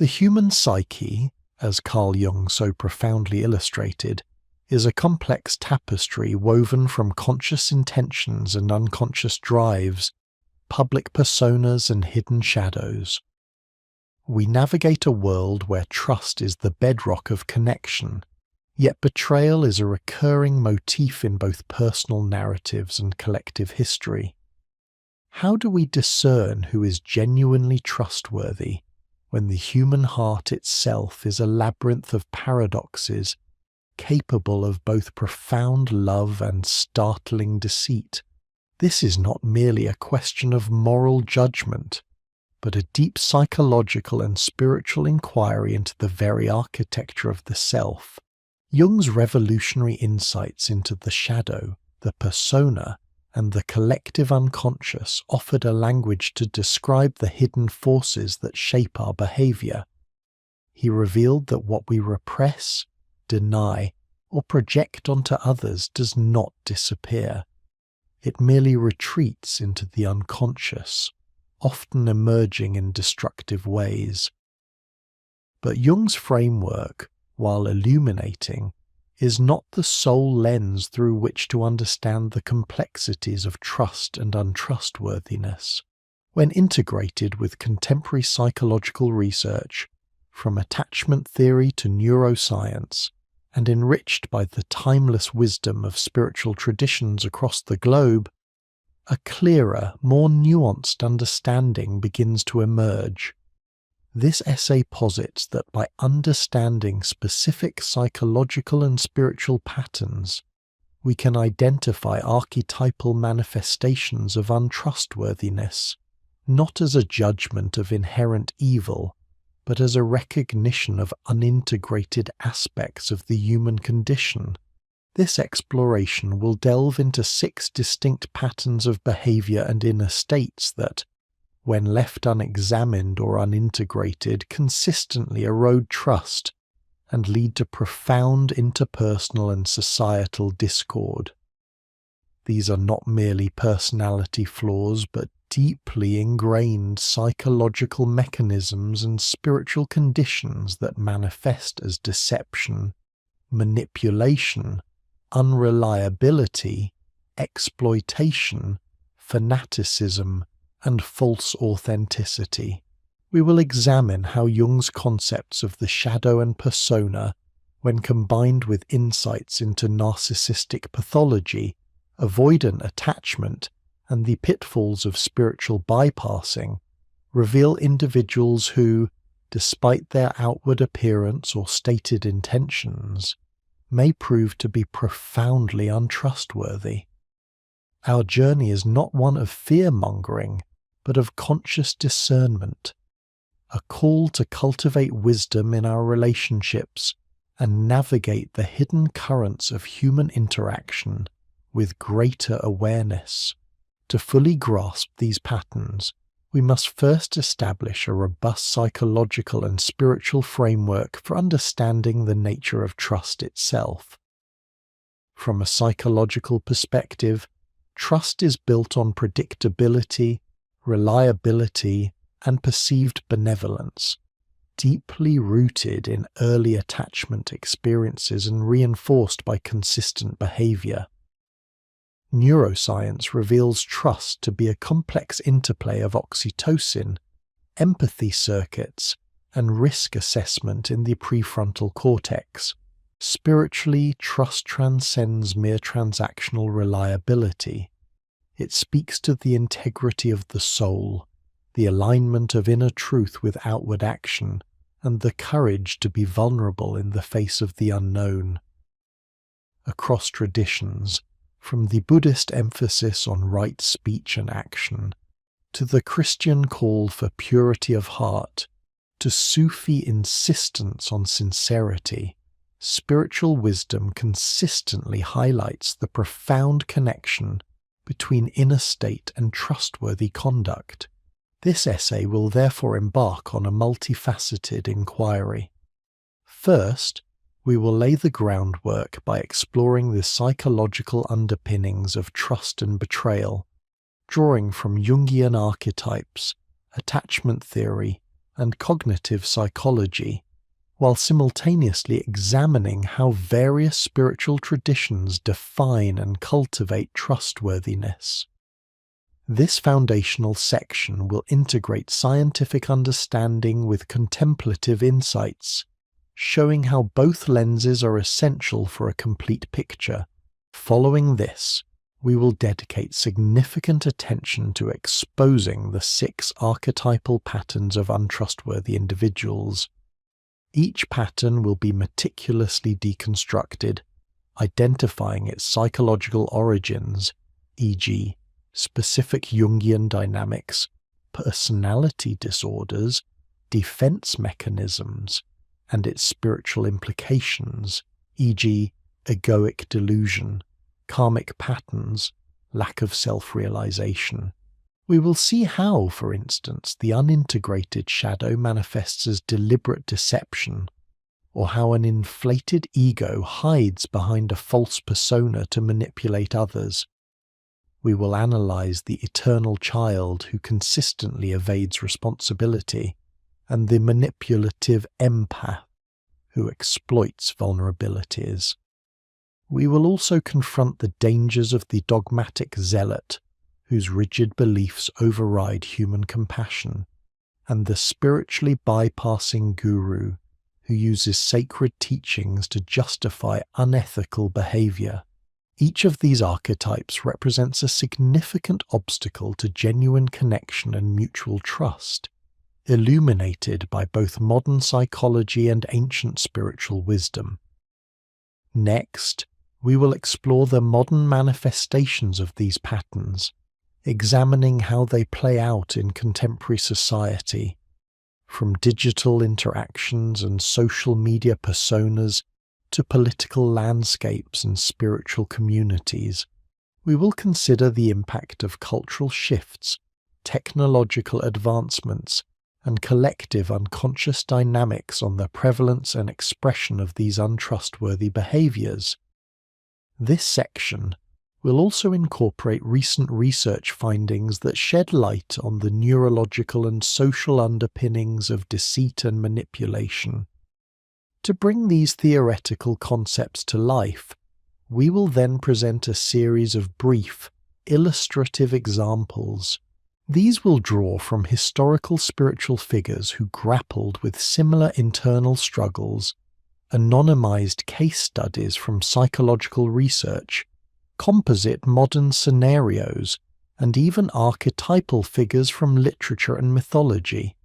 The human psyche, as Carl Jung so profoundly illustrated, is a complex tapestry woven from conscious intentions and unconscious drives, public personas and hidden shadows. We navigate a world where trust is the bedrock of connection, yet betrayal is a recurring motif in both personal narratives and collective history. How do we discern who is genuinely trustworthy when the human heart itself is a labyrinth of paradoxes capable of both profound love and startling deceit? This is not merely a question of moral judgment, but a deep psychological and spiritual inquiry into the very architecture of the self. Jung's revolutionary insights into the shadow, the persona, and the collective unconscious offered a language to describe the hidden forces that shape our behavior. He revealed that what we repress, deny, or project onto others does not disappear. It merely retreats into the unconscious, often emerging in destructive ways. But Jung's framework, while illuminating, is not the sole lens through which to understand the complexities of trust and untrustworthiness. When integrated with contemporary psychological research, from attachment theory to neuroscience, and enriched by the timeless wisdom of spiritual traditions across the globe, a clearer, more nuanced understanding begins to emerge. This essay posits that by understanding specific psychological and spiritual patterns, we can identify archetypal manifestations of untrustworthiness, not as a judgment of inherent evil, but as a recognition of unintegrated aspects of the human condition. This exploration will delve into 6 distinct patterns of behavior and inner states that, when left unexamined or unintegrated, consistently erode trust and lead to profound interpersonal and societal discord. These are not merely personality flaws, but deeply ingrained psychological mechanisms and spiritual conditions that manifest as deception, manipulation, unreliability, exploitation, fanaticism, and false authenticity. We will examine how Jung's concepts of the shadow and persona, when combined with insights into narcissistic pathology, avoidant attachment, and the pitfalls of spiritual bypassing, reveal individuals who, despite their outward appearance or stated intentions, may prove to be profoundly untrustworthy. Our journey is not one of fear-mongering, but of conscious discernment, a call to cultivate wisdom in our relationships and navigate the hidden currents of human interaction with greater awareness. To fully grasp these patterns, we must first establish a robust psychological and spiritual framework for understanding the nature of trust itself. From a psychological perspective, trust is built on predictability, reliability, and perceived benevolence, deeply rooted in early attachment experiences and reinforced by consistent behavior. Neuroscience reveals trust to be a complex interplay of oxytocin, empathy circuits, and risk assessment in the prefrontal cortex. Spiritually, trust transcends mere transactional reliability. It speaks to the integrity of the soul, the alignment of inner truth with outward action, and the courage to be vulnerable in the face of the unknown. Across traditions, from the Buddhist emphasis on right speech and action, to the Christian call for purity of heart, to Sufi insistence on sincerity, spiritual wisdom consistently highlights the profound connection between inner state and trustworthy conduct. This essay will therefore embark on a multifaceted inquiry. First, we will lay the groundwork by exploring the psychological underpinnings of trust and betrayal, drawing from Jungian archetypes, attachment theory, and cognitive psychology, while simultaneously examining how various spiritual traditions define and cultivate trustworthiness. This foundational section will integrate scientific understanding with contemplative insights, showing how both lenses are essential for a complete picture. Following this, we will dedicate significant attention to exposing the 6 archetypal patterns of untrustworthy individuals. Each pattern will be meticulously deconstructed, identifying its psychological origins, e.g., specific Jungian dynamics, personality disorders, defense mechanisms, and its spiritual implications, e.g., egoic delusion, karmic patterns, lack of self-realization. We will see how, for instance, the unintegrated shadow manifests as deliberate deception, or how an inflated ego hides behind a false persona to manipulate others. We will analyze the eternal child who consistently evades responsibility, and the manipulative empath who exploits vulnerabilities. We will also confront the dangers of the dogmatic zealot, whose rigid beliefs override human compassion, and the spiritually bypassing guru, who uses sacred teachings to justify unethical behavior. Each of these archetypes represents a significant obstacle to genuine connection and mutual trust, illuminated by both modern psychology and ancient spiritual wisdom. Next, we will explore the modern manifestations of these patterns, examining how they play out in contemporary society. From digital interactions and social media personas to political landscapes and spiritual communities, we will consider the impact of cultural shifts, technological advancements, and collective unconscious dynamics on the prevalence and expression of these untrustworthy behaviors. This section will also incorporate recent research findings that shed light on the neurological and social underpinnings of deceit and manipulation. To bring these theoretical concepts to life, we will then present a series of brief, illustrative examples. These will draw from historical spiritual figures who grappled with similar internal struggles, anonymized case studies from psychological research, composite modern scenarios, and even archetypal figures from literature and mythology.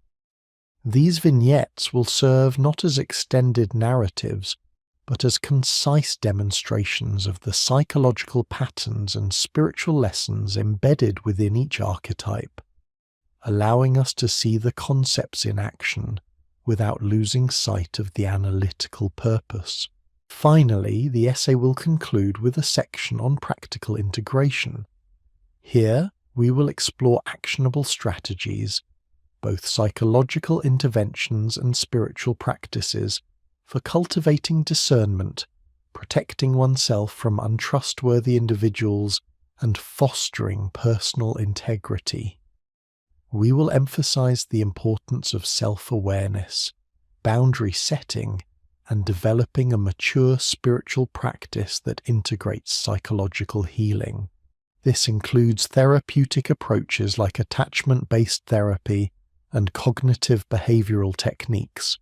These vignettes will serve not as extended narratives, but as concise demonstrations of the psychological patterns and spiritual lessons embedded within each archetype, allowing us to see the concepts in action without losing sight of the analytical purpose. Finally, the essay will conclude with a section on practical integration. Here, we will explore actionable strategies, both psychological interventions and spiritual practices, for cultivating discernment, protecting oneself from untrustworthy individuals, and fostering personal integrity. We will emphasize the importance of self-awareness, boundary setting, and developing a mature spiritual practice that integrates psychological healing. This includes therapeutic approaches like attachment-based therapy and cognitive behavioral techniques,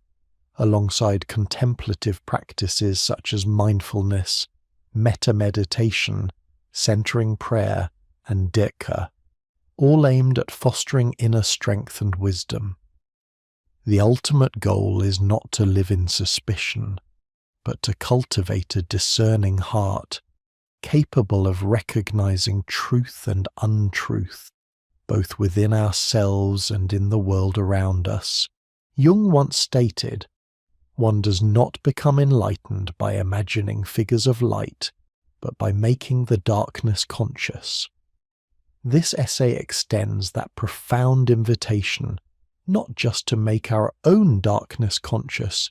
alongside contemplative practices such as mindfulness, metta-meditation, centering prayer, and dhikr, all aimed at fostering inner strength and wisdom. The ultimate goal is not to live in suspicion, but to cultivate a discerning heart, capable of recognizing truth and untruth, both within ourselves and in the world around us. Jung once stated, "One does not become enlightened by imagining figures of light, but by making the darkness conscious." This essay extends that profound invitation not just to make our own darkness conscious,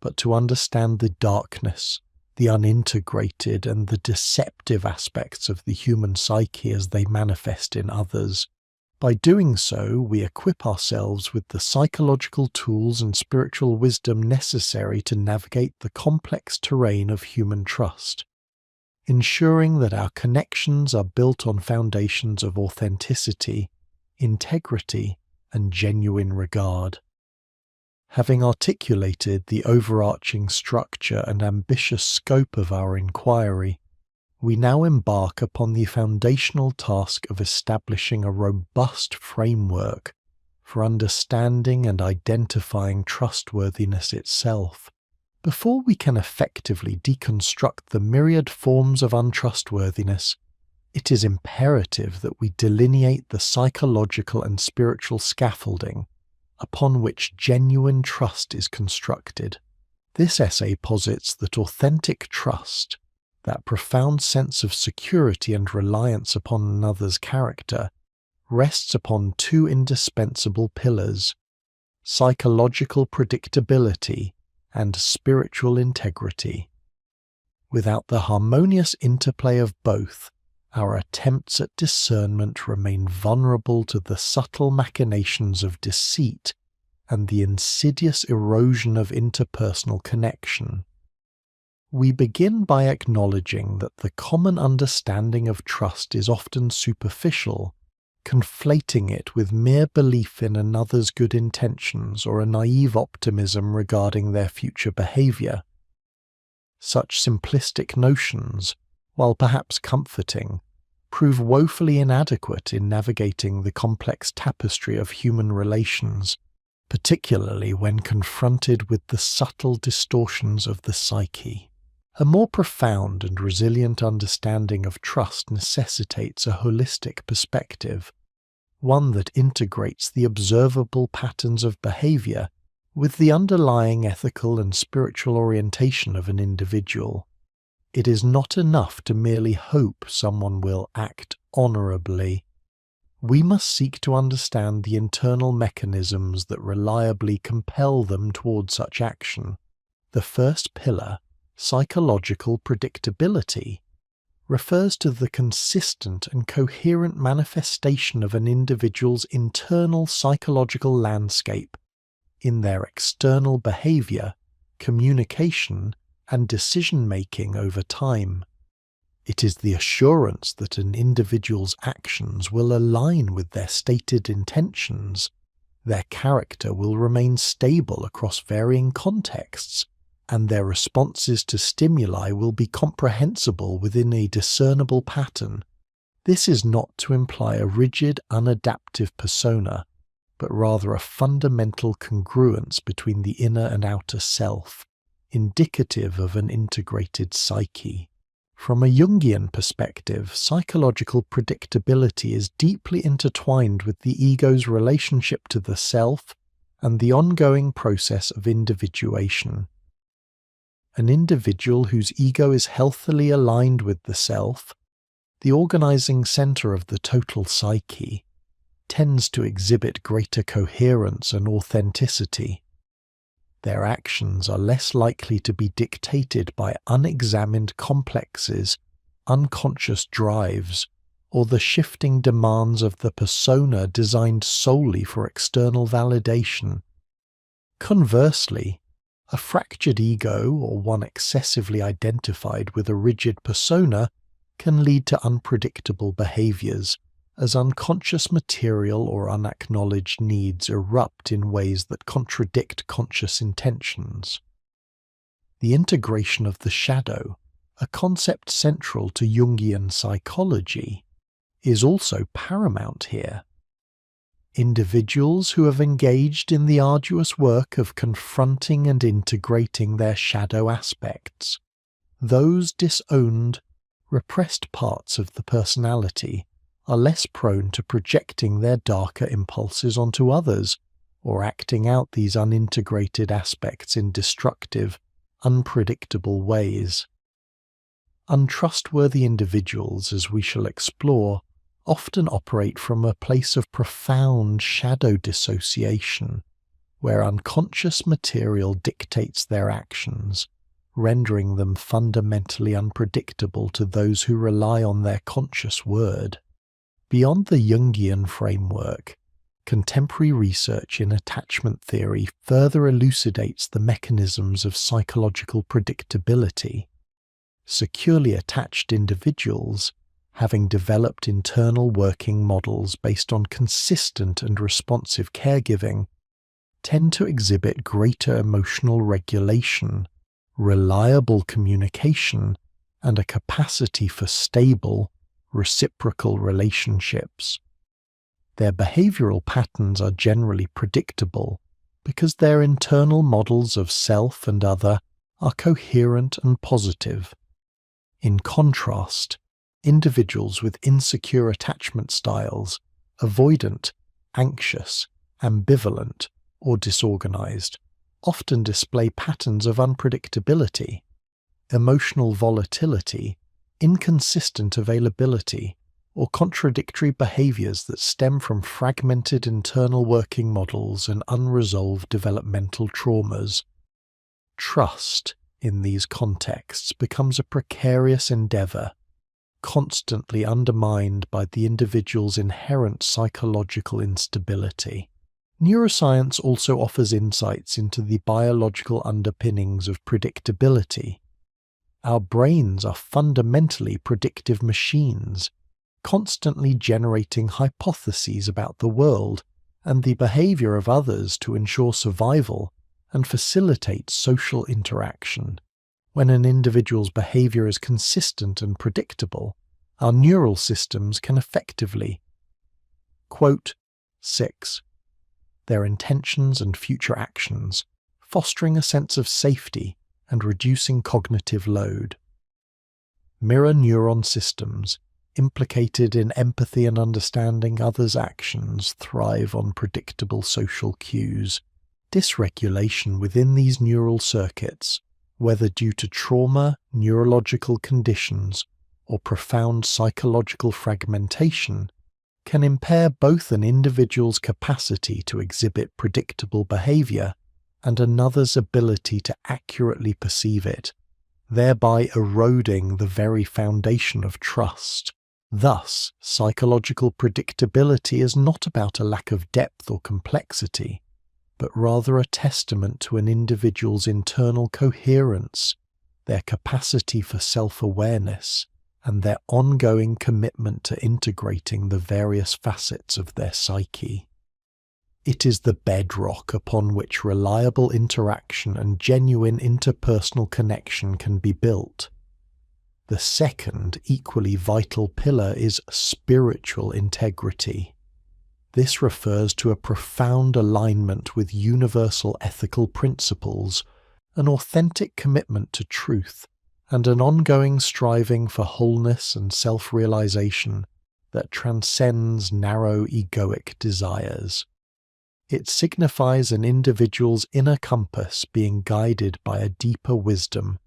but to understand the darkness, the unintegrated and the deceptive aspects of the human psyche as they manifest in others. By doing so, we equip ourselves with the psychological tools and spiritual wisdom necessary to navigate the complex terrain of human trust, ensuring that our connections are built on foundations of authenticity, integrity, and genuine regard. Having articulated the overarching structure and ambitious scope of our inquiry, we now embark upon the foundational task of establishing a robust framework for understanding and identifying trustworthiness itself. Before we can effectively deconstruct the myriad forms of untrustworthiness, it is imperative that we delineate the psychological and spiritual scaffolding upon which genuine trust is constructed. This essay posits that authentic trust, that profound sense of security and reliance upon another's character, rests upon two indispensable pillars: psychological predictability and spiritual integrity. Without the harmonious interplay of both, our attempts at discernment remain vulnerable to the subtle machinations of deceit and the insidious erosion of interpersonal connection. We begin by acknowledging that the common understanding of trust is often superficial, conflating it with mere belief in another's good intentions or a naive optimism regarding their future behavior. Such simplistic notions, while perhaps comforting, prove woefully inadequate in navigating the complex tapestry of human relations, particularly when confronted with the subtle distortions of the psyche. A more profound and resilient understanding of trust necessitates a holistic perspective, one that integrates the observable patterns of behavior with the underlying ethical and spiritual orientation of an individual. It is not enough to merely hope someone will act honorably. We must seek to understand the internal mechanisms that reliably compel them toward such action. The first pillar, psychological predictability, refers to the consistent and coherent manifestation of an individual's internal psychological landscape in their external behavior, communication, and decision-making over time. It is the assurance that an individual's actions will align with their stated intentions, their character will remain stable across varying contexts, and their responses to stimuli will be comprehensible within a discernible pattern. This is not to imply a rigid, unadaptive persona, but rather a fundamental congruence between the inner and outer self, indicative of an integrated psyche. From a Jungian perspective, psychological predictability is deeply intertwined with the ego's relationship to the self and the ongoing process of individuation. An individual whose ego is healthily aligned with the self, the organizing center of the total psyche, tends to exhibit greater coherence and authenticity. Their actions are less likely to be dictated by unexamined complexes, unconscious drives, or the shifting demands of the persona designed solely for external validation. Conversely, a fractured ego, or one excessively identified with a rigid persona, can lead to unpredictable behaviors, as unconscious material or unacknowledged needs erupt in ways that contradict conscious intentions. The integration of the shadow, a concept central to Jungian psychology, is also paramount here. Individuals who have engaged in the arduous work of confronting and integrating their shadow aspects, those disowned, repressed parts of the personality, are less prone to projecting their darker impulses onto others, or acting out these unintegrated aspects in destructive, unpredictable ways. Untrustworthy individuals, as we shall explore, often operate from a place of profound shadow dissociation, where unconscious material dictates their actions, rendering them fundamentally unpredictable to those who rely on their conscious word. Beyond the Jungian framework, contemporary research in attachment theory further elucidates the mechanisms of psychological predictability. Securely attached individuals, having developed internal working models based on consistent and responsive caregiving, tend to exhibit greater emotional regulation, reliable communication, and a capacity for stable, reciprocal relationships. Their behavioral patterns are generally predictable because their internal models of self and other are coherent and positive. In contrast, individuals with insecure attachment styles, avoidant, anxious, ambivalent, or disorganized, often display patterns of unpredictability, emotional volatility, inconsistent availability, or contradictory behaviors that stem from fragmented internal working models and unresolved developmental traumas. Trust, in these contexts, becomes a precarious endeavor, constantly undermined by the individual's inherent psychological instability. Neuroscience also offers insights into the biological underpinnings of predictability. Our brains are fundamentally predictive machines, constantly generating hypotheses about the world and the behavior of others to ensure survival and facilitate social interaction. When an individual's behavior is consistent and predictable, our neural systems can effectively, quote, 6. Their intentions and future actions, fostering a sense of safety and reducing cognitive load. Mirror neuron systems, implicated in empathy and understanding others' actions, thrive on predictable social cues. Dysregulation within these neural circuits, whether due to trauma, neurological conditions, or profound psychological fragmentation, can impair both an individual's capacity to exhibit predictable behavior and another's ability to accurately perceive it, thereby eroding the very foundation of trust. Thus, psychological predictability is not about a lack of depth or complexity, but rather a testament to an individual's internal coherence, their capacity for self-awareness, and their ongoing commitment to integrating the various facets of their psyche. It is the bedrock upon which reliable interaction and genuine interpersonal connection can be built. The second, equally vital pillar is spiritual integrity. This refers to a profound alignment with universal ethical principles, an authentic commitment to truth, and an ongoing striving for wholeness and self-realization that transcends narrow egoic desires. It signifies an individual's inner compass being guided by a deeper wisdom,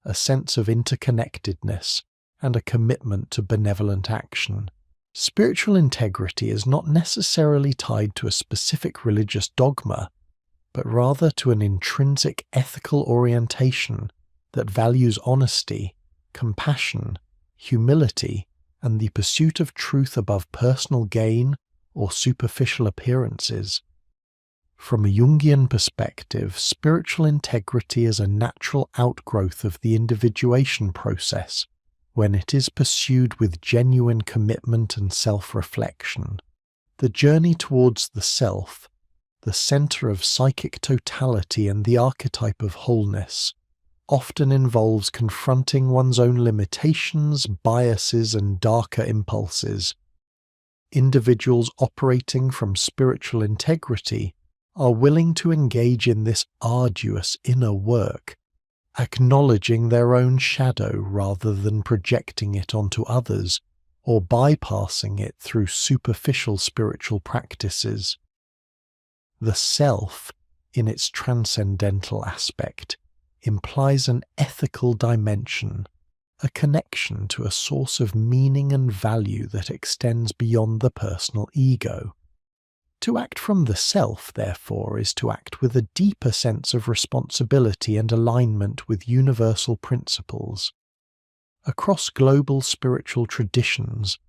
a sense of interconnectedness, and a commitment to benevolent action. Spiritual integrity is not necessarily tied to a specific religious dogma, but rather to an intrinsic ethical orientation that values honesty, compassion, humility, and the pursuit of truth above personal gain or superficial appearances. From a Jungian perspective, spiritual integrity is a natural outgrowth of the individuation process, when it is pursued with genuine commitment and self-reflection. The journey towards the self, the center of psychic totality and the archetype of wholeness, often involves confronting one's own limitations, biases, and darker impulses. Individuals operating from spiritual integrity are willing to engage in this arduous inner work, acknowledging their own shadow rather than projecting it onto others or bypassing it through superficial spiritual practices. The self, in its transcendental aspect, implies an ethical dimension, a connection to a source of meaning and value that extends beyond the personal ego. To act from the self, therefore, is to act with a deeper sense of responsibility and alignment with universal principles. Across global spiritual traditions,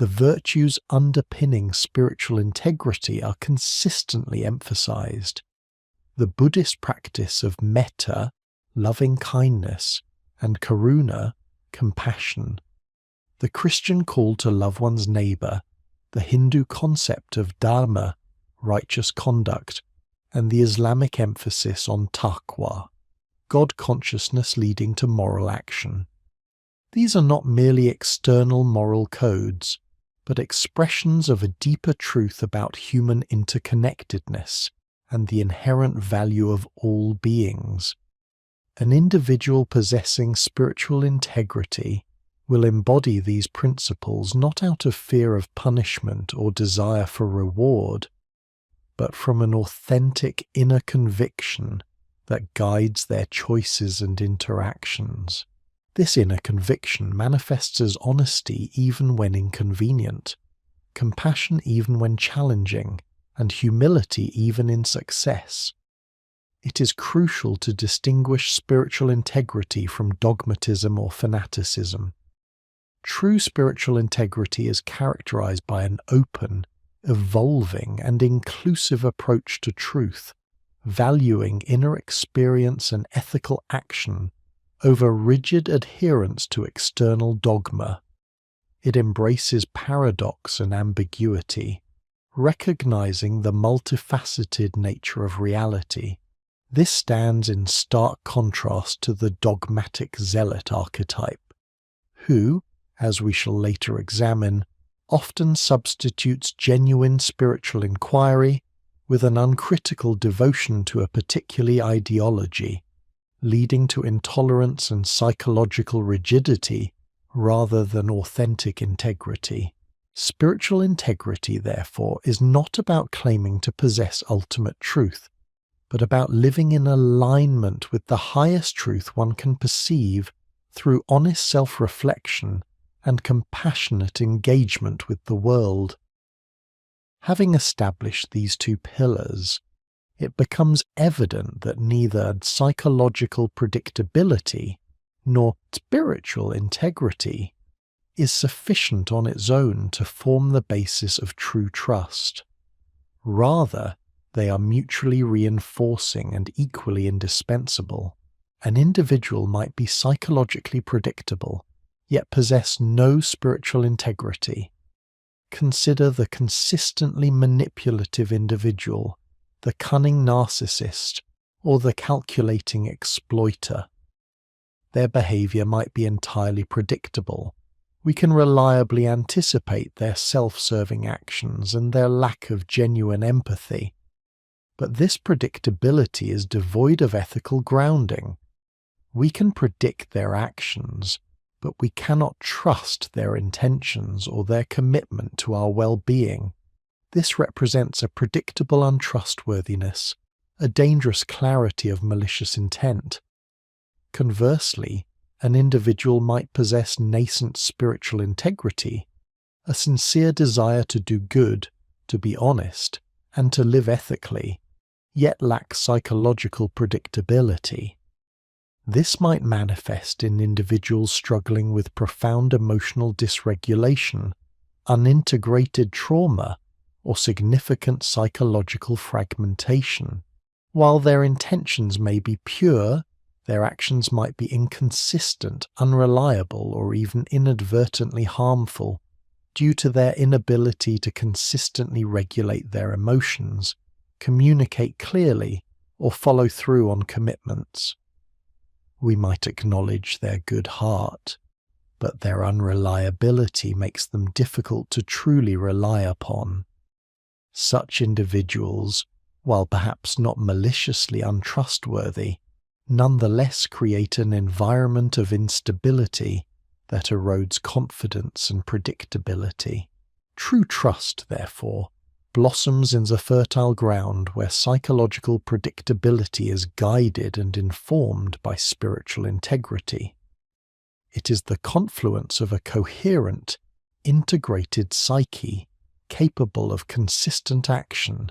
the virtues underpinning spiritual integrity are consistently emphasized. The Buddhist practice of metta, loving kindness, and karuna, compassion. The Christian call to love one's neighbor, the Hindu concept of dharma, righteous conduct, and the Islamic emphasis on taqwa, God consciousness leading to moral action. These are not merely external moral codes, but expressions of a deeper truth about human interconnectedness and the inherent value of all beings. An individual possessing spiritual integrity will embody these principles not out of fear of punishment or desire for reward, but from an authentic inner conviction that guides their choices and interactions. This inner conviction manifests as honesty even when inconvenient, compassion even when challenging, and humility even in success. It is crucial to distinguish spiritual integrity from dogmatism or fanaticism. True spiritual integrity is characterized by an open, evolving, and inclusive approach to truth, valuing inner experience and ethical action over rigid adherence to external dogma. It embraces paradox and ambiguity, recognizing the multifaceted nature of reality. This stands in stark contrast to the dogmatic zealot archetype, who, as we shall later examine, often substitutes genuine spiritual inquiry with an uncritical devotion to a particular ideology, leading to intolerance and psychological rigidity rather than authentic integrity. Spiritual integrity, therefore, is not about claiming to possess ultimate truth, but about living in alignment with the highest truth one can perceive through honest self-reflection and compassionate engagement with the world. Having established these two pillars, it becomes evident that neither psychological predictability nor spiritual integrity is sufficient on its own to form the basis of true trust. Rather, they are mutually reinforcing and equally indispensable. An individual might be psychologically predictable, yet possess no spiritual integrity. Consider the consistently manipulative individual, the cunning narcissist, or the calculating exploiter. Their behavior might be entirely predictable. We can reliably anticipate their self-serving actions and their lack of genuine empathy. But this predictability is devoid of ethical grounding. We can predict their actions, but we cannot trust their intentions or their commitment to our well-being. This represents a predictable untrustworthiness, a dangerous clarity of malicious intent. Conversely, an individual might possess nascent spiritual integrity, a sincere desire to do good, to be honest, and to live ethically, yet lack psychological predictability. This might manifest in individuals struggling with profound emotional dysregulation, unintegrated trauma, or significant psychological fragmentation. While their intentions may be pure, their actions might be inconsistent, unreliable, or even inadvertently harmful, due to their inability to consistently regulate their emotions, communicate clearly, or follow through on commitments. We might acknowledge their good heart, but their unreliability makes them difficult to truly rely upon. Such individuals, while perhaps not maliciously untrustworthy, nonetheless create an environment of instability that erodes confidence and predictability. True trust, therefore, blossoms in the fertile ground where psychological predictability is guided and informed by spiritual integrity. It is the confluence of a coherent, integrated psyche capable of consistent action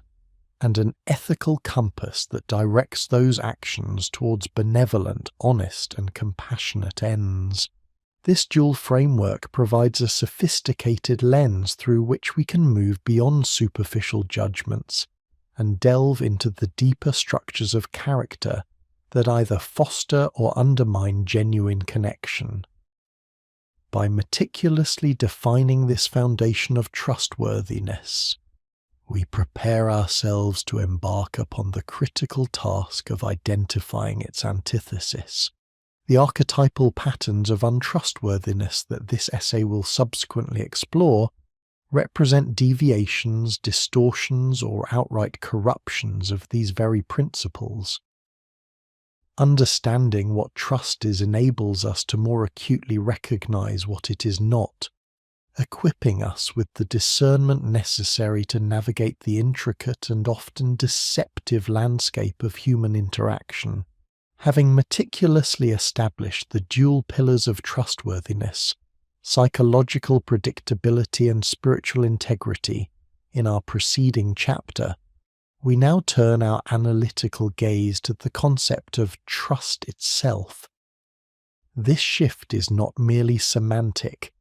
and an ethical compass that directs those actions towards benevolent, honest, and compassionate ends. This dual framework provides a sophisticated lens through which we can move beyond superficial judgments and delve into the deeper structures of character that either foster or undermine genuine connection. By meticulously defining this foundation of trustworthiness, we prepare ourselves to embark upon the critical task of identifying its antithesis. The archetypal patterns of untrustworthiness that this essay will subsequently explore represent deviations, distortions, or outright corruptions of these very principles. Understanding what trust is enables us to more acutely recognize what it is not, equipping us with the discernment necessary to navigate the intricate and often deceptive landscape of human interaction. Having meticulously established the dual pillars of trustworthiness, psychological predictability and spiritual integrity in our preceding chapter, we now turn our analytical gaze to the concept of trust itself. This shift is not merely semantic.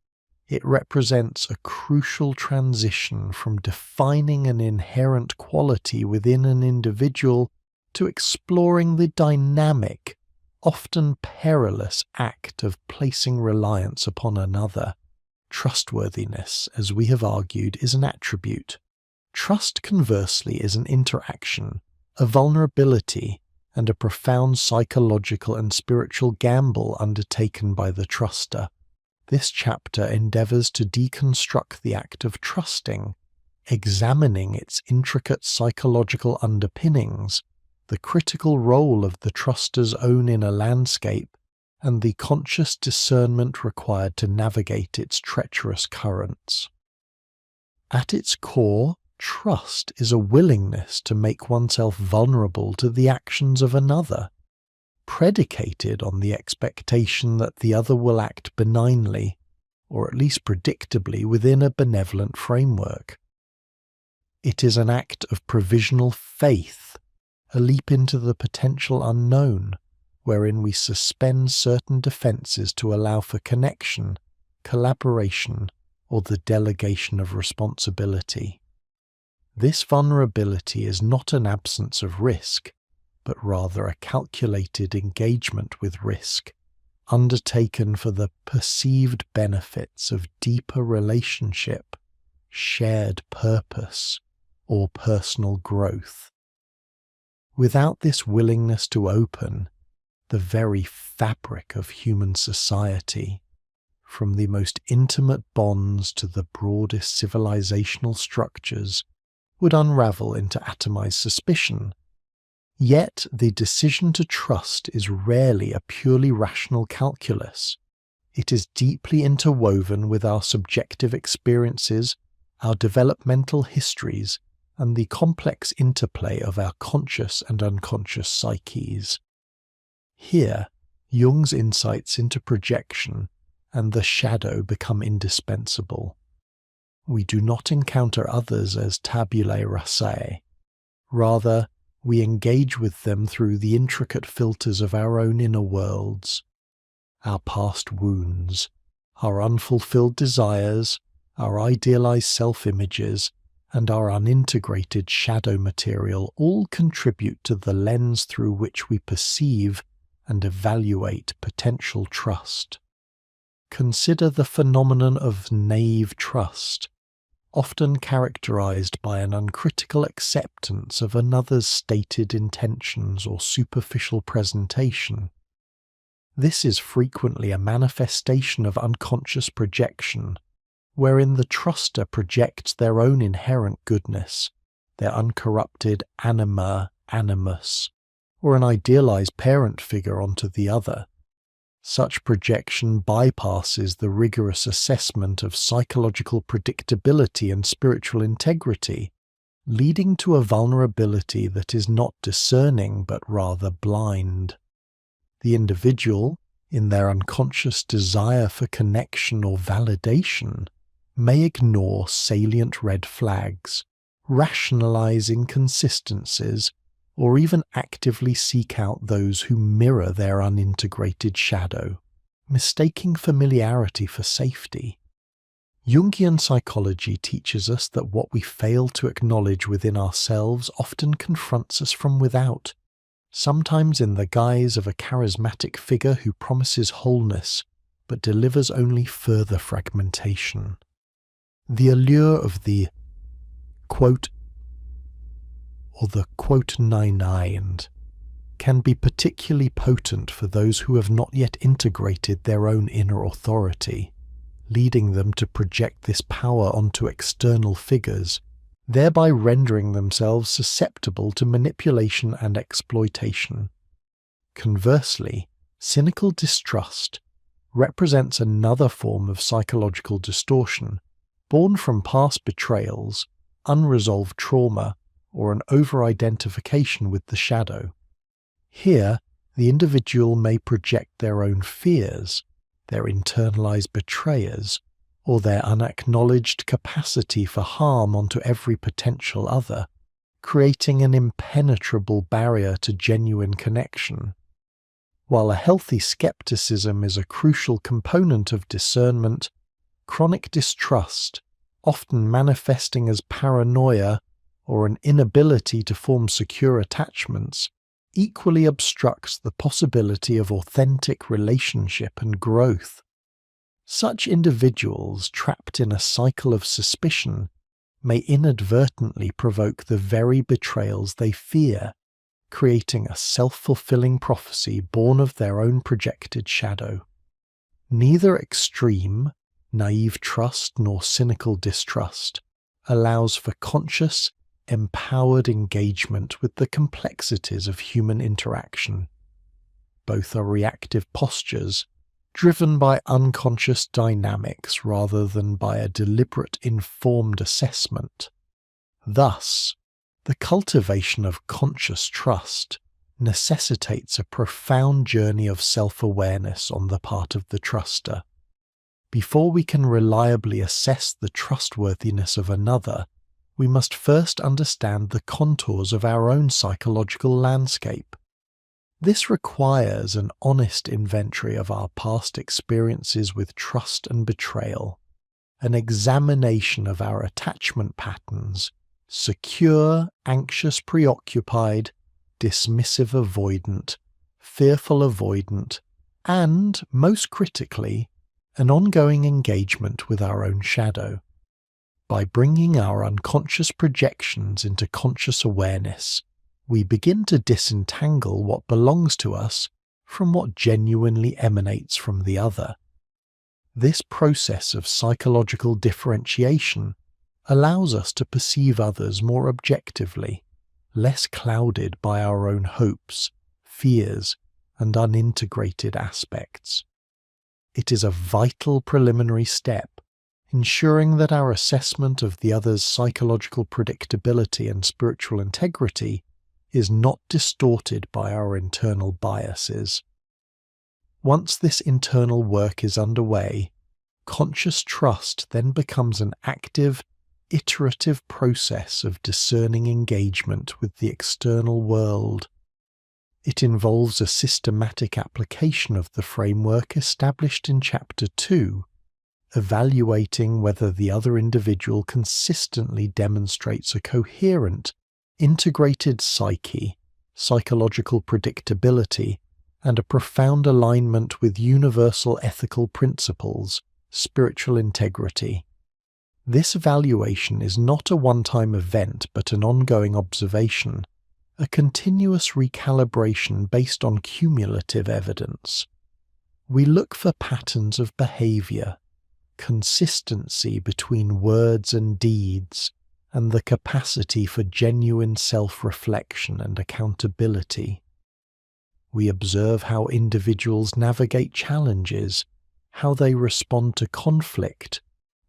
It represents a crucial transition from defining an inherent quality within an individual to exploring the dynamic, often perilous act of placing reliance upon another. Trustworthiness, as we have argued, is an attribute. Trust, conversely, is an interaction, a vulnerability, and a profound psychological and spiritual gamble undertaken by the truster. This chapter endeavors to deconstruct the act of trusting, examining its intricate psychological underpinnings, the critical role of the truster's own inner landscape, and the conscious discernment required to navigate its treacherous currents. At its core, trust is a willingness to make oneself vulnerable to the actions of another, predicated on the expectation that the other will act benignly, or at least predictably within a benevolent framework. It is an act of provisional faith, a leap into the potential unknown, wherein we suspend certain defenses to allow for connection, collaboration, or the delegation of responsibility. This vulnerability is not an absence of risk, but rather a calculated engagement with risk, undertaken for the perceived benefits of deeper relationship, shared purpose, or personal growth. Without this willingness to open, the very fabric of human society, from the most intimate bonds to the broadest civilizational structures, would unravel into atomized suspicion. Yet the decision to trust is rarely a purely rational calculus. It is deeply interwoven with our subjective experiences, our developmental histories, and the complex interplay of our conscious and unconscious psyches. Here, Jung's insights into projection and the shadow become indispensable. We do not encounter others as tabulae rasae. Rather, we engage with them through the intricate filters of our own inner worlds, our past wounds, our unfulfilled desires, our idealized self-images, and our unintegrated shadow material all contribute to the lens through which we perceive and evaluate potential trust. Consider the phenomenon of naive trust, often characterized by an uncritical acceptance of another's stated intentions or superficial presentation. This is frequently a manifestation of unconscious projection, wherein the truster projects their own inherent goodness, their uncorrupted anima, animus, or an idealized parent figure onto the other. Such projection bypasses the rigorous assessment of psychological predictability and spiritual integrity, leading to a vulnerability that is not discerning but rather blind. The individual, in their unconscious desire for connection or validation, may ignore salient red flags, rationalize inconsistencies, or even actively seek out those who mirror their unintegrated shadow. mistaking familiarity for safety. Jungian psychology teaches us that what we fail to acknowledge within ourselves often confronts us from without, sometimes in the guise of a charismatic figure who promises wholeness but delivers only further fragmentation. The allure of the quote or the quote nine can be particularly potent for those who have not yet integrated their own inner authority, leading them to project this power onto external figures, thereby rendering themselves susceptible to manipulation and exploitation. Conversely, cynical distrust represents another form of psychological distortion, born from past betrayals, unresolved trauma, or an over-identification with the shadow. Here, the individual may project their own fears, their internalized betrayers, or their unacknowledged capacity for harm onto every potential other, creating an impenetrable barrier to genuine connection. While a healthy skepticism is a crucial component of discernment, chronic distrust, often manifesting as paranoia or an inability to form secure attachments, equally obstructs the possibility of authentic relationship and growth. Such individuals trapped in a cycle of suspicion may inadvertently provoke the very betrayals they fear, creating a self-fulfilling prophecy born of their own projected shadow. Neither extreme, naive trust nor cynical distrust allows for conscious, empowered engagement with the complexities of human interaction. Both are reactive postures, driven by unconscious dynamics rather than by a deliberate, informed assessment. Thus, the cultivation of conscious trust necessitates a profound journey of self-awareness on the part of the truster. Before we can reliably assess the trustworthiness of another, we must first understand the contours of our own psychological landscape. This requires an honest inventory of our past experiences with trust and betrayal, an examination of our attachment patterns, secure, anxious, preoccupied, dismissive avoidant, fearful avoidant, and, most critically, an ongoing engagement with our own shadow. By bringing our unconscious projections into conscious awareness, we begin to disentangle what belongs to us from what genuinely emanates from the other. This process of psychological differentiation allows us to perceive others more objectively, less clouded by our own hopes, fears, and unintegrated aspects. It is a vital preliminary step, ensuring that our assessment of the other's psychological predictability and spiritual integrity is not distorted by our internal biases. Once this internal work is underway, conscious trust then becomes an active, iterative process of discerning engagement with the external world. It involves a systematic application of the framework established in Chapter 2, evaluating whether the other individual consistently demonstrates a coherent, integrated psyche, psychological predictability, and a profound alignment with universal ethical principles, spiritual integrity. This evaluation is not a one-time event but an ongoing observation, a continuous recalibration based on cumulative evidence. We look for patterns of behavior, consistency between words and deeds, and the capacity for genuine self-reflection and accountability. We observe how individuals navigate challenges, how they respond to conflict,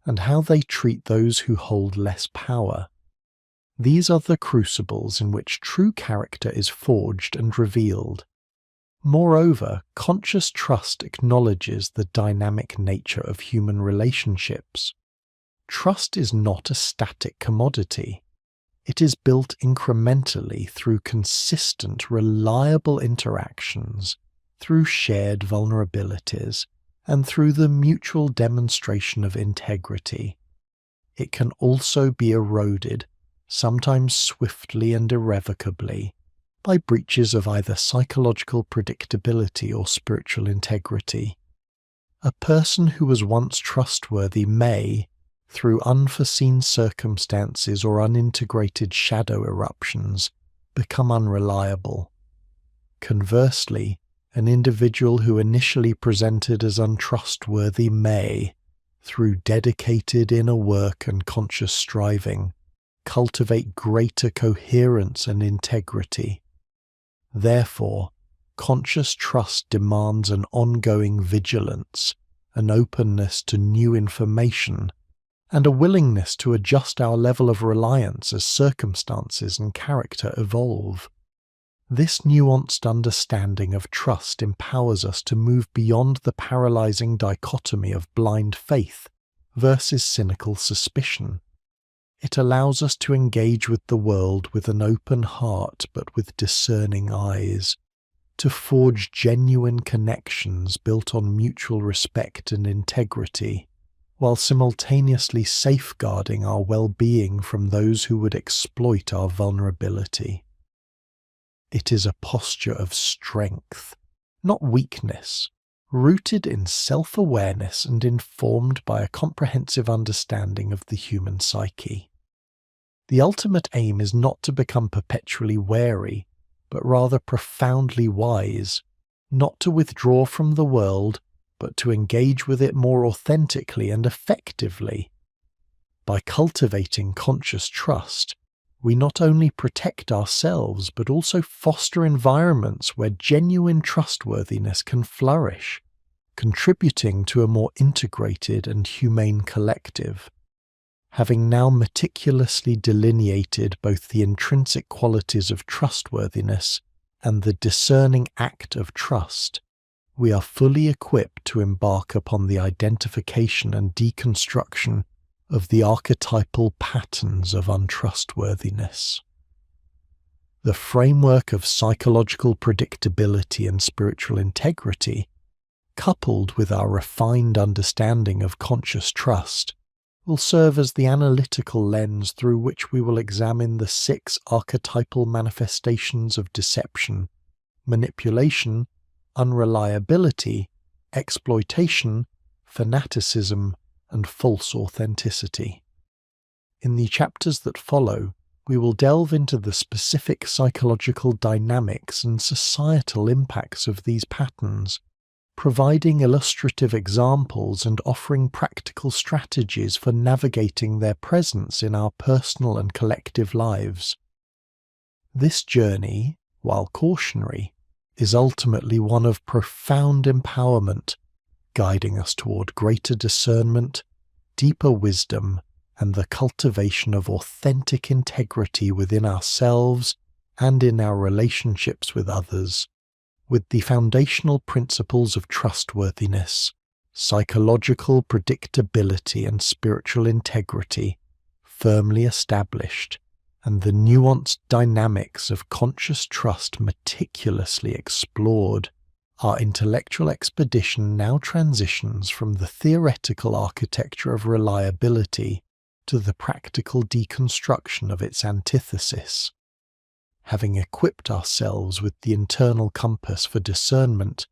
and how they treat those who hold less power. These are the crucibles in which true character is forged and revealed. Moreover, conscious trust acknowledges the dynamic nature of human relationships. Trust is not a static commodity. It is built incrementally through consistent, reliable interactions, through shared vulnerabilities, and through the mutual demonstration of integrity. It can also be eroded, sometimes swiftly and irrevocably, by breaches of either psychological predictability or spiritual integrity. A person who was once trustworthy may, through unforeseen circumstances or unintegrated shadow eruptions, become unreliable. Conversely, an individual who initially presented as untrustworthy may, through dedicated inner work and conscious striving, cultivate greater coherence and integrity. Therefore, conscious trust demands an ongoing vigilance, an openness to new information, and a willingness to adjust our level of reliance as circumstances and character evolve. This nuanced understanding of trust empowers us to move beyond the paralyzing dichotomy of blind faith versus cynical suspicion. It allows us to engage with the world with an open heart but with discerning eyes, to forge genuine connections built on mutual respect and integrity, while simultaneously safeguarding our well-being from those who would exploit our vulnerability. It is a posture of strength, not weakness, rooted in self-awareness and informed by a comprehensive understanding of the human psyche. The ultimate aim is not to become perpetually wary, but rather profoundly wise, not to withdraw from the world, but to engage with it more authentically and effectively. By cultivating conscious trust, we not only protect ourselves but also foster environments where genuine trustworthiness can flourish, contributing to a more integrated and humane collective. Having now meticulously delineated both the intrinsic qualities of trustworthiness and the discerning act of trust, we are fully equipped to embark upon the identification and deconstruction of the archetypal patterns of untrustworthiness. The framework of psychological predictability and spiritual integrity, coupled with our refined understanding of conscious trust, will serve as the analytical lens through which we will examine the 6 archetypal manifestations of deception, manipulation, unreliability, exploitation, fanaticism, and false authenticity. In the chapters that follow, we will delve into the specific psychological dynamics and societal impacts of these patterns, providing illustrative examples and offering practical strategies for navigating their presence in our personal and collective lives. This journey, while cautionary, is ultimately one of profound empowerment, guiding us toward greater discernment, deeper wisdom, and the cultivation of authentic integrity within ourselves and in our relationships with others, with the foundational principles of trustworthiness, psychological predictability, and spiritual integrity firmly established, and the nuanced dynamics of conscious trust meticulously explored. Our intellectual expedition now transitions from the theoretical architecture of reliability to the practical deconstruction of its antithesis. Having equipped ourselves with the internal compass for discernment,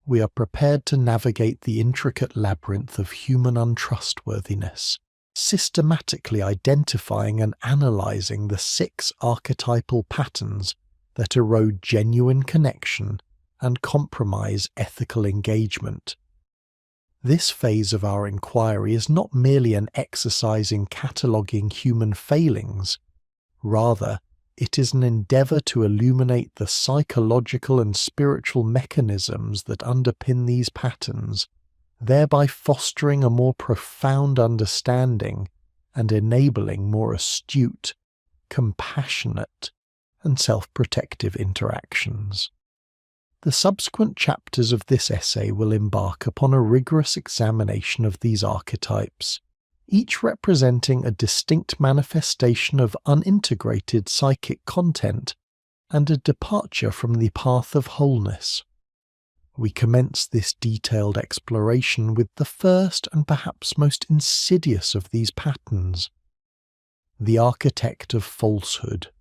we are prepared to navigate the intricate labyrinth of human untrustworthiness, systematically identifying and analyzing the 6 archetypal patterns that erode genuine connection and compromise ethical engagement. This phase of our inquiry is not merely an exercise in cataloguing human failings. Rather, it is an endeavor to illuminate the psychological and spiritual mechanisms that underpin these patterns, thereby fostering a more profound understanding and enabling more astute, compassionate, and self-protective interactions. The subsequent chapters of this essay will embark upon a rigorous examination of these archetypes, each representing a distinct manifestation of unintegrated psychic content and a departure from the path of wholeness. We commence this detailed exploration with the first and perhaps most insidious of these patterns, the architect of falsehood.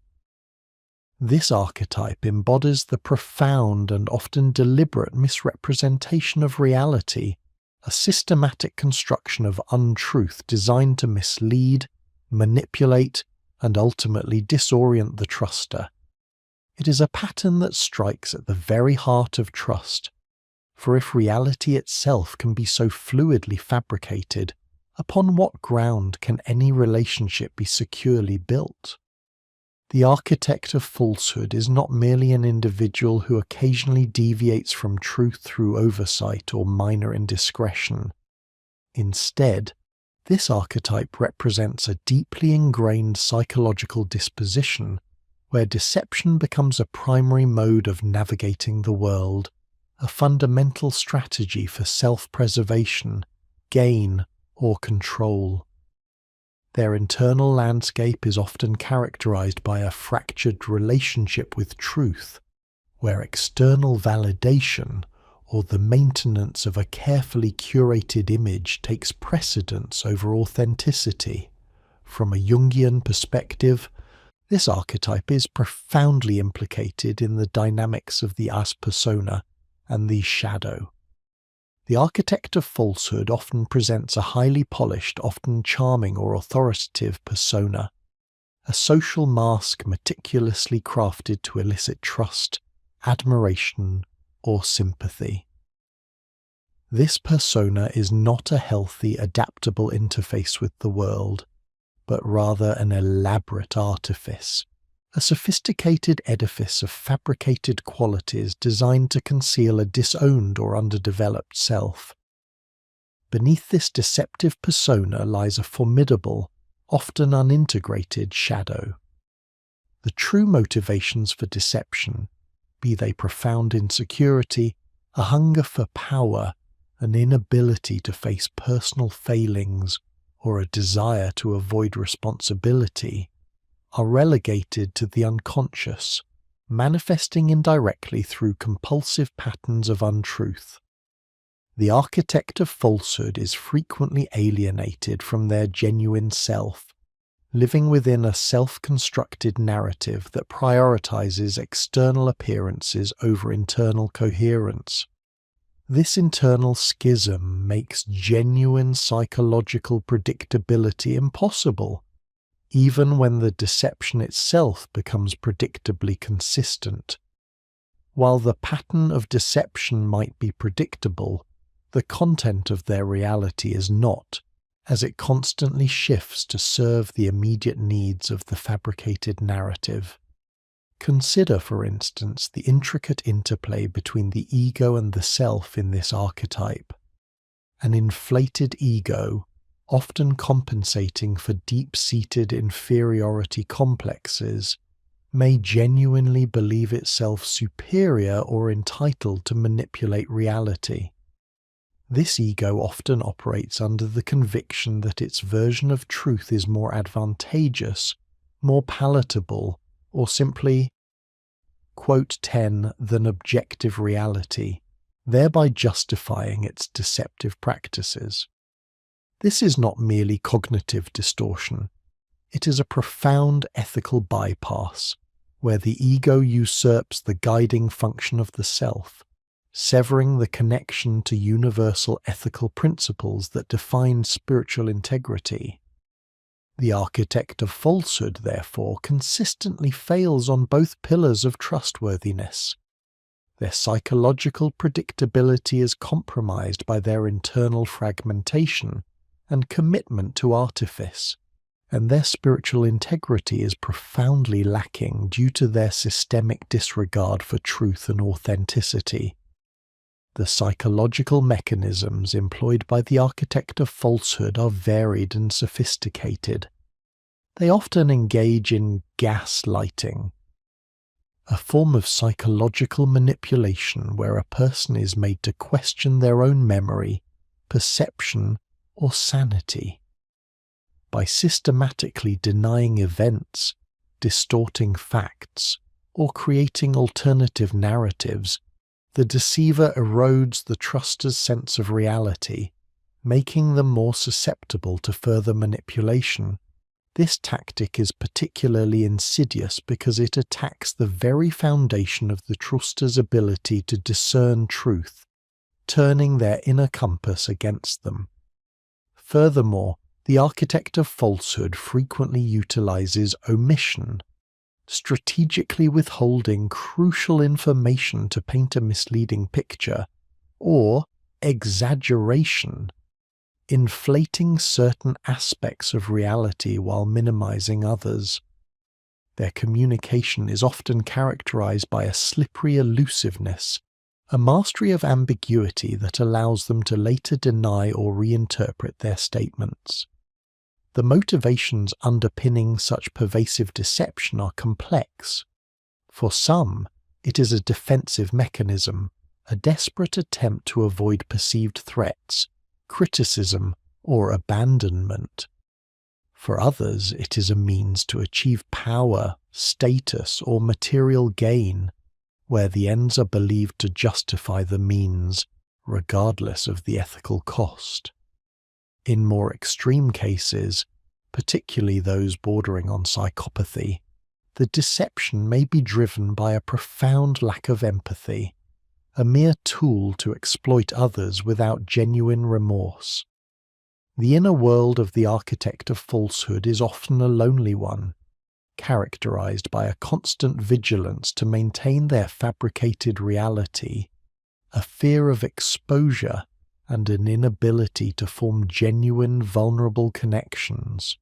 This archetype embodies the profound and often deliberate misrepresentation of reality, a systematic construction of untruth designed to mislead, manipulate, and ultimately disorient the truster. It is a pattern that strikes at the very heart of trust, for if reality itself can be so fluidly fabricated, upon what ground can any relationship be securely built? The architect of falsehood is not merely an individual who occasionally deviates from truth through oversight or minor indiscretion. Instead, this archetype represents a deeply ingrained psychological disposition where deception becomes a primary mode of navigating the world, a fundamental strategy for self-preservation, gain, or control. Their internal landscape is often characterized by a fractured relationship with truth, where external validation or the maintenance of a carefully curated image takes precedence over authenticity. From a Jungian perspective, this archetype is profoundly implicated in the dynamics of the as persona and the shadow. The architect of falsehood often presents a highly polished, often charming or authoritative persona, a social mask meticulously crafted to elicit trust, admiration, or sympathy. This persona is not a healthy, adaptable interface with the world, but rather an elaborate artifice, a sophisticated edifice of fabricated qualities designed to conceal a disowned or underdeveloped self. Beneath this deceptive persona lies a formidable, often unintegrated shadow. The true motivations for deception, be they profound insecurity, a hunger for power, an inability to face personal failings, or a desire to avoid responsibility, are relegated to the unconscious, manifesting indirectly through compulsive patterns of untruth. The architect of falsehood is frequently alienated from their genuine self, living within a self-constructed narrative that prioritizes external appearances over internal coherence. This internal schism makes genuine psychological predictability impossible, even when the deception itself becomes predictably consistent. While the pattern of deception might be predictable, the content of their reality is not, as it constantly shifts to serve the immediate needs of the fabricated narrative. Consider, for instance, the intricate interplay between the ego and the self in this archetype. An inflated ego, often compensating for deep-seated inferiority complexes, may genuinely believe itself superior or entitled to manipulate reality. This ego often operates under the conviction that its version of truth is more advantageous, more palatable, or simply, quote 10, than objective reality, thereby justifying its deceptive practices. This is not merely cognitive distortion. It is a profound ethical bypass, where the ego usurps the guiding function of the self, severing the connection to universal ethical principles that define spiritual integrity. The architect of falsehood, therefore, consistently fails on both pillars of trustworthiness. Their psychological predictability is compromised by their internal fragmentation and commitment to artifice, and their spiritual integrity is profoundly lacking due to their systemic disregard for truth and authenticity. The psychological mechanisms employed by the architect of falsehood are varied and sophisticated. They often engage in gaslighting, a form of psychological manipulation where a person is made to question their own memory, perception, or sanity. By systematically denying events, distorting facts, or creating alternative narratives, the deceiver erodes the truster's sense of reality, making them more susceptible to further manipulation. This tactic is particularly insidious because it attacks the very foundation of the truster's ability to discern truth, turning their inner compass against them. Furthermore, the architect of falsehood frequently utilizes omission, strategically withholding crucial information to paint a misleading picture, or exaggeration, inflating certain aspects of reality while minimizing others. Their communication is often characterized by a slippery elusiveness, a mastery of ambiguity that allows them to later deny or reinterpret their statements. The motivations underpinning such pervasive deception are complex. For some, it is a defensive mechanism, a desperate attempt to avoid perceived threats, criticism, or abandonment. For others, it is a means to achieve power, status, or material gain, where the ends are believed to justify the means, regardless of the ethical cost. In more extreme cases, particularly those bordering on psychopathy, the deception may be driven by a profound lack of empathy, a mere tool to exploit others without genuine remorse. The inner world of the architect of falsehood is often a lonely one, characterized by a constant vigilance to maintain their fabricated reality, a fear of exposure, and an inability to form genuine, vulnerable connections.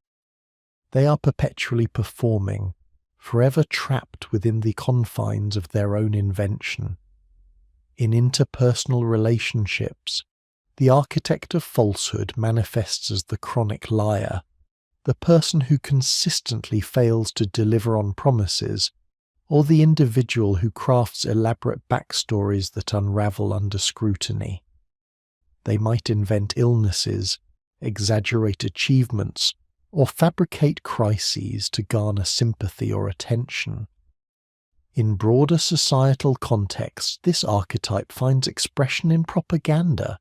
They are perpetually performing, forever trapped within the confines of their own invention. In interpersonal relationships, the architect of falsehood manifests as the chronic liar, the person who consistently fails to deliver on promises, or the individual who crafts elaborate backstories that unravel under scrutiny. They might invent illnesses, exaggerate achievements, or fabricate crises to garner sympathy or attention. In broader societal contexts, this archetype finds expression in propaganda,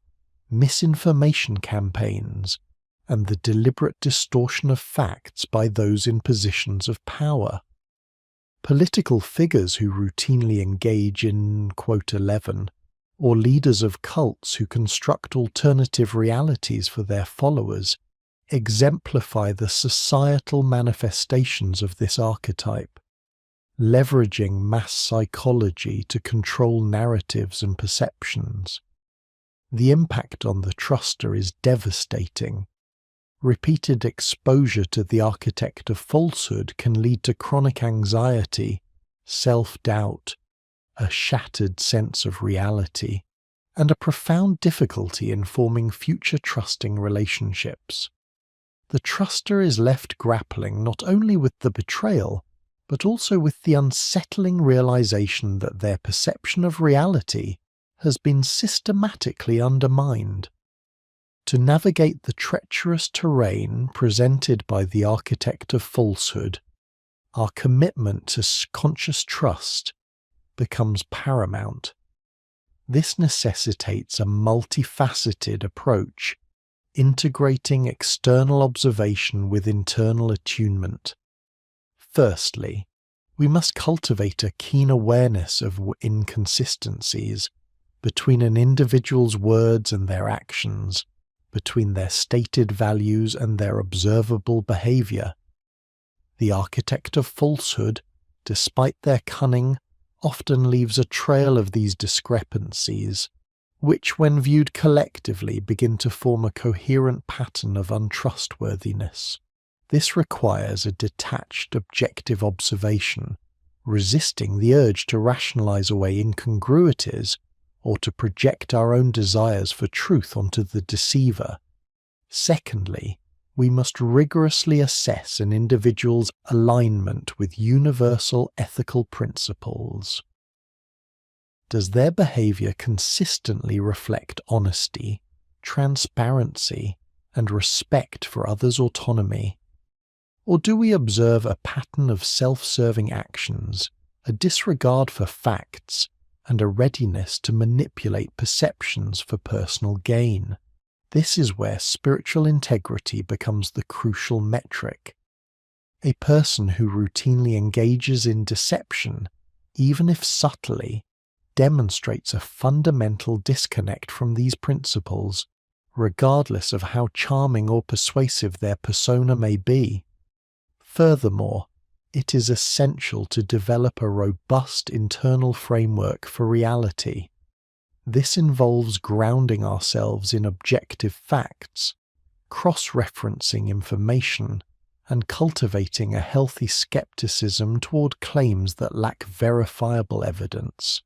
misinformation campaigns, and the deliberate distortion of facts by those in positions of power. Political figures who routinely engage in quote 11, or leaders of cults who construct alternative realities for their followers, exemplify the societal manifestations of this archetype, leveraging mass psychology to control narratives and perceptions. The impact on the truster is devastating. Repeated exposure to the architect of falsehood can lead to chronic anxiety, self-doubt, a shattered sense of reality, and a profound difficulty in forming future trusting relationships. The truster is left grappling not only with the betrayal, but also with the unsettling realization that their perception of reality has been systematically undermined. To navigate the treacherous terrain presented by the architect of falsehood, our commitment to conscious trust becomes paramount. This necessitates a multifaceted approach, integrating external observation with internal attunement. Firstly, we must cultivate a keen awareness of inconsistencies between an individual's words and their actions, between their stated values and their observable behavior. The architect of falsehood, despite their cunning, often leaves a trail of these discrepancies, which when viewed collectively begin to form a coherent pattern of untrustworthiness. This requires a detached, objective observation, resisting the urge to rationalize away incongruities or to project our own desires for truth onto the deceiver. Secondly, we must rigorously assess an individual's alignment with universal ethical principles. Does their behavior consistently reflect honesty, transparency, and respect for others' autonomy? Or do we observe a pattern of self-serving actions, a disregard for facts, and a readiness to manipulate perceptions for personal gain. This is where spiritual integrity becomes the crucial metric. A person who routinely engages in deception, even if subtly, demonstrates a fundamental disconnect from these principles, regardless of how charming or persuasive their persona may be. Furthermore, it is essential to develop a robust internal framework for reality. This involves grounding ourselves in objective facts, cross-referencing information, and cultivating a healthy skepticism toward claims that lack verifiable evidence.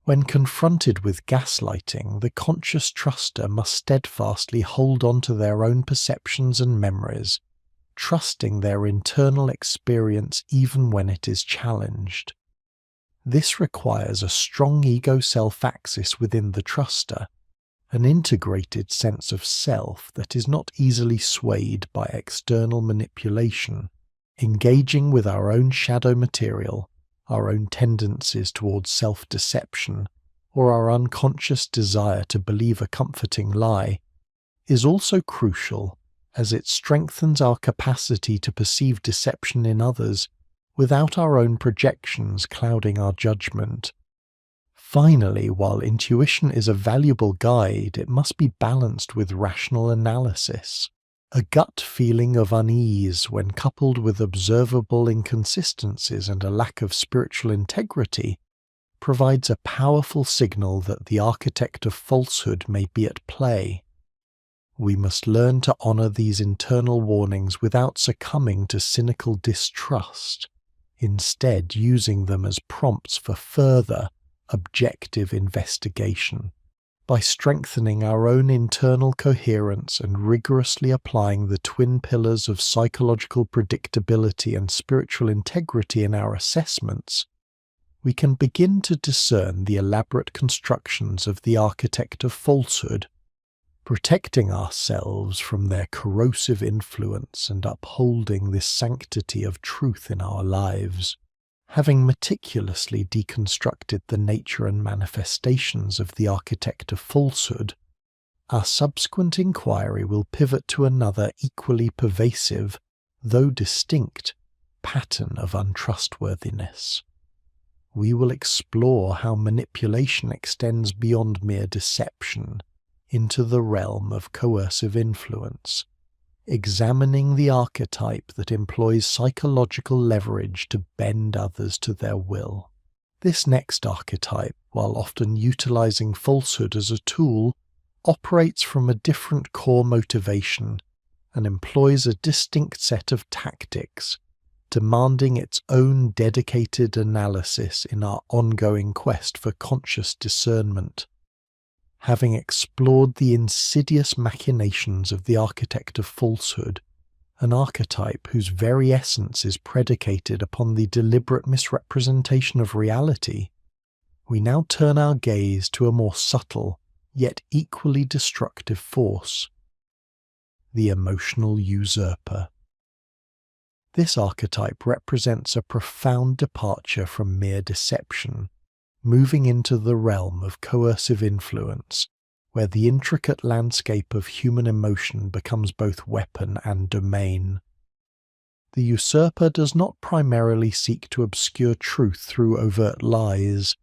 When confronted with gaslighting, the conscious truster must steadfastly hold on to their own perceptions and memories, trusting their internal experience even when it is challenged. This requires a strong ego self-axis within the truster, an integrated sense of self that is not easily swayed by external manipulation, engaging with our own shadow material, our own tendencies towards self-deception, or our unconscious desire to believe a comforting lie, is also crucial as it strengthens our capacity to perceive deception in others without our own projections clouding our judgment. Finally, while intuition is a valuable guide, it must be balanced with rational analysis. A gut feeling of unease, when coupled with observable inconsistencies and a lack of spiritual integrity, provides a powerful signal that the architect of falsehood may be at play. We must learn to honor these internal warnings without succumbing to cynical distrust, instead using them as prompts for further, objective investigation. By strengthening our own internal coherence and rigorously applying the twin pillars of psychological predictability and spiritual integrity in our assessments, we can begin to discern the elaborate constructions of the architect of falsehood, protecting ourselves from their corrosive influence and upholding the sanctity of truth in our lives. Having meticulously deconstructed the nature and manifestations of the architect of falsehood, our subsequent inquiry will pivot to another equally pervasive, though distinct, pattern of untrustworthiness. We will explore how manipulation extends beyond mere deception into the realm of coercive influence, examining the archetype that employs psychological leverage to bend others to their will. This next archetype, while often utilizing falsehood as a tool, operates from a different core motivation and employs a distinct set of tactics, demanding its own dedicated analysis in our ongoing quest for conscious discernment. Having explored the insidious machinations of the architect of falsehood, an archetype whose very essence is predicated upon the deliberate misrepresentation of reality, we now turn our gaze to a more subtle, yet equally destructive force: the emotional usurper. This archetype represents a profound departure from mere deception, moving into the realm of coercive influence, where the intricate landscape of human emotion becomes both weapon and domain. The usurper does not primarily seek to obscure truth through overt lies,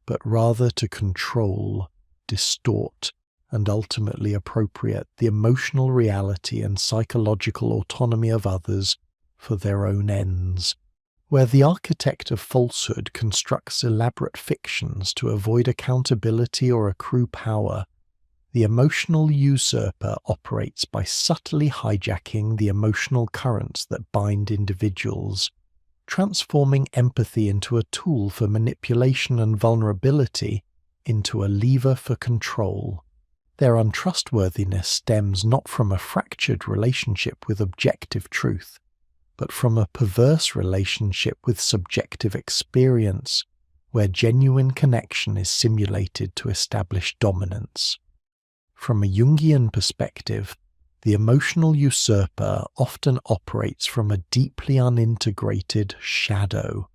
but rather to control, distort, and ultimately appropriate the emotional reality and psychological autonomy of others for their own ends. Where the architect of falsehood constructs elaborate fictions to avoid accountability or accrue power, the emotional usurper operates by subtly hijacking the emotional currents that bind individuals, transforming empathy into a tool for manipulation and vulnerability into a lever for control. Their untrustworthiness stems not from a fractured relationship with objective truth, but from a perverse relationship with subjective experience, where genuine connection is simulated to establish dominance. From a Jungian perspective, the emotional usurper often operates from a deeply unintegrated shadow,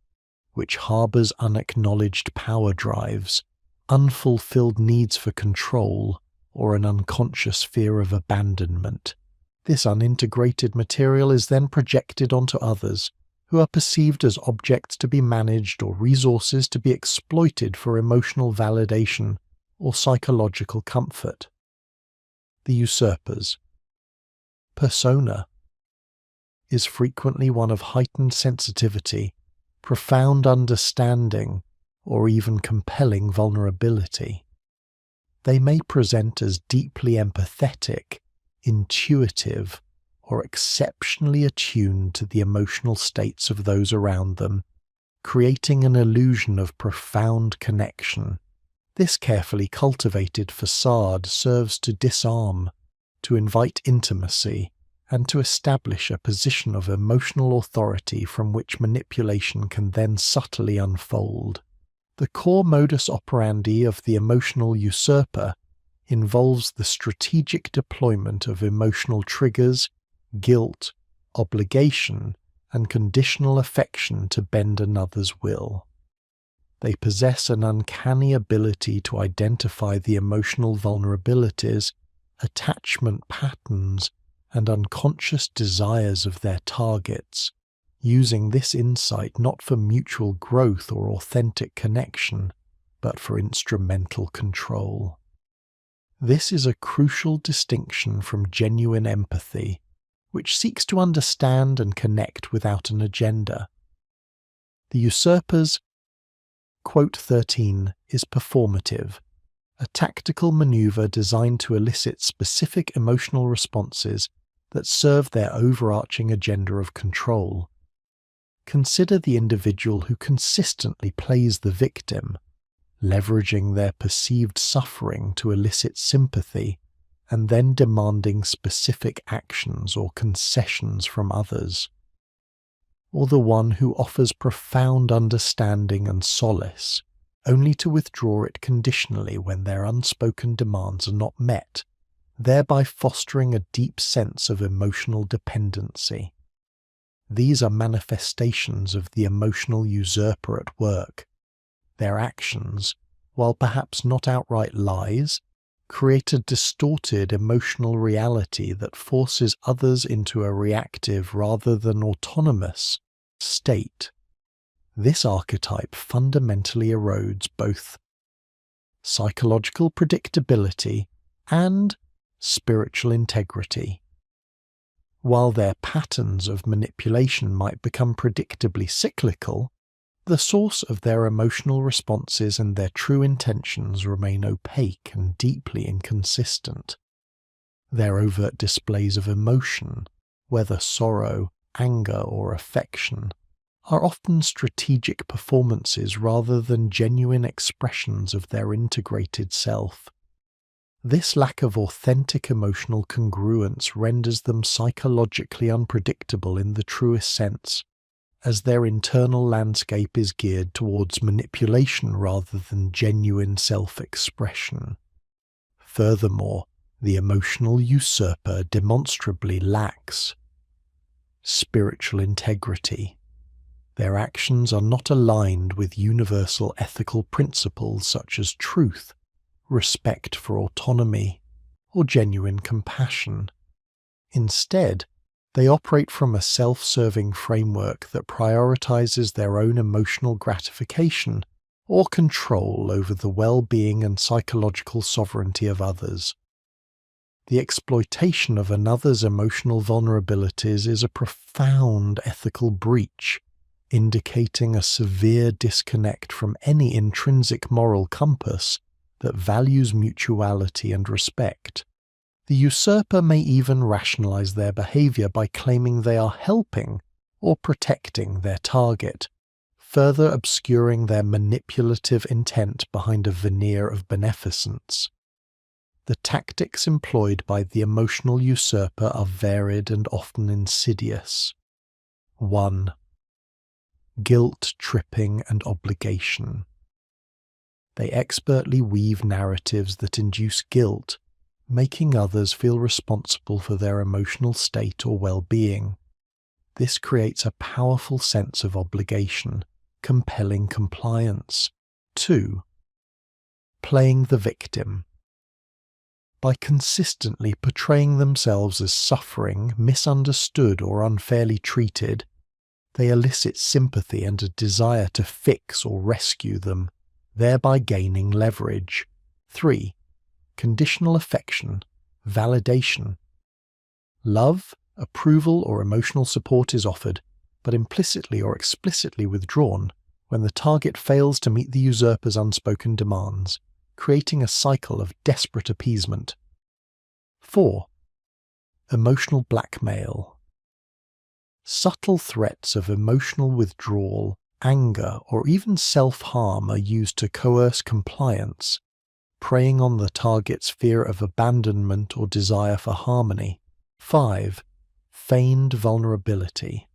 which harbors unacknowledged power drives, unfulfilled needs for control, or an unconscious fear of abandonment. This unintegrated material is then projected onto others, who are perceived as objects to be managed or resources to be exploited for emotional validation or psychological comfort. The usurpers. Persona is frequently one of heightened sensitivity, profound understanding, or even compelling vulnerability. They may present as deeply empathetic, intuitive, or exceptionally attuned to the emotional states of those around them, creating an illusion of profound connection. This carefully cultivated facade serves to disarm, to invite intimacy, and to establish a position of emotional authority from which manipulation can then subtly unfold. The core modus operandi of the emotional usurper involves the strategic deployment of emotional triggers, guilt, obligation, and conditional affection to bend another's will. They possess an uncanny ability to identify the emotional vulnerabilities, attachment patterns, and unconscious desires of their targets, using this insight not for mutual growth or authentic connection, but for instrumental control. This is a crucial distinction from genuine empathy, which seeks to understand and connect without an agenda. The usurper's quote 13 is performative, a tactical maneuver designed to elicit specific emotional responses that serve their overarching agenda of control. Consider the individual who consistently plays the victim, leveraging their perceived suffering to elicit sympathy and then demanding specific actions or concessions from others. Or the one who offers profound understanding and solace, only to withdraw it conditionally when their unspoken demands are not met, thereby fostering a deep sense of emotional dependency. These are manifestations of the emotional usurper at work. Their actions, while perhaps not outright lies, create a distorted emotional reality that forces others into a reactive rather than autonomous state. This archetype fundamentally erodes both psychological predictability and spiritual integrity. While their patterns of manipulation might become predictably cyclical, the source of their emotional responses and their true intentions remain opaque and deeply inconsistent. Their overt displays of emotion, whether sorrow, anger, or affection, are often strategic performances rather than genuine expressions of their integrated self. This lack of authentic emotional congruence renders them psychologically unpredictable in the truest sense, as their internal landscape is geared towards manipulation rather than genuine self-expression. Furthermore, the emotional usurper demonstrably lacks spiritual integrity. Their actions are not aligned with universal ethical principles such as truth, respect for autonomy, or genuine compassion. Instead, they operate from a self-serving framework that prioritizes their own emotional gratification or control over the well-being and psychological sovereignty of others. The exploitation of another's emotional vulnerabilities is a profound ethical breach, indicating a severe disconnect from any intrinsic moral compass that values mutuality and respect. The usurper may even rationalize their behavior by claiming they are helping or protecting their target, further obscuring their manipulative intent behind a veneer of beneficence. The tactics employed by the emotional usurper are varied and often insidious. 1. Guilt, tripping, and obligation. They expertly weave narratives that induce guilt, making others feel responsible for their emotional state or well-being. This creates a powerful sense of obligation, compelling compliance. 2. Playing the victim. By consistently portraying themselves as suffering, misunderstood, or unfairly treated, they elicit sympathy and a desire to fix or rescue them, thereby gaining leverage. 3. Conditional affection, validation. Love, approval, or emotional support is offered, but implicitly or explicitly withdrawn when the target fails to meet the usurper's unspoken demands, creating a cycle of desperate appeasement. 4. Emotional blackmail. Subtle threats of emotional withdrawal, anger, or even self-harm are used to coerce compliance, preying on the target's fear of abandonment or desire for harmony. 5. Feigned vulnerability.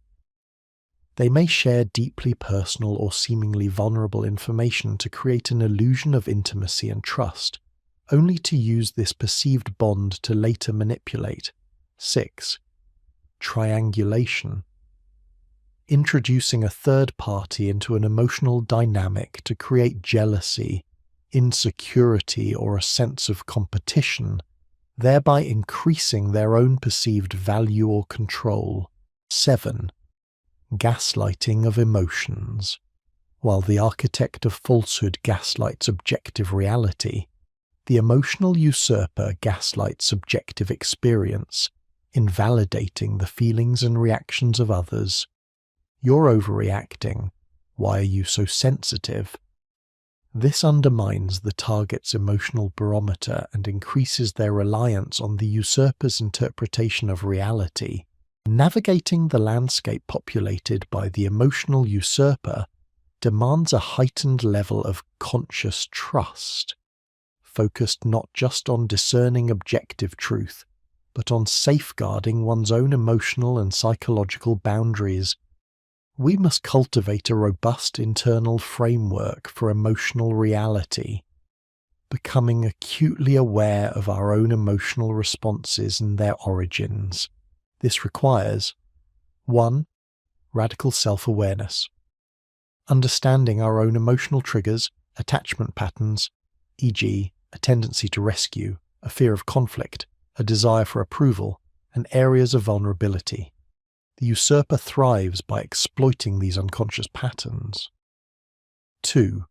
They may share deeply personal or seemingly vulnerable information to create an illusion of intimacy and trust, only to use this perceived bond to later manipulate. 6. Triangulation. Introducing a third party into an emotional dynamic to create jealousy, insecurity, or a sense of competition, thereby increasing their own perceived value or control. 7. Gaslighting of emotions. While the architect of falsehood gaslights objective reality, the emotional usurper gaslights subjective experience, invalidating the feelings and reactions of others. You're overreacting. Why are you so sensitive? This undermines the target's emotional barometer and increases their reliance on the usurper's interpretation of reality. Navigating the landscape populated by the emotional usurper demands a heightened level of conscious trust, focused not just on discerning objective truth, but on safeguarding one's own emotional and psychological boundaries. We must cultivate a robust internal framework for emotional reality, becoming acutely aware of our own emotional responses and their origins. This requires 1. Radical self-awareness. Understanding our own emotional triggers, attachment patterns, e.g., a tendency to rescue, a fear of conflict, a desire for approval, and areas of vulnerability. The usurper thrives by exploiting these unconscious patterns. 2.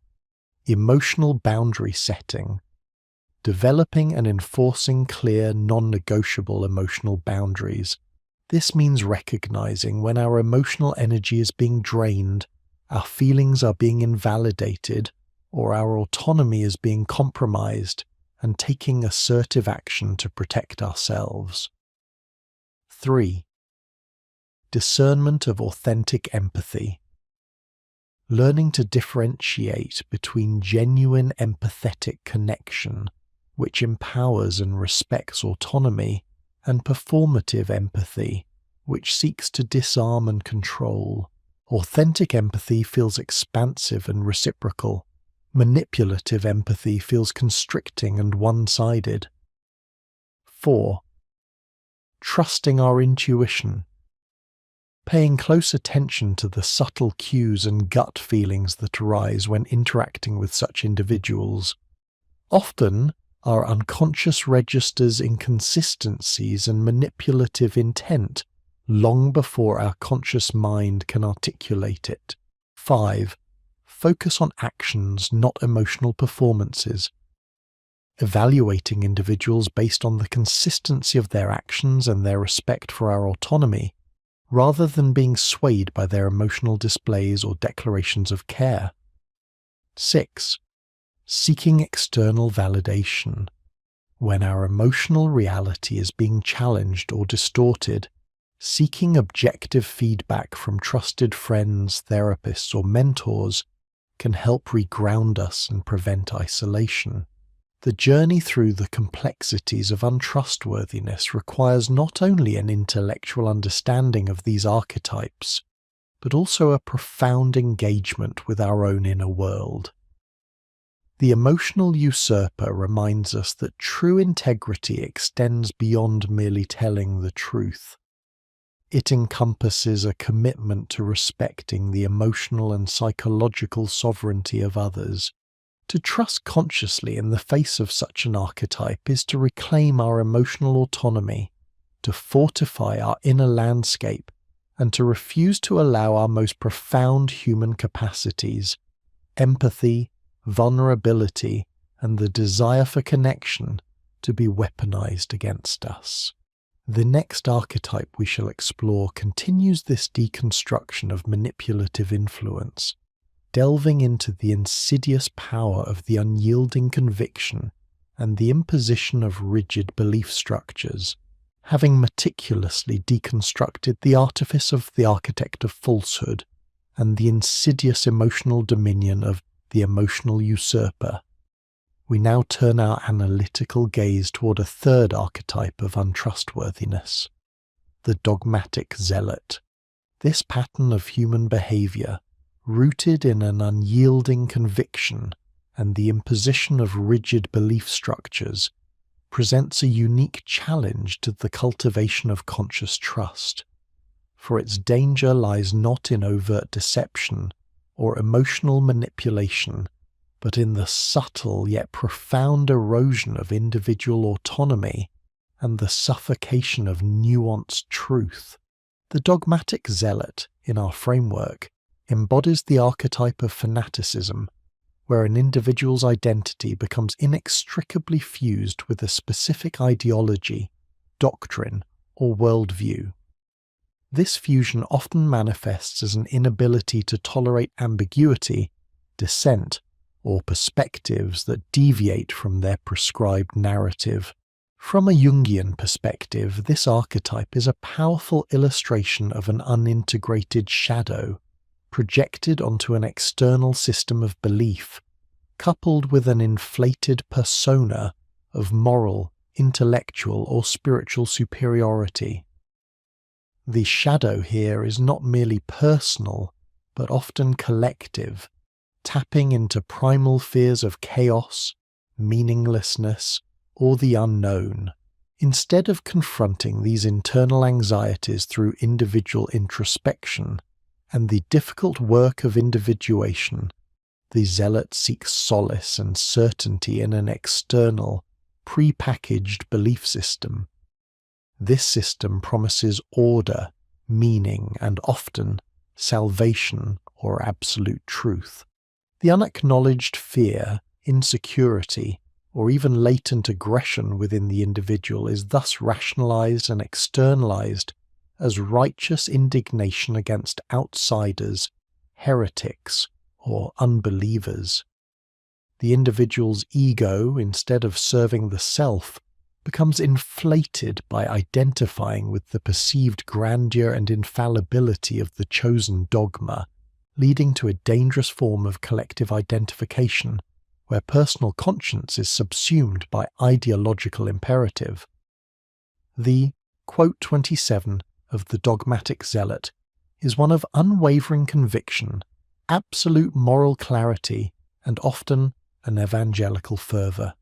Emotional boundary setting. Developing and enforcing clear, non-negotiable emotional boundaries. This means recognizing when our emotional energy is being drained, our feelings are being invalidated, or our autonomy is being compromised, and taking assertive action to protect ourselves. 3. Discernment of authentic empathy. Learning to differentiate between genuine empathetic connection, which empowers and respects autonomy, and performative empathy, which seeks to disarm and control. Authentic empathy feels expansive and reciprocal. Manipulative empathy feels constricting and one-sided. 4. Trusting our intuition. Paying close attention to the subtle cues and gut feelings that arise when interacting with such individuals. Often, our unconscious registers inconsistencies and manipulative intent long before our conscious mind can articulate it. 5. Focus on actions, not emotional performances. Evaluating individuals based on the consistency of their actions and their respect for our autonomy, rather than being swayed by their emotional displays or declarations of care. 6. Seeking external validation. When our emotional reality is being challenged or distorted, seeking objective feedback from trusted friends, therapists, or mentors can help reground us and prevent isolation. The journey through the complexities of untrustworthiness requires not only an intellectual understanding of these archetypes, but also a profound engagement with our own inner world. The emotional usurper reminds us that true integrity extends beyond merely telling the truth. It encompasses a commitment to respecting the emotional and psychological sovereignty of others, To trust consciously in the face of such an archetype is to reclaim our emotional autonomy, to fortify our inner landscape, and to refuse to allow our most profound human capacities, empathy, vulnerability, and the desire for connection, to be weaponized against us. The next archetype we shall explore continues this deconstruction of manipulative influence, delving into the insidious power of the unyielding conviction and the imposition of rigid belief structures, having meticulously deconstructed the artifice of the architect of falsehood and the insidious emotional dominion of the emotional usurper. We now turn our analytical gaze toward a third archetype of untrustworthiness, the dogmatic zealot. This pattern of human behavior, rooted in an unyielding conviction and the imposition of rigid belief structures, presents a unique challenge to the cultivation of conscious trust, for its danger lies not in overt deception or emotional manipulation, but in the subtle yet profound erosion of individual autonomy and the suffocation of nuanced truth. The dogmatic zealot, in our framework, embodies the archetype of fanaticism, where an individual's identity becomes inextricably fused with a specific ideology, doctrine, or worldview. This fusion often manifests as an inability to tolerate ambiguity, dissent, or perspectives that deviate from their prescribed narrative. From a Jungian perspective, this archetype is a powerful illustration of an unintegrated shadow, projected onto an external system of belief, coupled with an inflated persona of moral, intellectual, or spiritual superiority. The shadow here is not merely personal, but often collective, tapping into primal fears of chaos, meaninglessness, or the unknown. Instead of confronting these internal anxieties through individual introspection and the difficult work of individuation, the zealot seeks solace and certainty in an external, pre-packaged belief system. This system promises order, meaning, and often salvation or absolute truth. The unacknowledged fear, insecurity, or even latent aggression within the individual is thus rationalized and externalized as righteous indignation against outsiders, heretics, or unbelievers. The individual's ego, instead of serving the self, becomes inflated by identifying with the perceived grandeur and infallibility of the chosen dogma, leading to a dangerous form of collective identification, where personal conscience is subsumed by ideological imperative. The quote 27 of the dogmatic zealot is one of unwavering conviction, absolute moral clarity, and often an evangelical fervour.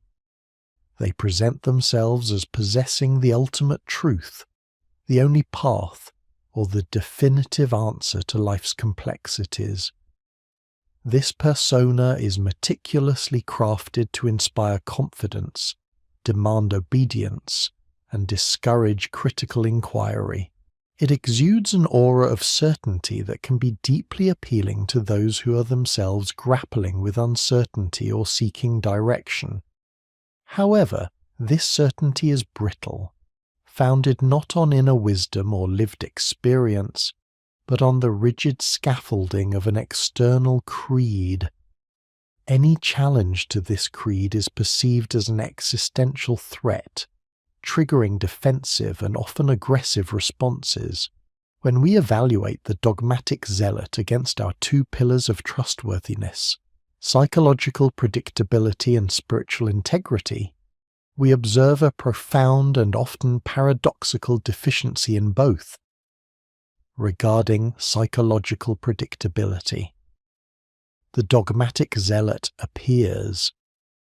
They present themselves as possessing the ultimate truth, the only path, or the definitive answer to life's complexities. This persona is meticulously crafted to inspire confidence, demand obedience, and discourage critical inquiry. It exudes an aura of certainty that can be deeply appealing to those who are themselves grappling with uncertainty or seeking direction. However, this certainty is brittle, founded not on inner wisdom or lived experience, but on the rigid scaffolding of an external creed. Any challenge to this creed is perceived as an existential threat, triggering defensive and often aggressive responses. When we evaluate the dogmatic zealot against our two pillars of trustworthiness, psychological predictability and spiritual integrity, we observe a profound and often paradoxical deficiency in both. Regarding psychological predictability, the dogmatic zealot appears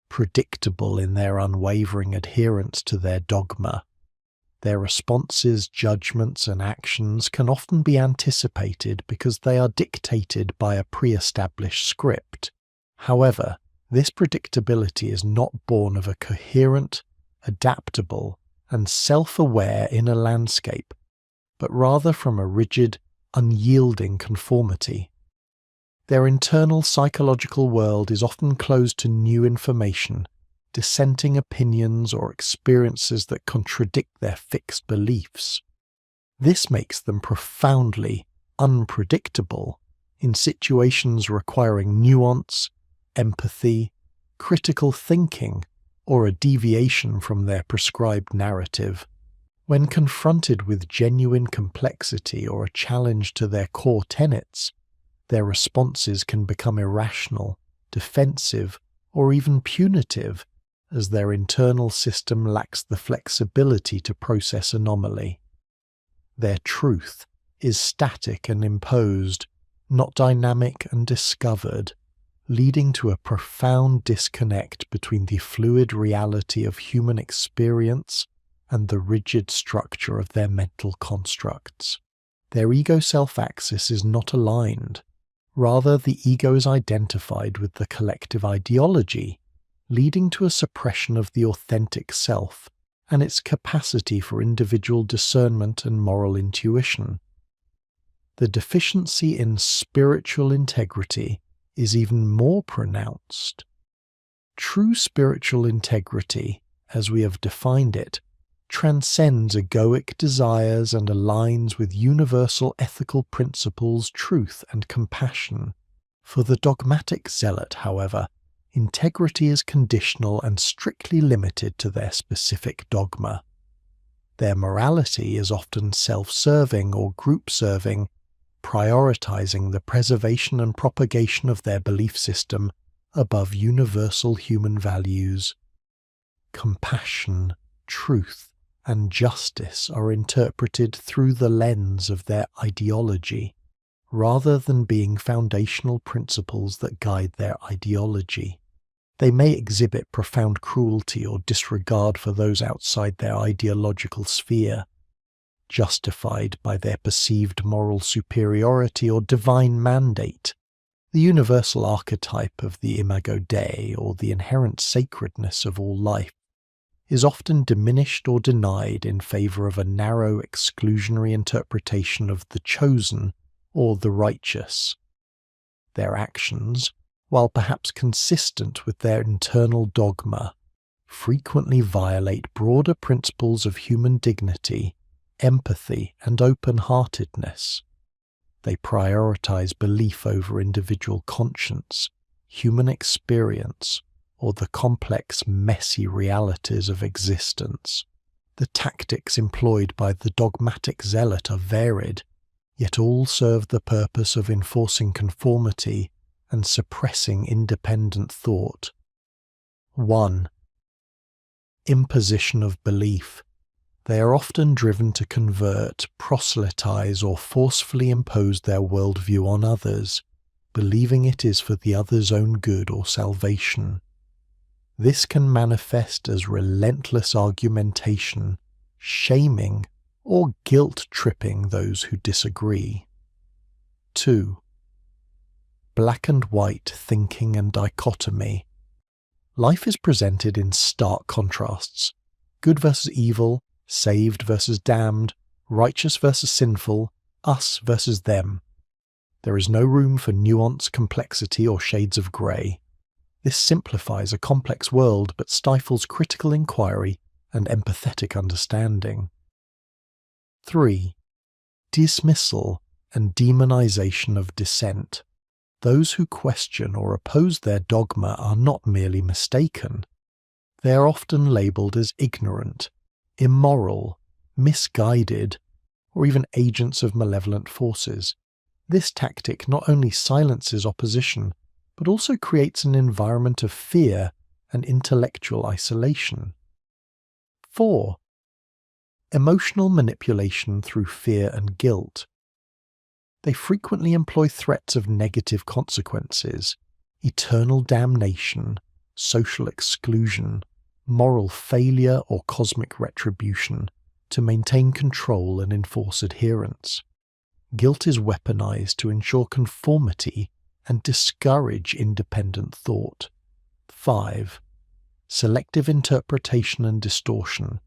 predictable in their unwavering adherence to their dogma. Their responses, judgments, and actions can often be anticipated because they are dictated by a pre-established script. However, This predictability is not born of a coherent, adaptable, and self-aware inner landscape, but rather from a rigid, unyielding conformity. Their internal psychological world is often closed to new information, dissenting opinions or experiences that contradict their fixed beliefs. This makes them profoundly unpredictable in situations requiring nuance, empathy, critical thinking, or a deviation from their prescribed narrative. When confronted with genuine complexity or a challenge to their core tenets, their responses can become irrational, defensive, or even punitive, as their internal system lacks the flexibility to process anomaly. Their truth is static and imposed, not dynamic and discovered, leading to a profound disconnect between the fluid reality of human experience and the rigid structure of their mental constructs. Their ego-self axis is not aligned. Rather, the ego is identified with the collective ideology, leading to a suppression of the authentic self and its capacity for individual discernment and moral intuition. The deficiency in spiritual integrity is even more pronounced. True spiritual integrity, as we have defined it, transcends egoic desires and aligns with universal ethical principles, truth, and compassion. For the dogmatic zealot, however, integrity is conditional and strictly limited to their specific dogma. Their morality is often self-serving or group-serving, prioritizing the preservation and propagation of their belief system above universal human values. Compassion, truth, and justice are interpreted through the lens of their ideology, rather than being foundational principles that guide their ideology. They may exhibit profound cruelty or disregard for those outside their ideological sphere, justified by their perceived moral superiority or divine mandate. The universal archetype of the imago Dei, or the inherent sacredness of all life, is often diminished or denied in favor of a narrow exclusionary interpretation of the chosen or the righteous. Their actions, while perhaps consistent with their internal dogma, frequently violate broader principles of human dignity, empathy, and open-heartedness. They prioritize belief over individual conscience, human experience, or the complex, messy realities of existence. The tactics employed by the dogmatic zealot are varied, yet all serve the purpose of enforcing conformity and suppressing independent thought. 1. Imposition of belief. They are often driven to convert, proselytize, or forcefully impose their worldview on others, believing it is for the other's own good or salvation. This can manifest as relentless argumentation, shaming, or guilt-tripping those who disagree. 2. Black and white thinking and dichotomy. Life is presented in stark contrasts: good versus evil, saved versus damned, righteous versus sinful, us versus them. There is no room for nuance, complexity, or shades of grey. This simplifies a complex world but stifles critical inquiry and empathetic understanding. 3. Dismissal and demonization of dissent. Those who question or oppose their dogma are not merely mistaken. They are often labelled as ignorant, immoral, misguided, or even agents of malevolent forces. This tactic not only silences opposition, but also creates an environment of fear and intellectual isolation. 4. Emotional manipulation through fear and guilt. They frequently employ threats of negative consequences, eternal damnation, social exclusion, moral failure, or cosmic retribution to maintain control and enforce adherence. Guilt is weaponized to ensure conformity and discourage independent thought. 5. Selective interpretation and distortion.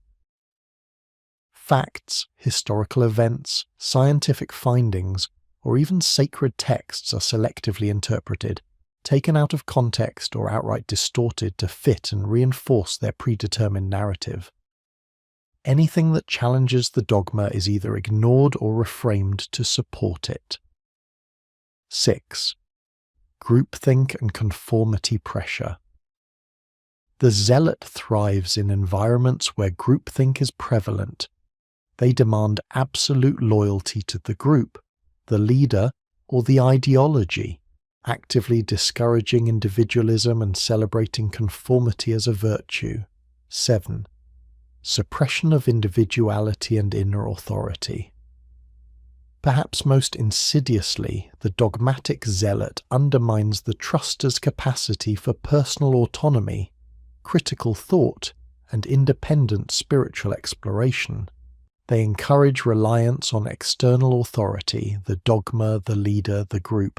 Facts, historical events, scientific findings, or even sacred texts are selectively interpreted, taken out of context or outright distorted to fit and reinforce their predetermined narrative. Anything that challenges the dogma is either ignored or reframed to support it. 6. Groupthink and conformity pressure. The zealot thrives in environments where groupthink is prevalent. They demand absolute loyalty to the group, the leader, or the ideology, actively discouraging individualism and celebrating conformity as a virtue. 7. Suppression of individuality and inner authority. Perhaps most insidiously, the dogmatic zealot undermines the truster's capacity for personal autonomy, critical thought, and independent spiritual exploration. They encourage reliance on external authority, the dogma, the leader, the group,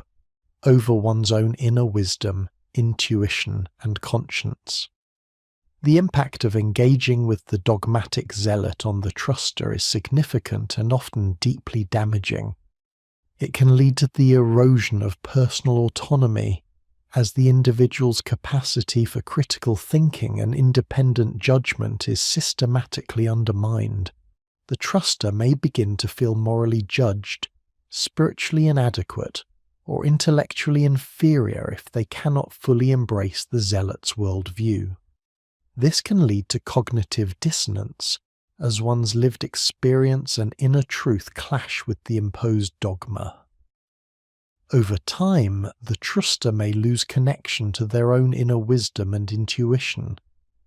over one's own inner wisdom, intuition, and conscience. The impact of engaging with the dogmatic zealot on the truster is significant and often deeply damaging. It can lead to the erosion of personal autonomy, as the individual's capacity for critical thinking and independent judgment is systematically undermined. The truster may begin to feel morally judged, spiritually inadequate, or intellectually inferior if they cannot fully embrace the zealot's worldview. This can lead to cognitive dissonance, as one's lived experience and inner truth clash with the imposed dogma. Over time, the truster may lose connection to their own inner wisdom and intuition,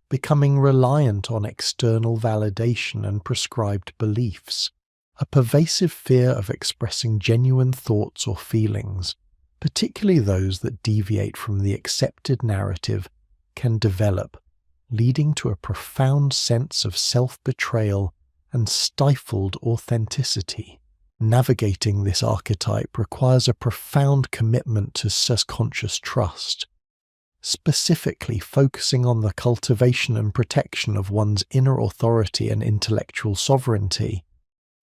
becoming reliant on external validation and prescribed beliefs. A pervasive fear of expressing genuine thoughts or feelings, particularly those that deviate from the accepted narrative, can develop, leading to a profound sense of self-betrayal and stifled authenticity. Navigating this archetype requires a profound commitment to subconscious trust, specifically focusing on the cultivation and protection of one's inner authority and intellectual sovereignty.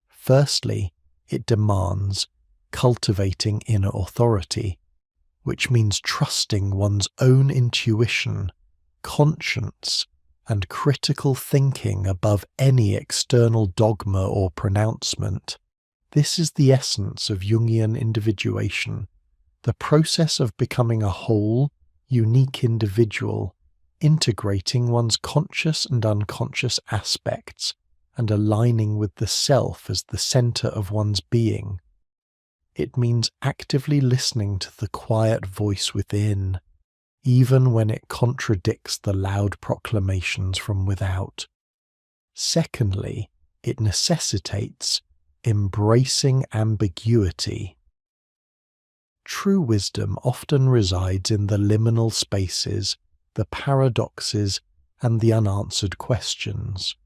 Firstly, it demands cultivating inner authority, which means trusting one's own intuition, conscience, and critical thinking above any external dogma or pronouncement. This is the essence of Jungian individuation, the process of becoming a whole, unique individual, integrating one's conscious and unconscious aspects, and aligning with the self as the center of one's being. It means actively listening to the quiet voice within, even when it contradicts the loud proclamations from without. Secondly, it necessitates embracing ambiguity. True wisdom often resides in the liminal spaces, the paradoxes, and the unanswered questions.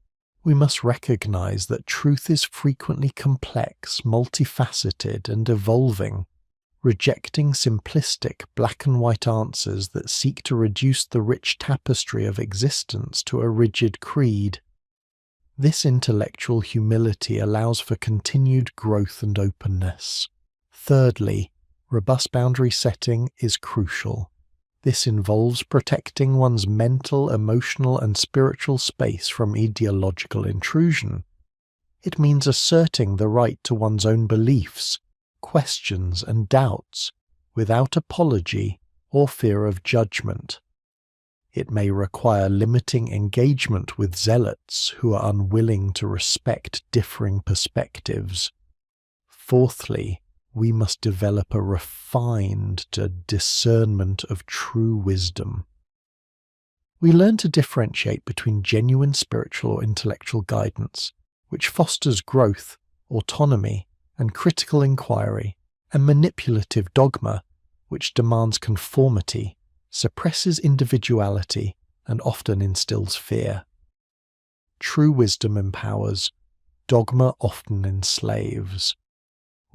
We must recognize that truth is frequently complex, multifaceted, and evolving, rejecting simplistic black and white answers that seek to reduce the rich tapestry of existence to a rigid creed. This intellectual humility allows for continued growth and openness. Thirdly, robust boundary setting is crucial. This involves protecting one's mental, emotional, and spiritual space from ideological intrusion. It means asserting the right to one's own beliefs, questions, and doubts without apology or fear of judgment. It may require limiting engagement with zealots who are unwilling to respect differing perspectives. Fourthly, we must develop a refined discernment of true wisdom. We learn to differentiate between genuine spiritual or intellectual guidance, which fosters growth, autonomy, and critical inquiry, and manipulative dogma, which demands conformity, suppresses individuality, and often instills fear. True wisdom empowers, dogma often enslaves.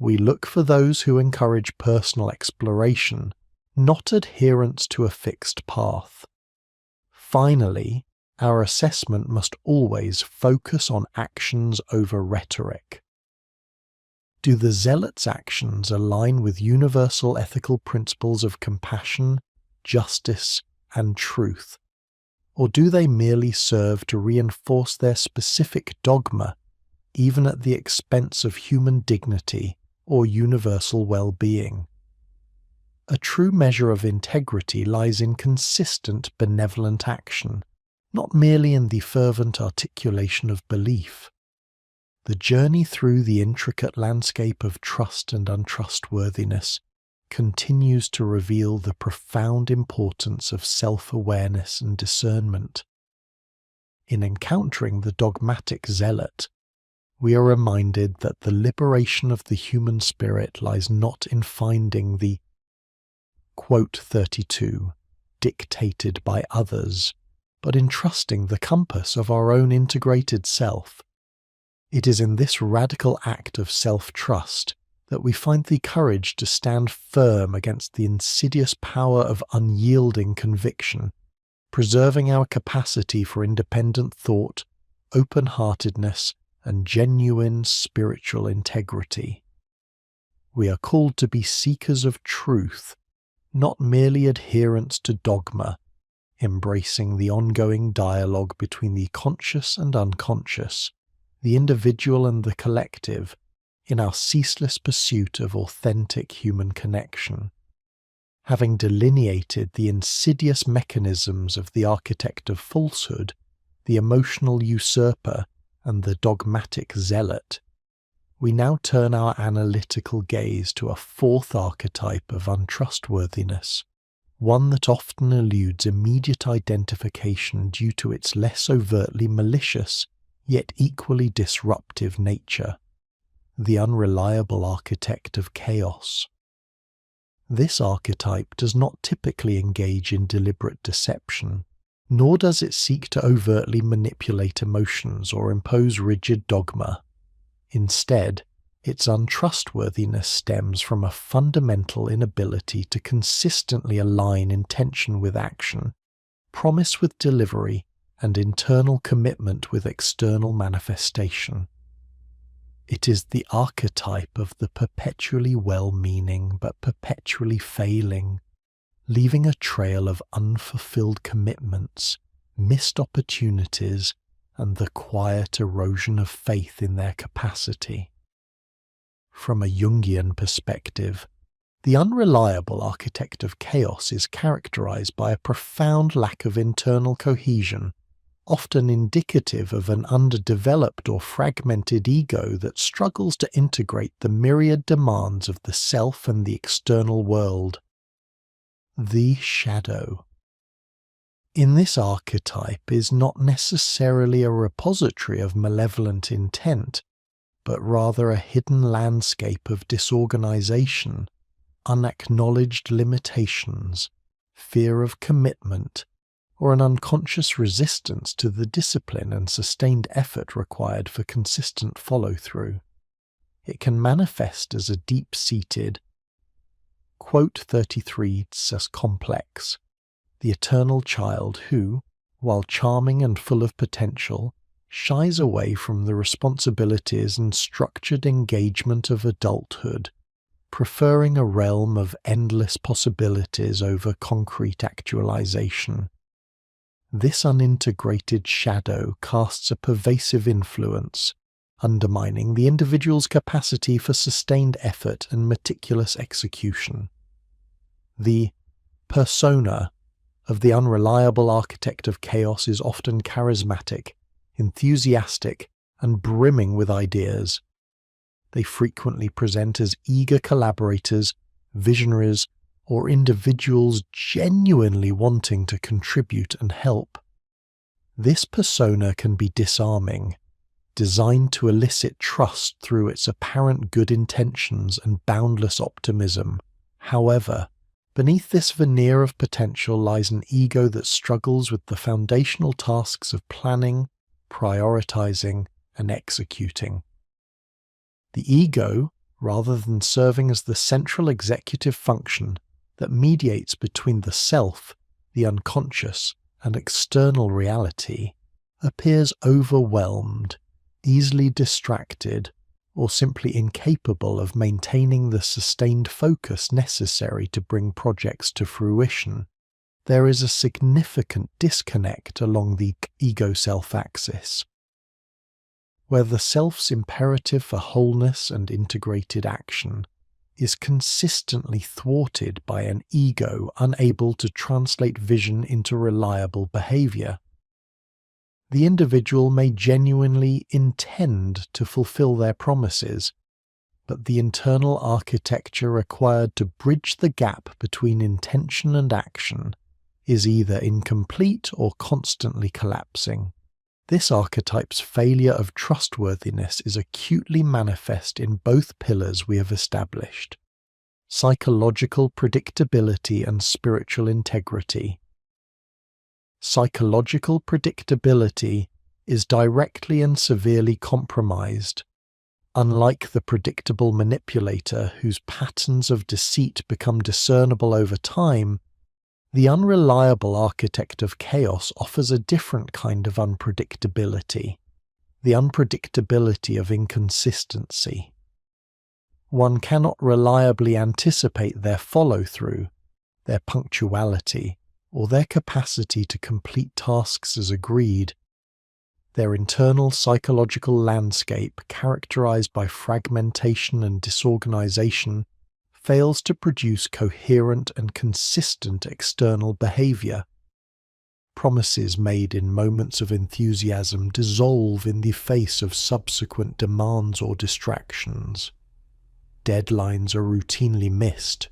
We look for those who encourage personal exploration, not adherence to a fixed path. Finally, our assessment must always focus on actions over rhetoric. Do the zealot's actions align with universal ethical principles of compassion, justice, and truth? Or do they merely serve to reinforce their specific dogma, even at the expense of human dignity or universal well-being? A true measure of integrity lies in consistent benevolent action, not merely in the fervent articulation of belief. The journey through the intricate landscape of trust and untrustworthiness continues to reveal the profound importance of self-awareness and discernment. In encountering the dogmatic zealot, we are reminded that the liberation of the human spirit lies not in finding the quote 32 dictated by others, but in trusting the compass of our own integrated self. It is in this radical act of self-trust that we find the courage to stand firm against the insidious power of unyielding conviction, preserving our capacity for independent thought, open-heartedness, and genuine spiritual integrity. We are called to be seekers of truth, not merely adherents to dogma, embracing the ongoing dialogue between the conscious and unconscious, the individual and the collective, in our ceaseless pursuit of authentic human connection. Having delineated the insidious mechanisms of the architect of falsehood, the emotional usurper, and the dogmatic zealot, we now turn our analytical gaze to a fourth archetype of untrustworthiness, one that often eludes immediate identification due to its less overtly malicious, yet equally disruptive nature, the unreliable architect of chaos. This archetype does not typically engage in deliberate deception, nor does it seek to overtly manipulate emotions or impose rigid dogma. Instead, its untrustworthiness stems from a fundamental inability to consistently align intention with action, promise with delivery, and internal commitment with external manifestation. It is the archetype of the perpetually well-meaning but perpetually failing, leaving a trail of unfulfilled commitments, missed opportunities, and the quiet erosion of faith in their capacity. From a Jungian perspective, the unreliable architect of chaos is characterized by a profound lack of internal cohesion, often indicative of an underdeveloped or fragmented ego that struggles to integrate the myriad demands of the self and the external world. The shadow. In this archetype is not necessarily a repository of malevolent intent, but rather a hidden landscape of disorganization, unacknowledged limitations, fear of commitment, or an unconscious resistance to the discipline and sustained effort required for consistent follow-through. It can manifest as a deep-seated, quote 33 complex, the eternal child who, while charming and full of potential, shies away from the responsibilities and structured engagement of adulthood, preferring a realm of endless possibilities over concrete actualization. This unintegrated shadow casts a pervasive influence, undermining the individual's capacity for sustained effort and meticulous execution. The persona of the unreliable architect of chaos is often charismatic, enthusiastic, and brimming with ideas. They frequently present as eager collaborators, visionaries, or individuals genuinely wanting to contribute and help. This persona can be disarming, designed to elicit trust through its apparent good intentions and boundless optimism. However, beneath this veneer of potential lies an ego that struggles with the foundational tasks of planning, prioritizing, and executing. The ego, rather than serving as the central executive function that mediates between the self, the unconscious, and external reality, appears overwhelmed, easily distracted, or simply incapable of maintaining the sustained focus necessary to bring projects to fruition, there is a significant disconnect along the ego-self axis, where the self's imperative for wholeness and integrated action is consistently thwarted by an ego unable to translate vision into reliable behavior. The individual may genuinely intend to fulfill their promises, but the internal architecture required to bridge the gap between intention and action is either incomplete or constantly collapsing. This archetype's failure of trustworthiness is acutely manifest in both pillars we have established: psychological predictability and spiritual integrity. Psychological predictability is directly and severely compromised. Unlike the predictable manipulator whose patterns of deceit become discernible over time, the unreliable architect of chaos offers a different kind of unpredictability, the unpredictability of inconsistency. One cannot reliably anticipate their follow-through, their punctuality, or their capacity to complete tasks as agreed. Their internal psychological landscape, characterized by fragmentation and disorganization, fails to produce coherent and consistent external behavior. Promises made in moments of enthusiasm dissolve in the face of subsequent demands or distractions. Deadlines are routinely missed,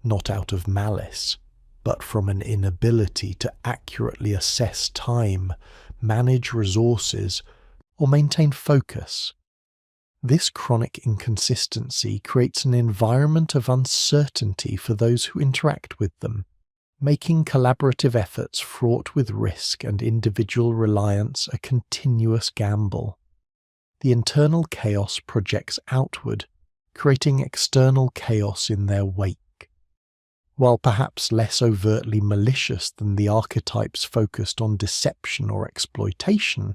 not out of malice, but from an inability to accurately assess time, manage resources, or maintain focus. This chronic inconsistency creates an environment of uncertainty for those who interact with them, making collaborative efforts fraught with risk and individual reliance a continuous gamble. The internal chaos projects outward, creating external chaos in their wake. While perhaps less overtly malicious than the archetypes focused on deception or exploitation,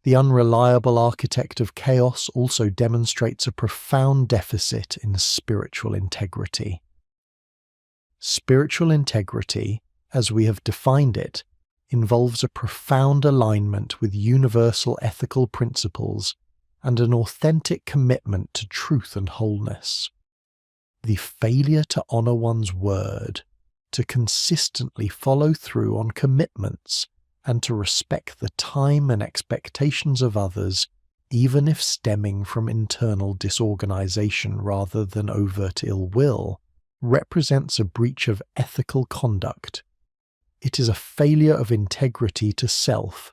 the unreliable architect of chaos also demonstrates a profound deficit in spiritual integrity. Spiritual integrity, as we have defined it, involves a profound alignment with universal ethical principles and an authentic commitment to truth and wholeness. The failure to honor one's word, to consistently follow through on commitments, and to respect the time and expectations of others, even if stemming from internal disorganization rather than overt ill will, represents a breach of ethical conduct. It is a failure of integrity to self,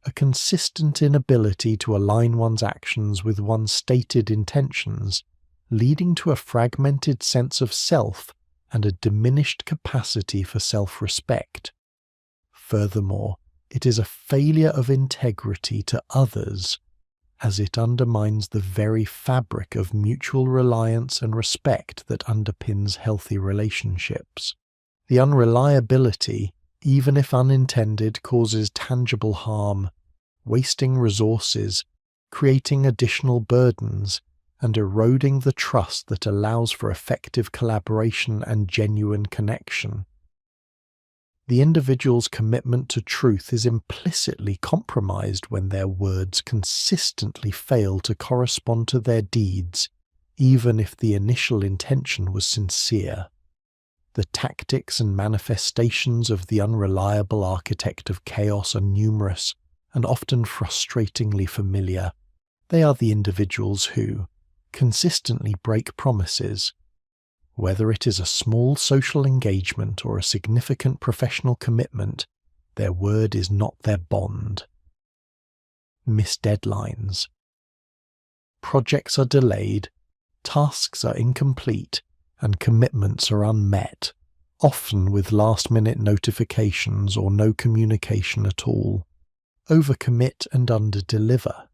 a consistent inability to align one's actions with one's stated intentions, leading to a fragmented sense of self and a diminished capacity for self-respect. Furthermore, it is a failure of integrity to others, as it undermines the very fabric of mutual reliance and respect that underpins healthy relationships. The unreliability, even if unintended, causes tangible harm, wasting resources, creating additional burdens, and eroding the trust that allows for effective collaboration and genuine connection. The individual's commitment to truth is implicitly compromised when their words consistently fail to correspond to their deeds, even if the initial intention was sincere. The tactics and manifestations of the unreliable architect of chaos are numerous and often frustratingly familiar. They are the individuals who consistently break promises. Whether it is a small social engagement or a significant professional commitment, their word is not their bond. Miss deadlines. Projects are delayed, tasks are incomplete, and commitments are unmet, often with last-minute notifications or no communication at all. Overcommit and underdeliver.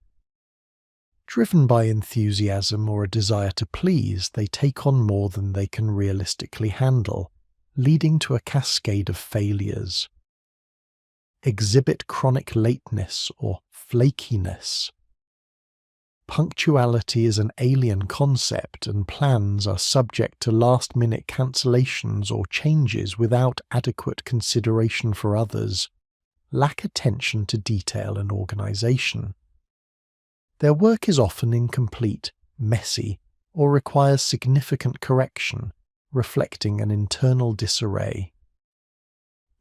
Driven by enthusiasm or a desire to please, they take on more than they can realistically handle, leading to a cascade of failures. exhibit chronic lateness or flakiness. Punctuality is an alien concept, and plans are subject to last-minute cancellations or changes without adequate consideration for others, lack attention to detail and organization. Their work is often incomplete, messy, or requires significant correction, reflecting an internal disarray.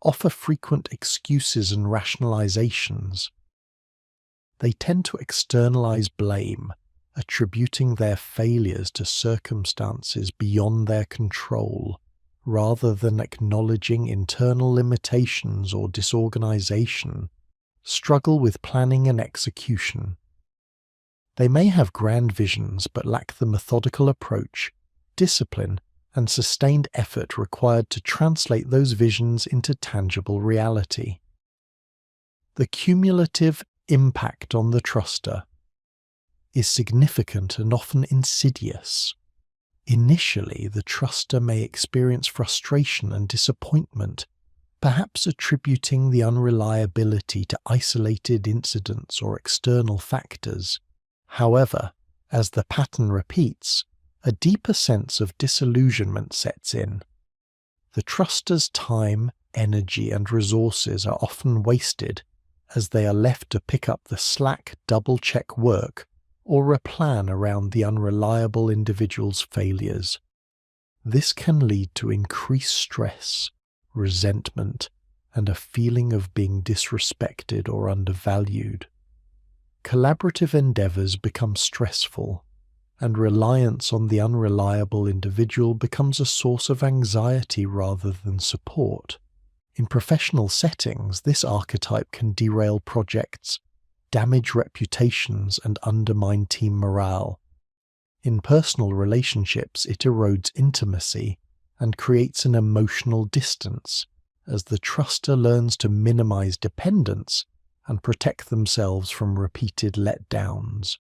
Offer frequent excuses and rationalizations. They tend to externalize blame, attributing their failures to circumstances beyond their control, rather than acknowledging internal limitations or disorganization. Struggle with planning and execution. They may have grand visions but lack the methodical approach, discipline, and sustained effort required to translate those visions into tangible reality. The cumulative impact on the truster is significant and often insidious. Initially, the truster may experience frustration and disappointment, perhaps attributing the unreliability to isolated incidents or external factors. However, as the pattern repeats, a deeper sense of disillusionment sets in. The truster's time, energy, and resources are often wasted, as they are left to pick up the slack double-check work or replan around the unreliable individual's failures. This can lead to increased stress, resentment, and a feeling of being disrespected or undervalued. Collaborative endeavors become stressful, and reliance on the unreliable individual becomes a source of anxiety rather than support. In professional settings, this archetype can derail projects, damage reputations, and undermine team morale. In personal relationships, it erodes intimacy and creates an emotional distance, as the truster learns to minimize dependence and protect themselves from repeated letdowns.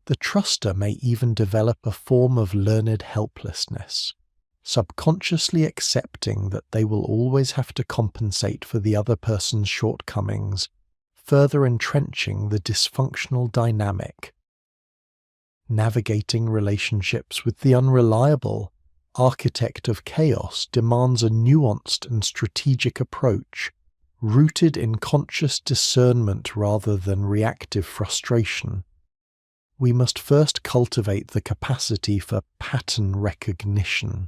The truster may even develop a form of learned helplessness, subconsciously accepting that they will always have to compensate for the other person's shortcomings, further entrenching the dysfunctional dynamic. Navigating relationships with the unreliable architect of chaos demands a nuanced and strategic approach, rooted in conscious discernment rather than reactive frustration. We must first cultivate the capacity for pattern recognition.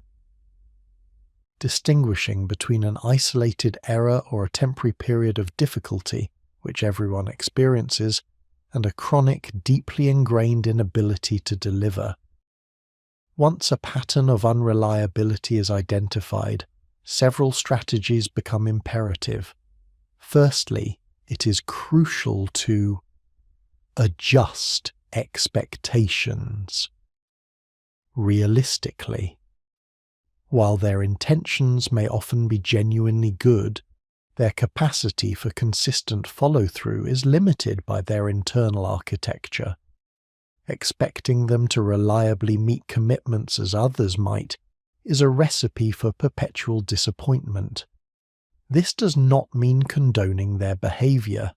Distinguishing between an isolated error or a temporary period of difficulty, which everyone experiences, and a chronic, deeply ingrained inability to deliver. Once a pattern of unreliability is identified, several strategies become imperative. Firstly, it is crucial to adjust expectations realistically. While their intentions may often be genuinely good, their capacity for consistent follow-through is limited by their internal architecture. Expecting them to reliably meet commitments as others might is a recipe for perpetual disappointment. This does not mean condoning their behavior,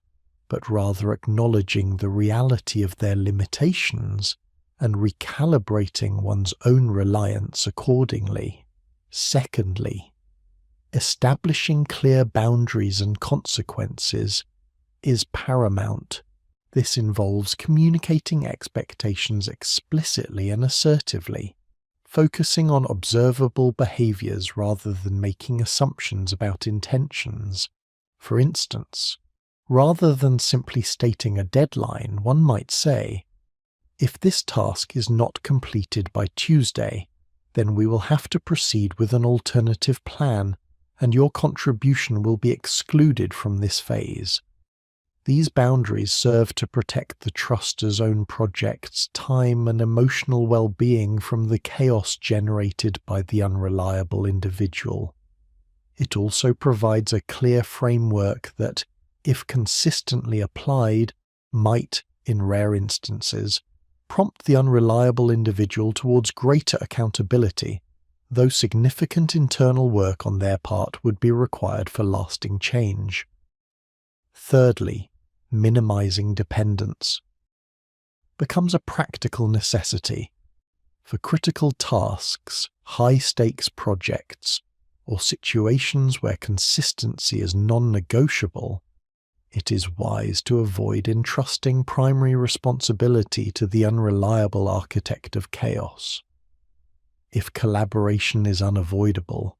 but rather acknowledging the reality of their limitations and recalibrating one's own reliance accordingly. Secondly, establishing clear boundaries and consequences is paramount. This involves communicating expectations explicitly and assertively, focusing on observable behaviors rather than making assumptions about intentions. For instance, rather than simply stating a deadline, one might say, "If this task is not completed by Tuesday, then we will have to proceed with an alternative plan, and your contribution will be excluded from this phase." These boundaries serve to protect the truster's own project's time and emotional well-being from the chaos generated by the unreliable individual. It also provides a clear framework that, if consistently applied, might, in rare instances, prompt the unreliable individual towards greater accountability, though significant internal work on their part would be required for lasting change. Thirdly, minimizing dependence becomes a practical necessity. For critical tasks, high-stakes projects, or situations where consistency is non-negotiable, it is wise to avoid entrusting primary responsibility to the unreliable architect of chaos. If collaboration is unavoidable,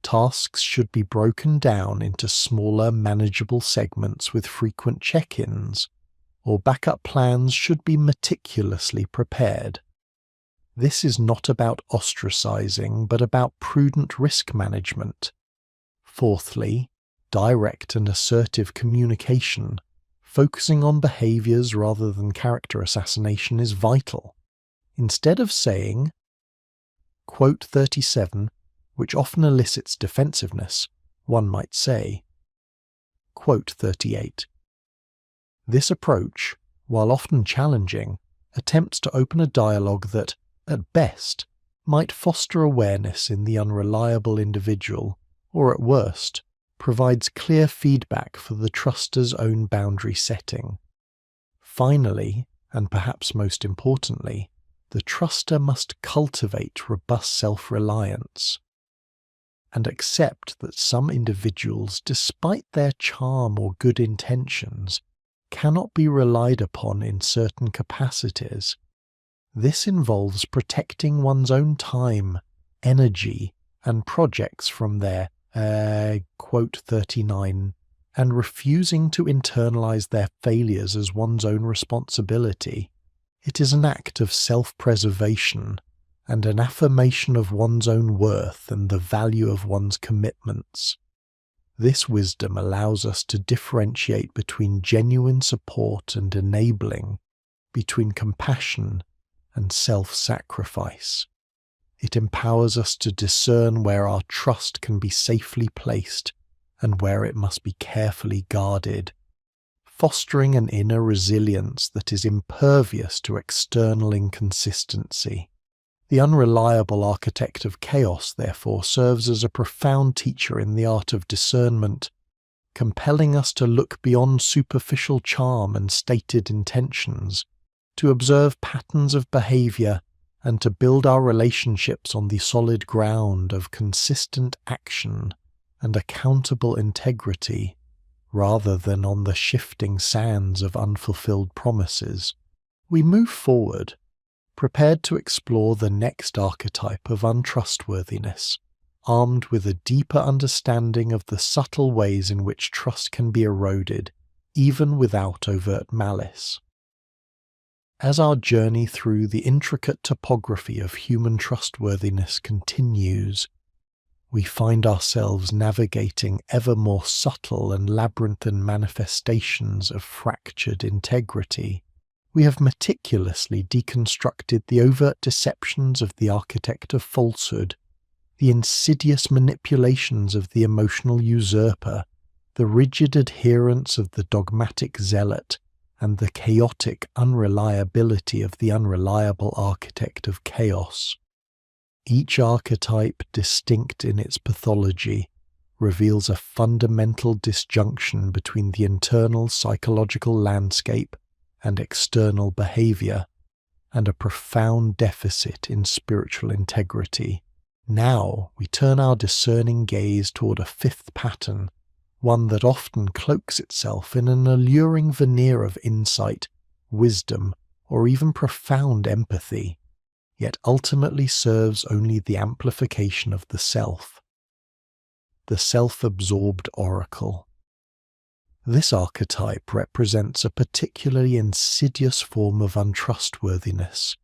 tasks should be broken down into smaller, manageable segments with frequent check-ins, or backup plans should be meticulously prepared. This is not about ostracizing, but about prudent risk management. Fourthly, direct and assertive communication, focusing on behaviors rather than character assassination, is vital. Instead of saying, quote 37, which often elicits defensiveness, one might say, quote 38. This approach, while often challenging, attempts to open a dialogue that, at best, might foster awareness in the unreliable individual, or at worst, provides clear feedback for the truster's own boundary setting. Finally, and perhaps most importantly, the truster must cultivate robust self-reliance and accept that some individuals, despite their charm or good intentions, cannot be relied upon in certain capacities. This involves protecting one's own time, energy, and projects from their, quote 39, and refusing to internalize their failures as one's own responsibility. It is an act of self-preservation and an affirmation of one's own worth and the value of one's commitments. This wisdom allows us to differentiate between genuine support and enabling, between compassion and self-sacrifice. It empowers us to discern where our trust can be safely placed and where it must be carefully guarded, fostering an inner resilience that is impervious to external inconsistency. The unreliable architect of chaos, therefore, serves as a profound teacher in the art of discernment, compelling us to look beyond superficial charm and stated intentions, to observe patterns of behavior, and to build our relationships on the solid ground of consistent action and accountable integrity, rather than on the shifting sands of unfulfilled promises. We move forward, prepared to explore the next archetype of untrustworthiness, armed with a deeper understanding of the subtle ways in which trust can be eroded, even without overt malice. As our journey through the intricate topography of human trustworthiness continues, we find ourselves navigating ever more subtle and labyrinthine manifestations of fractured integrity. We have meticulously deconstructed the overt deceptions of the architect of falsehood, the insidious manipulations of the emotional usurper, the rigid adherence of the dogmatic zealot, and the chaotic unreliability of the unreliable architect of chaos. Each archetype, distinct in its pathology, reveals a fundamental disjunction between the internal psychological landscape and external behavior, and a profound deficit in spiritual integrity. Now we turn our discerning gaze toward a fifth pattern, one that often cloaks itself in an alluring veneer of insight, wisdom, or even profound empathy, yet ultimately serves only the amplification of the self. The self-absorbed oracle. This archetype represents a particularly insidious form of untrustworthiness,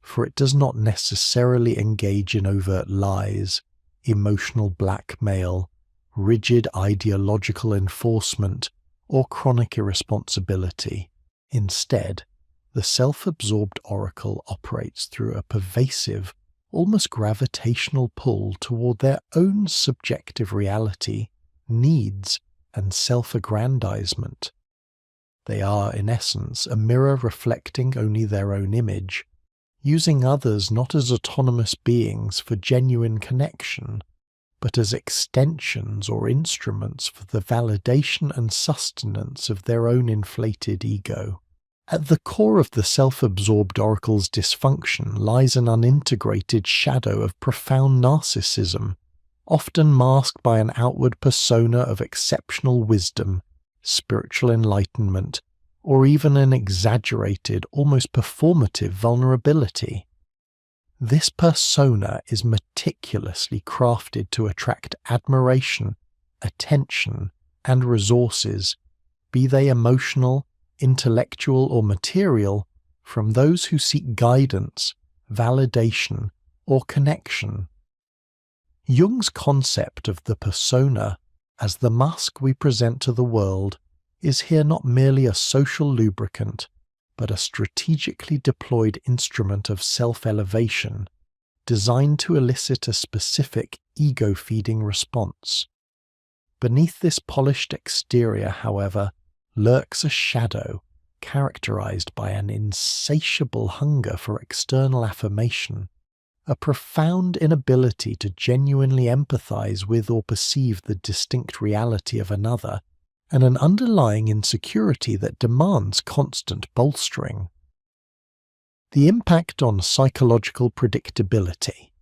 for it does not necessarily engage in overt lies, emotional blackmail, rigid ideological enforcement, or chronic irresponsibility. Instead, the self-absorbed oracle operates through a pervasive, almost gravitational pull toward their own subjective reality, needs, and self-aggrandizement. They are, in essence, a mirror reflecting only their own image, using others not as autonomous beings for genuine connection, but as extensions or instruments for the validation and sustenance of their own inflated ego. At the core of the self-absorbed oracle's dysfunction lies an unintegrated shadow of profound narcissism, often masked by an outward persona of exceptional wisdom, spiritual enlightenment, or even an exaggerated, almost performative vulnerability. This persona is meticulously crafted to attract admiration, attention, and resources, be they emotional, intellectual, or material, from those who seek guidance, validation, or connection. Jung's concept of the persona as the mask we present to the world is here not merely a social lubricant, but a strategically deployed instrument of self-elevation, designed to elicit a specific ego-feeding response. Beneath this polished exterior, however, lurks a shadow characterized by an insatiable hunger for external affirmation, a profound inability to genuinely empathize with or perceive the distinct reality of another, and an underlying insecurity that demands constant bolstering. The impact on psychological predictability.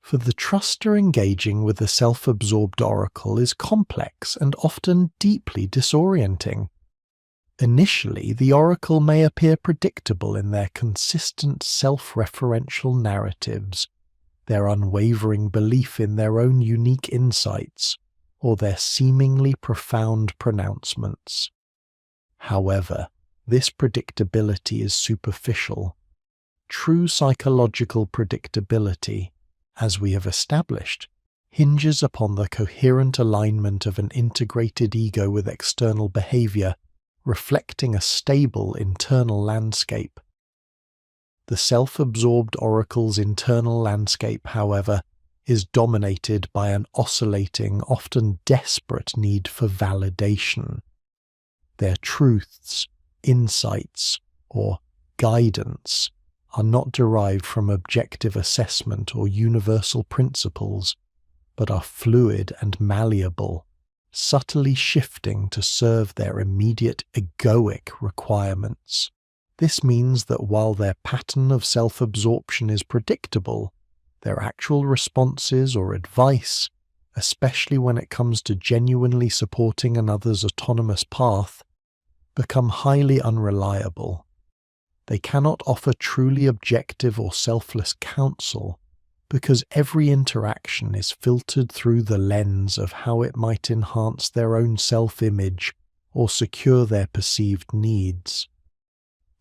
For the truster engaging with the self-absorbed oracle is complex and often deeply disorienting. Initially, the oracle may appear predictable in their consistent self-referential narratives, their unwavering belief in their own unique insights, or their seemingly profound pronouncements. However, this predictability is superficial. True psychological predictability, as we have established, hinges upon the coherent alignment of an integrated ego with external behavior, reflecting a stable internal landscape. The self-absorbed oracle's internal landscape, however, is dominated by an oscillating, often desperate need for validation. Their truths, insights, or guidance are not derived from objective assessment or universal principles, but are fluid and malleable, subtly shifting to serve their immediate egoic requirements. This means that while their pattern of self-absorption is predictable, their actual responses or advice, especially when it comes to genuinely supporting another's autonomous path, become highly unreliable. They cannot offer truly objective or selfless counsel, because every interaction is filtered through the lens of how it might enhance their own self-image or secure their perceived needs.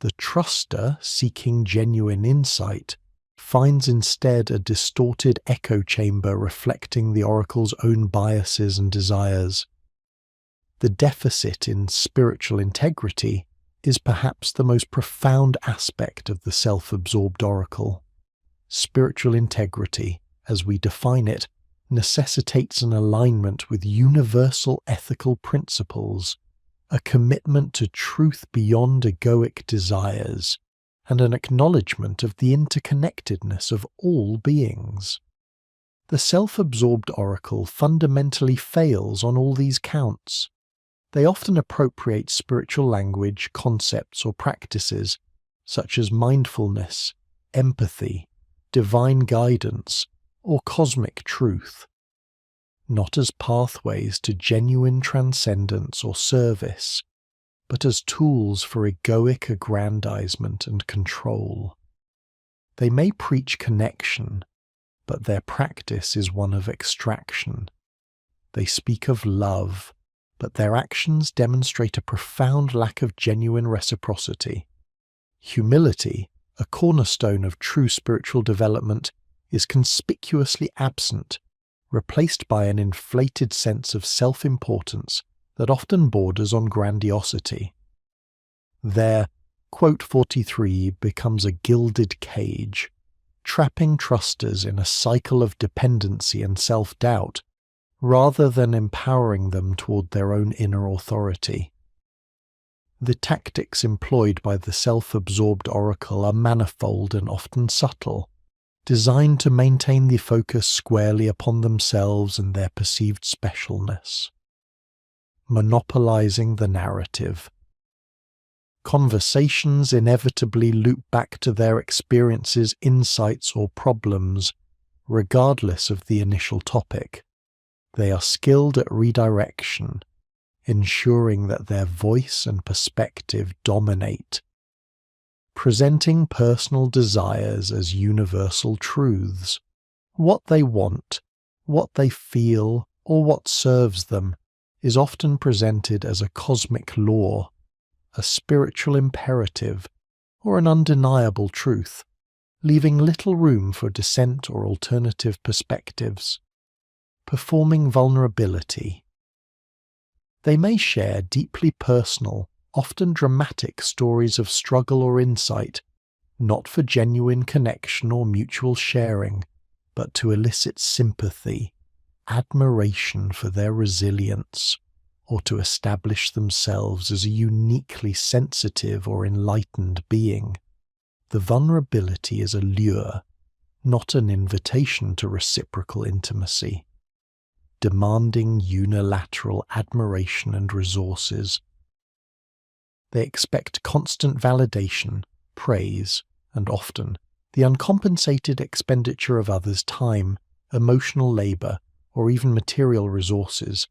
The truster seeking genuine insight finds instead a distorted echo chamber reflecting the oracle's own biases and desires. The deficit in spiritual integrity is perhaps the most profound aspect of the self-absorbed oracle. Spiritual integrity, as we define it, necessitates an alignment with universal ethical principles, a commitment to truth beyond egoic desires, and an acknowledgement of the interconnectedness of all beings. The self-absorbed oracle fundamentally fails on all these counts. They often appropriate spiritual language, concepts, or practices, such as mindfulness, empathy, divine guidance, or cosmic truth, not as pathways to genuine transcendence or service, but as tools for egoic aggrandizement and control. They may preach connection, but their practice is one of extraction. They speak of love, but their actions demonstrate a profound lack of genuine reciprocity. Humility, a cornerstone of true spiritual development, is conspicuously absent, replaced by an inflated sense of self-importance that often borders on grandiosity. Their quote 43 becomes a gilded cage, trapping trusters in a cycle of dependency and self-doubt, rather than empowering them toward their own inner authority. The tactics employed by the self-absorbed oracle are manifold and often subtle. designed to maintain the focus squarely upon themselves and their perceived specialness. Monopolizing the narrative. Conversations inevitably loop back to their experiences, insights, or problems, regardless of the initial topic. They are skilled at redirection, ensuring that their voice and perspective dominate, presenting personal desires as universal truths. What they want, what they feel, or what serves them is often presented as a cosmic law, a spiritual imperative, or an undeniable truth, leaving little room for dissent or alternative perspectives. Performing vulnerability. They may share deeply personal, often dramatic stories of struggle or insight, not for genuine connection or mutual sharing, but to elicit sympathy, admiration for their resilience, or to establish themselves as a uniquely sensitive or enlightened being. The vulnerability is a lure, not an invitation to reciprocal intimacy, demanding unilateral admiration and resources. They expect constant validation, praise, and often the uncompensated expenditure of others' time, emotional labor, or even material resources.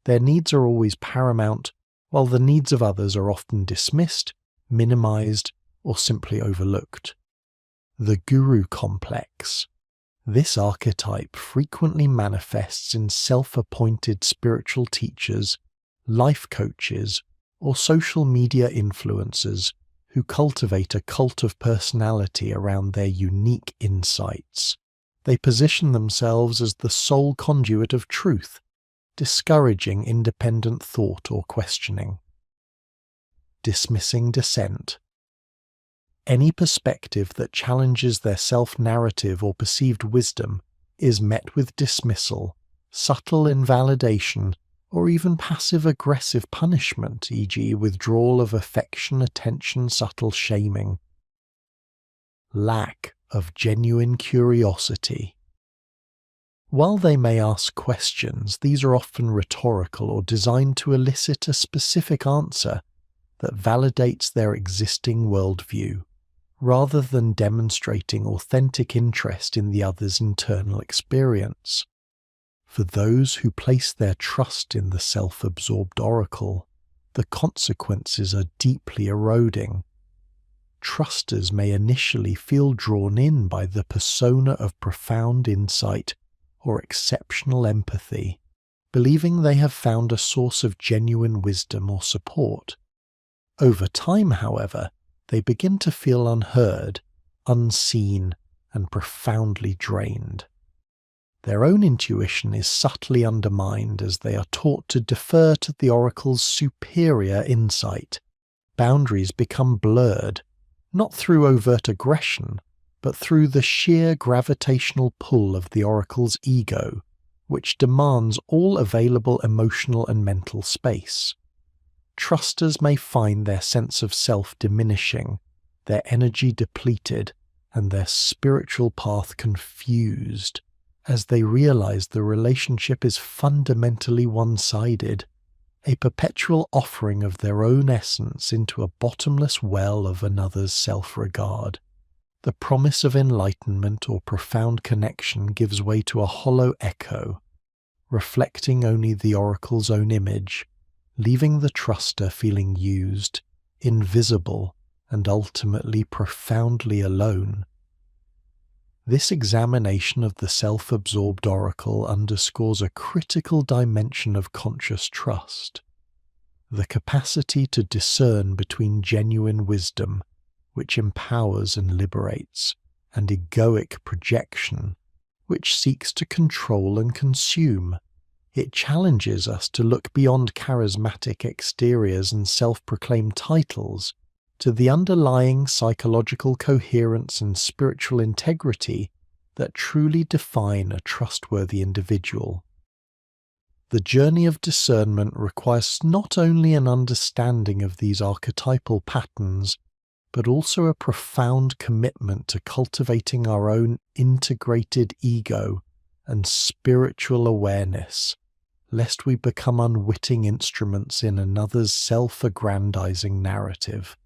Their needs are always paramount, while the needs of others are often dismissed, minimized, or simply overlooked. The guru complex. This archetype frequently manifests in self-appointed spiritual teachers, life coaches, or social media influencers who cultivate a cult of personality around their unique insights. They position themselves as the sole conduit of truth, discouraging independent thought or questioning. Dismissing dissent. Any perspective that challenges their self-narrative or perceived wisdom is met with dismissal, subtle invalidation, or even passive-aggressive punishment, e.g. withdrawal of affection, attention, subtle shaming. Lack of genuine curiosity. While they may ask questions, these are often rhetorical or designed to elicit a specific answer that validates their existing worldview, rather than demonstrating authentic interest in the other's internal experience. For those who place their trust in the self-absorbed oracle, the consequences are deeply eroding. Trusters may initially feel drawn in by the persona of profound insight or exceptional empathy, believing they have found a source of genuine wisdom or support. Over time, however, they begin to feel unheard, unseen, and profoundly drained. Their own intuition is subtly undermined as they are taught to defer to the oracle's superior insight. Boundaries become blurred, not through overt aggression, but through the sheer gravitational pull of the oracle's ego, which demands all available emotional and mental space. Trusters may find their sense of self diminishing, their energy depleted, and their spiritual path confused, as they realize the relationship is fundamentally one-sided, a perpetual offering of their own essence into a bottomless well of another's self-regard. The promise of enlightenment or profound connection gives way to a hollow echo, reflecting only the oracle's own image, leaving the truster feeling used, invisible, and ultimately profoundly alone. This examination of the self-absorbed oracle underscores a critical dimension of conscious trust, the capacity to discern between genuine wisdom, which empowers and liberates, and egoic projection, which seeks to control and consume. It challenges us to look beyond charismatic exteriors and self-proclaimed titles to the underlying psychological coherence and spiritual integrity that truly define a trustworthy individual. The journey of discernment requires not only an understanding of these archetypal patterns, but also a profound commitment to cultivating our own integrated ego and spiritual awareness, lest we become unwitting instruments in another's self-aggrandizing narrative.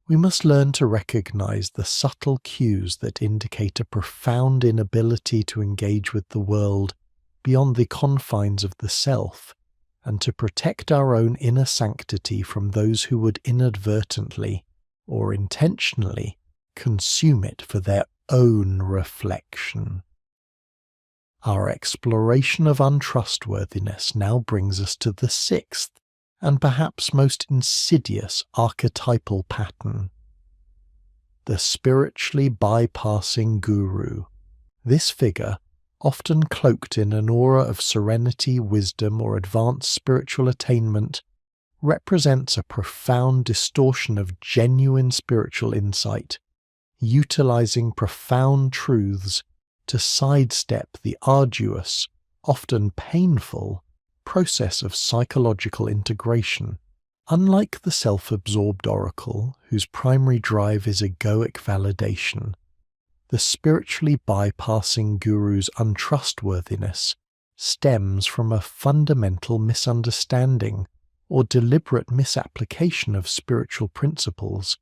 We must learn to recognize the subtle cues that indicate a profound inability to engage with the world beyond the confines of the self, and to protect our own inner sanctity from those who would inadvertently or intentionally consume it for their own reflection. Our exploration of untrustworthiness now brings us to the sixth and perhaps most insidious archetypal pattern: the spiritually bypassing guru. This figure, often cloaked in an aura of serenity, wisdom, or advanced spiritual attainment, represents a profound distortion of genuine spiritual insight, utilizing profound truths to sidestep the arduous, often painful, process of psychological integration. Unlike the self-absorbed oracle, whose primary drive is egoic validation, the spiritually bypassing guru's untrustworthiness stems from a fundamental misunderstanding or deliberate misapplication of spiritual principles,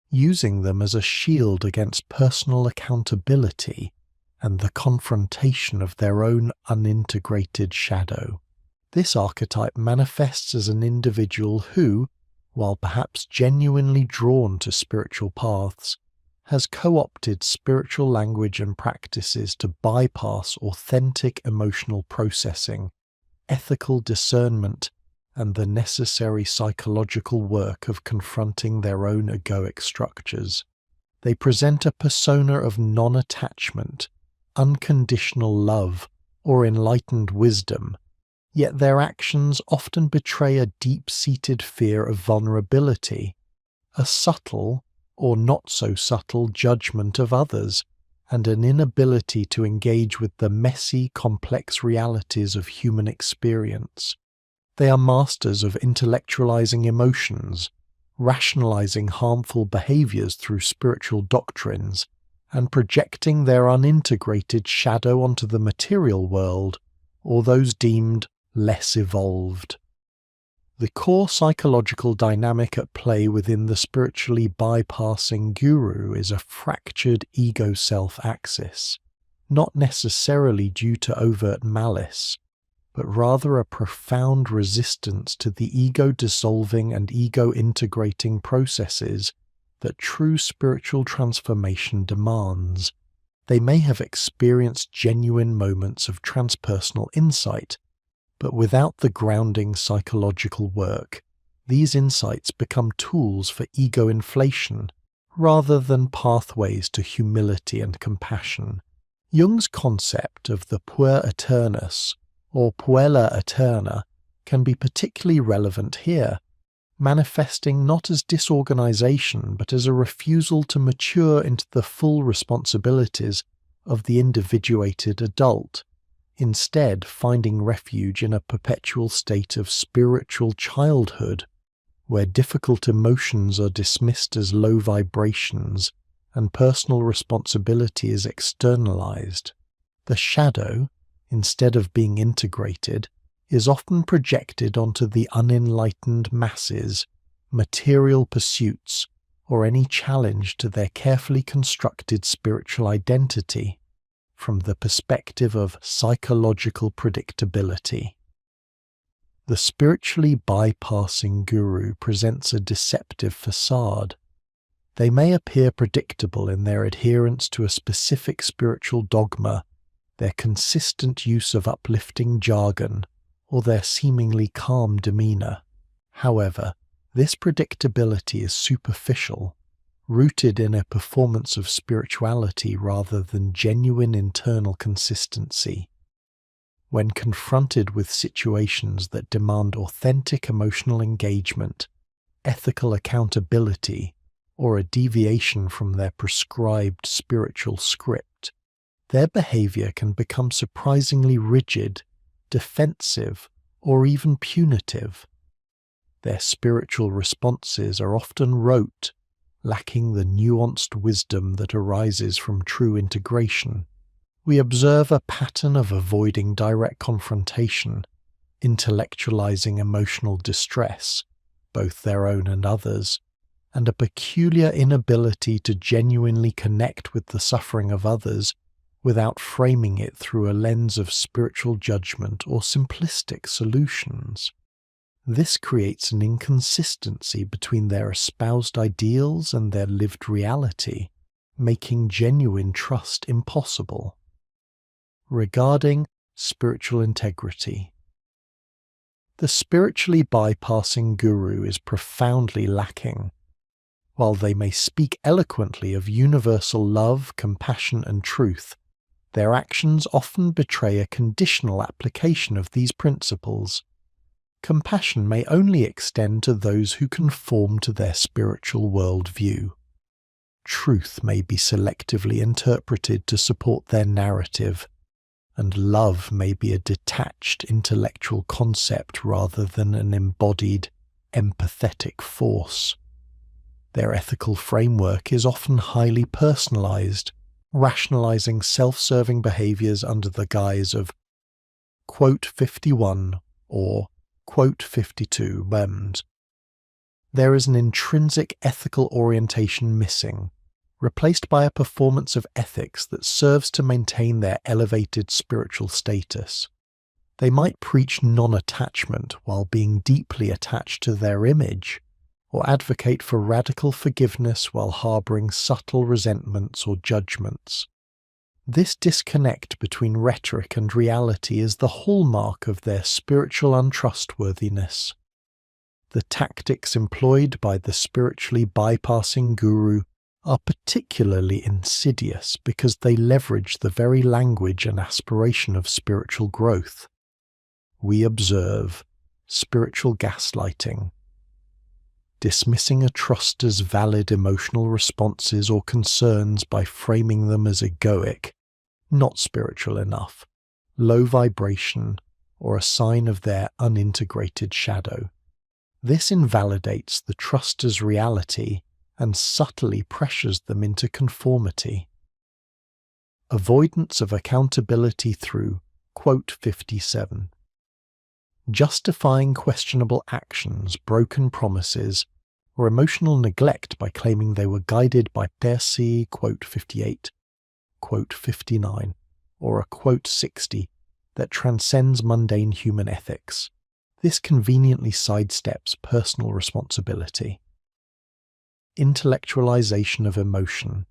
using them as a shield against personal accountability and the confrontation of their own unintegrated shadow. This archetype manifests as an individual who, while perhaps genuinely drawn to spiritual paths, has co-opted spiritual language and practices to bypass authentic emotional processing, ethical discernment, and the necessary psychological work of confronting their own egoic structures. They present a persona of non-attachment, unconditional love, or enlightened wisdom, yet their actions often betray a deep-seated fear of vulnerability, a subtle or not so subtle judgment of others, and an inability to engage with the messy, complex realities of human experience. They are masters of intellectualizing emotions, rationalizing harmful behaviors through spiritual doctrines, and projecting their unintegrated shadow onto the material world, or those deemed less evolved. The core psychological dynamic at play within the spiritually bypassing guru is a fractured ego-self axis, not necessarily due to overt malice, but rather a profound resistance to the ego-dissolving and ego-integrating processes that true spiritual transformation demands. They may have experienced genuine moments of transpersonal insight, but without the grounding psychological work, these insights become tools for ego inflation rather than pathways to humility and compassion. Jung's concept of the puer aeternus, or puella aeterna, can be particularly relevant here, manifesting not as disorganization but as a refusal to mature into the full responsibilities of the individuated adult, instead finding refuge in a perpetual state of spiritual childhood, where difficult emotions are dismissed as low vibrations and personal responsibility is externalized. The shadow, instead of being integrated, is often projected onto the unenlightened masses, material pursuits, or any challenge to their carefully constructed spiritual identity, from the perspective of psychological predictability. The spiritually bypassing guru presents a deceptive facade. They may appear predictable in their adherence to a specific spiritual dogma, their consistent use of uplifting jargon, or their seemingly calm demeanor. However, this predictability is superficial, rooted in a performance of spirituality rather than genuine internal consistency. When confronted with situations that demand authentic emotional engagement, ethical accountability, or a deviation from their prescribed spiritual script, their behavior can become surprisingly rigid, defensive, or even punitive. Their spiritual responses are often rote, lacking the nuanced wisdom that arises from true integration. We observe a pattern of avoiding direct confrontation, intellectualizing emotional distress, both their own and others, and a peculiar inability to genuinely connect with the suffering of others without framing it through a lens of spiritual judgment or simplistic solutions. This creates an inconsistency between their espoused ideals and their lived reality, making genuine trust impossible. Regarding spiritual integrity, the spiritually bypassing guru is profoundly lacking. While they may speak eloquently of universal love, compassion, and truth, their actions often betray a conditional application of these principles. Compassion may only extend to those who conform to their spiritual worldview. Truth may be selectively interpreted to support their narrative, and love may be a detached intellectual concept rather than an embodied, empathetic force. Their ethical framework is often highly personalized, rationalizing self-serving behaviors under the guise of quote 51 or quote 52 mems. There is an intrinsic ethical orientation missing, replaced by a performance of ethics that serves to maintain their elevated spiritual status. They might preach non-attachment while being deeply attached to their image, or advocate for radical forgiveness while harboring subtle resentments or judgments. This disconnect between rhetoric and reality is the hallmark of their spiritual untrustworthiness. The tactics employed by the spiritually bypassing guru are particularly insidious because they leverage the very language and aspiration of spiritual growth. We observe spiritual gaslighting, dismissing a truster's valid emotional responses or concerns by framing them as egoic, not spiritual enough, low vibration, or a sign of their unintegrated shadow. This invalidates the truster's reality and subtly pressures them into conformity. Avoidance of accountability through quote 57. Justifying questionable actions, broken promises, or emotional neglect by claiming they were guided by Percy, quote 58, quote 59, or a quote 60 that transcends mundane human ethics. This conveniently sidesteps personal responsibility. Intellectualization of emotion.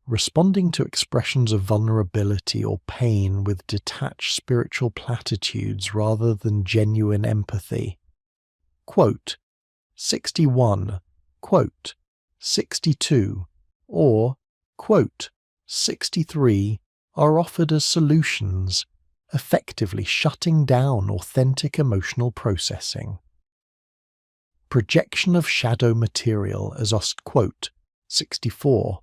Responding to expressions of vulnerability or pain with detached spiritual platitudes rather than genuine empathy. Quote 61, quote 62, or quote 63 are offered as solutions, effectively shutting down authentic emotional processing. Projection of shadow material as quote 64,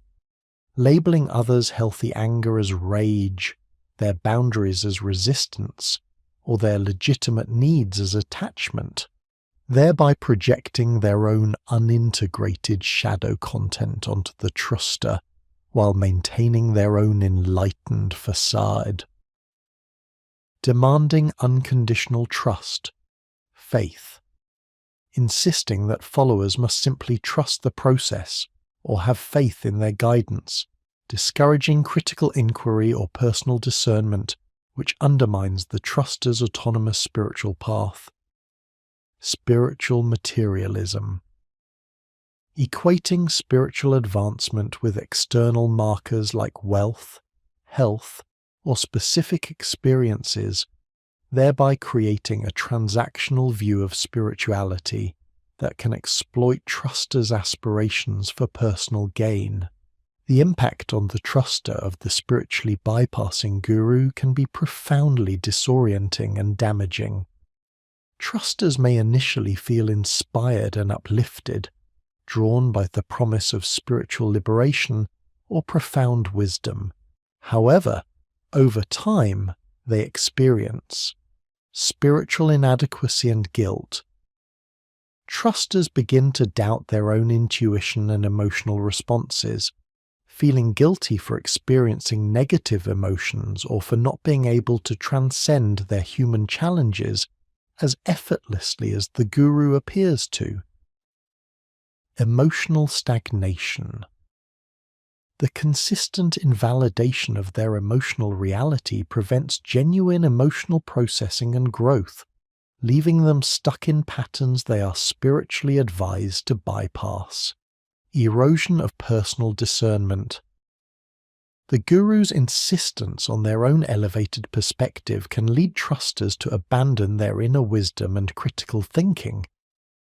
labeling others' healthy anger as rage, their boundaries as resistance, or their legitimate needs as attachment, thereby projecting their own unintegrated shadow content onto the truster while maintaining their own enlightened facade. Demanding unconditional trust, faith, insisting that followers must simply trust the process or have faith in their guidance, discouraging critical inquiry or personal discernment, which undermines the truster's autonomous spiritual path. Spiritual materialism. Equating spiritual advancement with external markers like wealth, health, or specific experiences, thereby creating a transactional view of spirituality that can exploit trusters' aspirations for personal gain. The impact on the truster of the spiritually bypassing guru can be profoundly disorienting and damaging. Trusters may initially feel inspired and uplifted, drawn by the promise of spiritual liberation or profound wisdom. However, over time, they experience spiritual inadequacy and guilt, trusters begin to doubt their own intuition and emotional responses, feeling guilty for experiencing negative emotions or for not being able to transcend their human challenges as effortlessly as the guru appears to. Emotional stagnation. The consistent invalidation of their emotional reality prevents genuine emotional processing and growth, leaving them stuck in patterns they are spiritually advised to bypass. Erosion of personal discernment. The guru's insistence on their own elevated perspective can lead trusters to abandon their inner wisdom and critical thinking,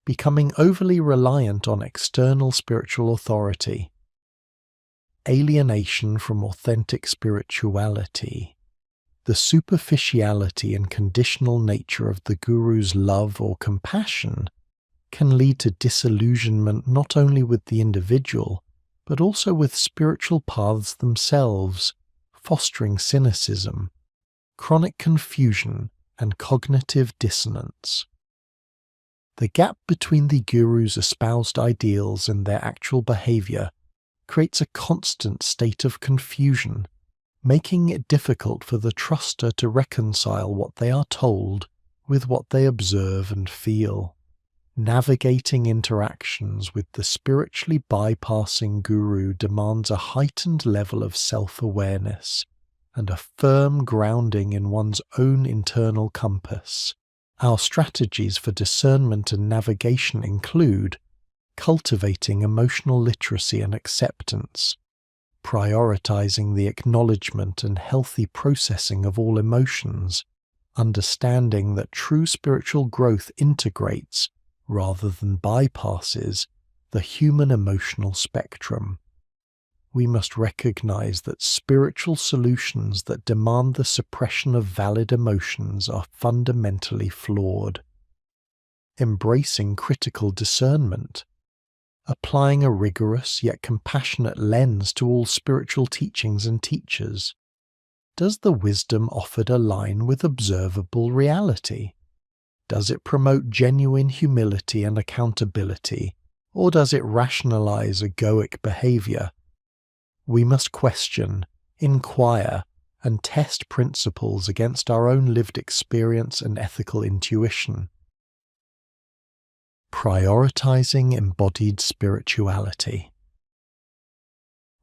becoming overly reliant on external spiritual authority. Alienation from authentic spirituality. The superficiality and conditional nature of the guru's love or compassion can lead to disillusionment not only with the individual, but also with spiritual paths themselves, fostering cynicism, chronic confusion, and cognitive dissonance. The gap between the guru's espoused ideals and their actual behavior creates a constant state of confusion, making it difficult for the truster to reconcile what they are told with what they observe and feel. Navigating interactions with the spiritually bypassing guru demands a heightened level of self-awareness and a firm grounding in one's own internal compass. Our strategies for discernment and navigation include cultivating emotional literacy and acceptance, prioritizing the acknowledgement and healthy processing of all emotions, understanding that true spiritual growth integrates, rather than bypasses, the human emotional spectrum. We must recognize that spiritual solutions that demand the suppression of valid emotions are fundamentally flawed. Embracing critical discernment. Applying a rigorous yet compassionate lens to all spiritual teachings and teachers. Does the wisdom offered align with observable reality? Does it promote genuine humility and accountability, or does it rationalize egoic behavior? We must question, inquire, and test principles against our own lived experience and ethical intuition. Prioritizing embodied spirituality.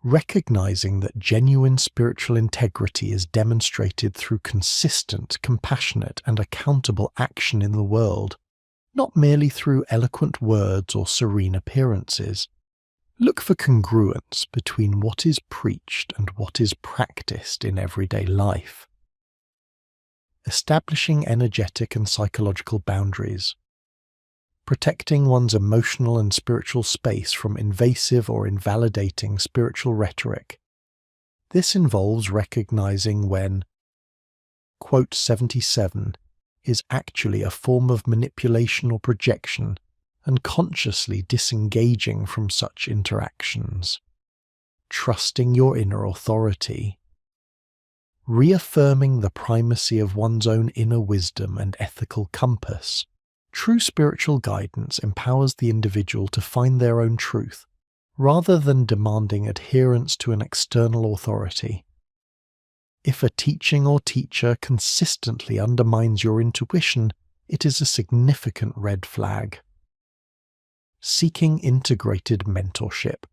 Recognizing that genuine spiritual integrity is demonstrated through consistent, compassionate, and accountable action in the world, not merely through eloquent words or serene appearances. Look for congruence between what is preached and what is practiced in everyday life. Establishing energetic and psychological boundaries. Protecting one's emotional and spiritual space from invasive or invalidating spiritual rhetoric. This involves recognizing when, quote 77, is actually a form of manipulation or projection, and consciously disengaging from such interactions. Trusting your inner authority. Reaffirming the primacy of one's own inner wisdom and ethical compass. True spiritual guidance empowers the individual to find their own truth, rather than demanding adherence to an external authority. If a teaching or teacher consistently undermines your intuition, it is a significant red flag. Seeking integrated mentorship.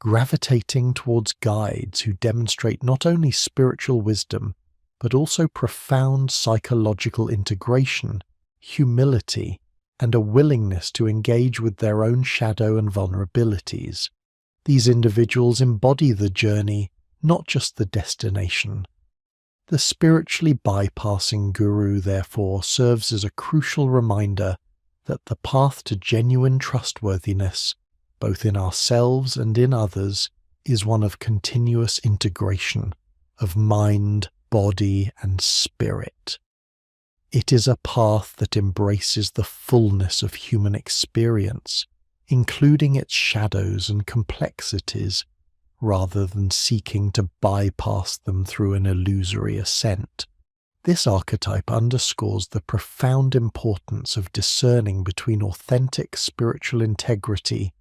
Gravitating towards guides who demonstrate not only spiritual wisdom, but also profound psychological integration, humility, and a willingness to engage with their own shadow and vulnerabilities. These individuals embody the journey, not just the destination. The spiritually bypassing guru, therefore, serves as a crucial reminder that the path to genuine trustworthiness, both in ourselves and in others, is one of continuous integration of mind, body, and spirit. It is a path that embraces the fullness of human experience, including its shadows and complexities, rather than seeking to bypass them through an illusory ascent. This archetype underscores the profound importance of discerning between authentic spiritual integrity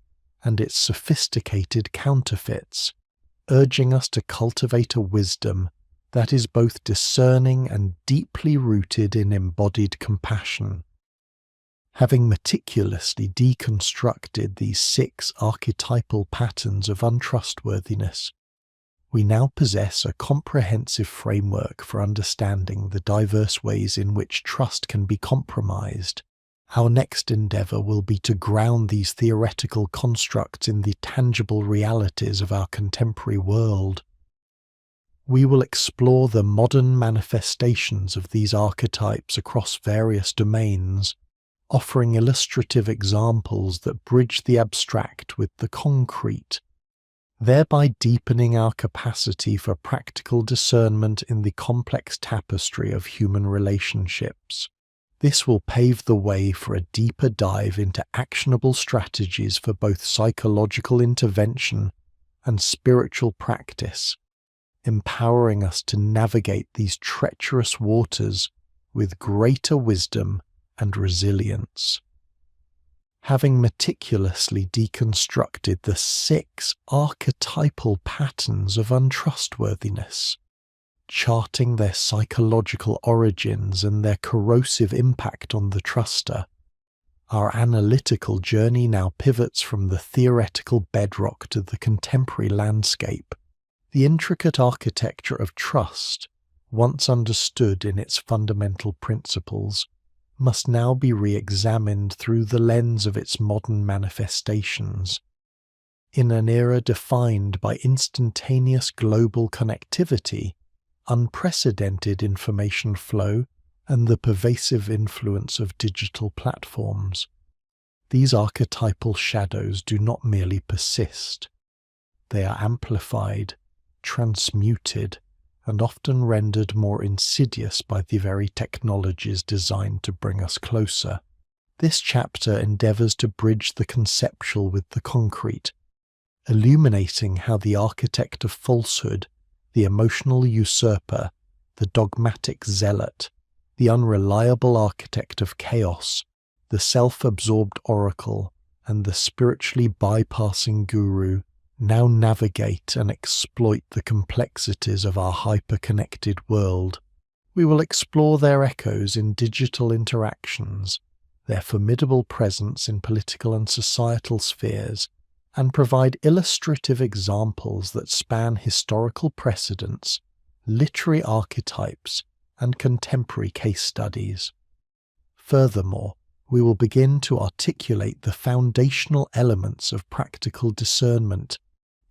and its sophisticated counterfeits, urging us to cultivate a wisdom that is both discerning and deeply rooted in embodied compassion. Having meticulously deconstructed these 6 archetypal patterns of untrustworthiness, we now possess a comprehensive framework for understanding the diverse ways in which trust can be compromised. Our next endeavour will be to ground these theoretical constructs in the tangible realities of our contemporary world. We will explore the modern manifestations of these archetypes across various domains, offering illustrative examples that bridge the abstract with the concrete, thereby deepening our capacity for practical discernment in the complex tapestry of human relationships. This will pave the way for a deeper dive into actionable strategies for both psychological intervention and spiritual practice, empowering us to navigate these treacherous waters with greater wisdom and resilience. Having meticulously deconstructed the 6 archetypal patterns of untrustworthiness, charting their psychological origins and their corrosive impact on the truster, our analytical journey now pivots from the theoretical bedrock to the contemporary landscape. The intricate architecture of trust, once understood in its fundamental principles, must now be re-examined through the lens of its modern manifestations. In an era defined by instantaneous global connectivity, unprecedented information flow, and the pervasive influence of digital platforms, these archetypal shadows do not merely persist. They are amplified, transmuted, and often rendered more insidious by the very technologies designed to bring us closer. This chapter endeavours to bridge the conceptual with the concrete, illuminating how the architect of falsehood, the emotional usurper, the dogmatic zealot, the unreliable architect of chaos, the self-absorbed oracle, and the spiritually bypassing guru now navigate and exploit the complexities of our hyper-connected world. We will explore their echoes in digital interactions, their formidable presence in political and societal spheres, and provide illustrative examples that span historical precedents, literary archetypes, and contemporary case studies. Furthermore, we will begin to articulate the foundational elements of practical discernment,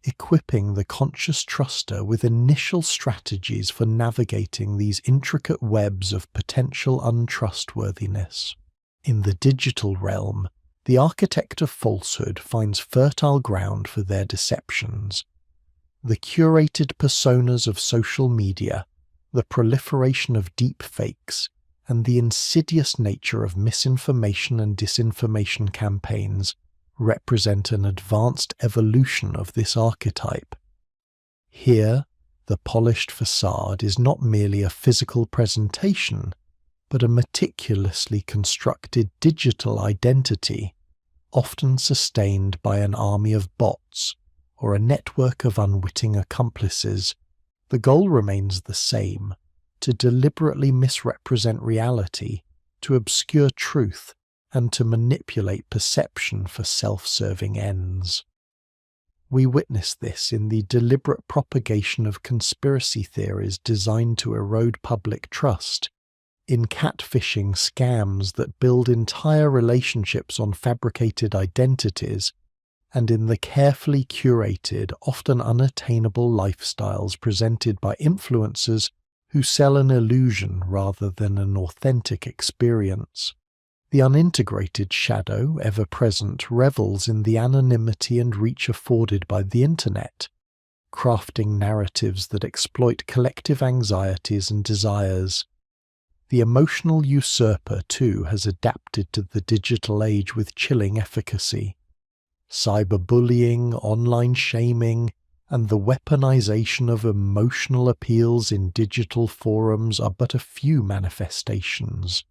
equipping the conscious truster with initial strategies for navigating these intricate webs of potential untrustworthiness. In the digital realm, the architect of falsehood finds fertile ground for their deceptions. The curated personas of social media, the proliferation of deep fakes, and the insidious nature of misinformation and disinformation campaigns represent an advanced evolution of this archetype. Here, the polished facade is not merely a physical presentation, but a meticulously constructed digital identity, often sustained by an army of bots or a network of unwitting accomplices. The goal remains the same: to deliberately misrepresent reality, to obscure truth, and to manipulate perception for self-serving ends. We witness this in the deliberate propagation of conspiracy theories designed to erode public trust, in catfishing scams that build entire relationships on fabricated identities, and in the carefully curated, often unattainable lifestyles presented by influencers who sell an illusion rather than an authentic experience. The unintegrated shadow, ever present, revels in the anonymity and reach afforded by the internet, crafting narratives that exploit collective anxieties and desires. The emotional usurper, too, has adapted to the digital age with chilling efficacy. Cyberbullying, online shaming, and the weaponization of emotional appeals in digital forums are but a few manifestations.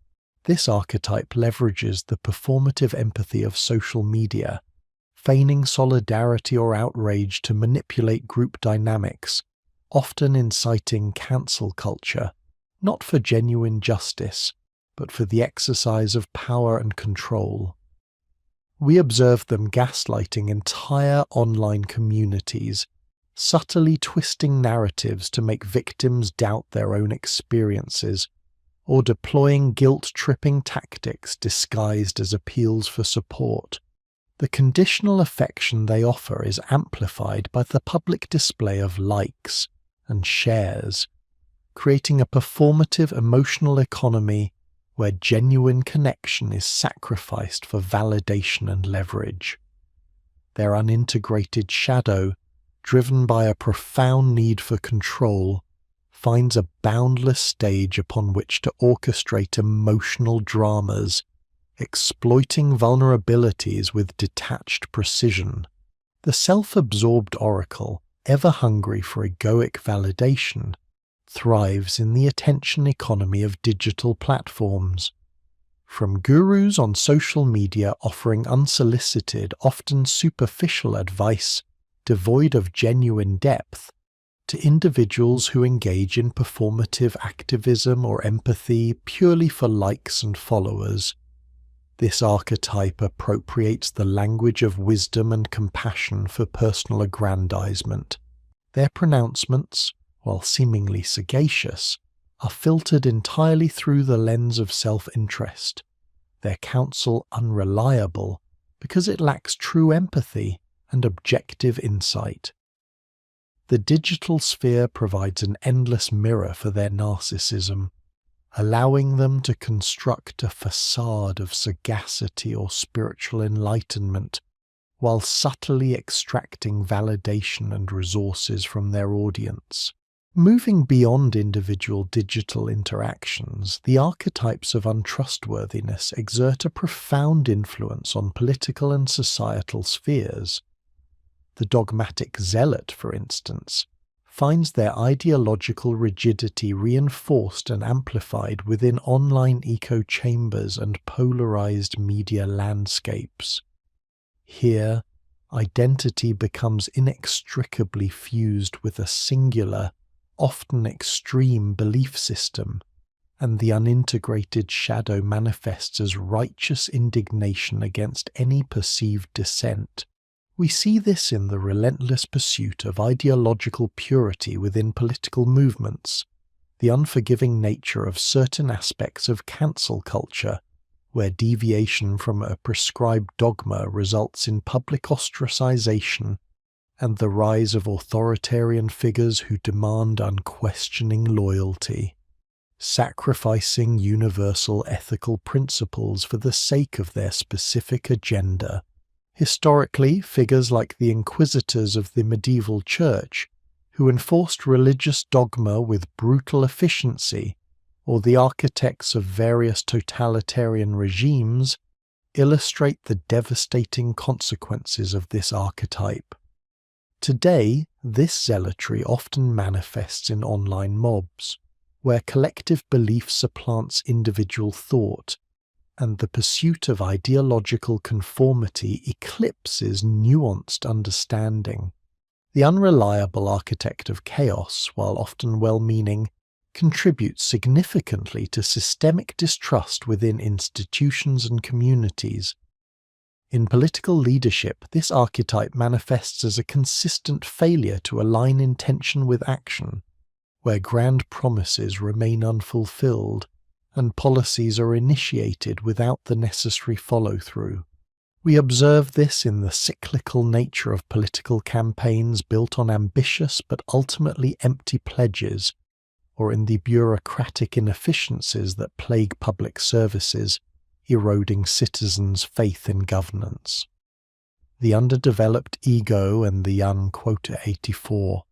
This archetype leverages the performative empathy of social media, feigning solidarity or outrage to manipulate group dynamics, often inciting cancel culture, not for genuine justice, but for the exercise of power and control. We observe them gaslighting entire online communities, subtly twisting narratives to make victims doubt their own experiences, or deploying guilt-tripping tactics disguised as appeals for support. The conditional affection they offer is amplified by the public display of likes and shares, creating a performative emotional economy where genuine connection is sacrificed for validation and leverage. Their unintegrated shadow, driven by a profound need for control, finds a boundless stage upon which to orchestrate emotional dramas, exploiting vulnerabilities with detached precision. The self-absorbed oracle, ever hungry for egoic validation, thrives in the attention economy of digital platforms. From gurus on social media offering unsolicited, often superficial advice devoid of genuine depth, to individuals who engage in performative activism or empathy purely for likes and followers, this archetype appropriates the language of wisdom and compassion for personal aggrandizement. Their pronouncements, while seemingly sagacious, are filtered entirely through the lens of self-interest, their counsel unreliable because it lacks true empathy and objective insight. The digital sphere provides an endless mirror for their narcissism, allowing them to construct a facade of sagacity or spiritual enlightenment while subtly extracting validation and resources from their audience. Moving beyond individual digital interactions, the archetypes of untrustworthiness exert a profound influence on political and societal spheres. The dogmatic zealot, for instance, finds their ideological rigidity reinforced and amplified within online echo chambers and polarized media landscapes. Here, identity becomes inextricably fused with a singular, often extreme belief system, and the unintegrated shadow manifests as righteous indignation against any perceived dissent. We see this in the relentless pursuit of ideological purity within political movements, the unforgiving nature of certain aspects of cancel culture, where deviation from a prescribed dogma results in public ostracization, and the rise of authoritarian figures who demand unquestioning loyalty, sacrificing universal ethical principles for the sake of their specific agenda. Historically, figures like the inquisitors of the medieval church, who enforced religious dogma with brutal efficiency, or the architects of various totalitarian regimes, illustrate the devastating consequences of this archetype. Today, this zealotry often manifests in online mobs, where collective belief supplants individual thought, and the pursuit of ideological conformity eclipses nuanced understanding. The unreliable architect of chaos, while often well-meaning, contributes significantly to systemic distrust within institutions and communities. In political leadership, this archetype manifests as a consistent failure to align intention with action, where grand promises remain unfulfilled, and policies are initiated without the necessary follow-through. We observe this in the cyclical nature of political campaigns built on ambitious but ultimately empty pledges, or in the bureaucratic inefficiencies that plague public services, eroding citizens' faith in governance. The underdeveloped ego and the young "84"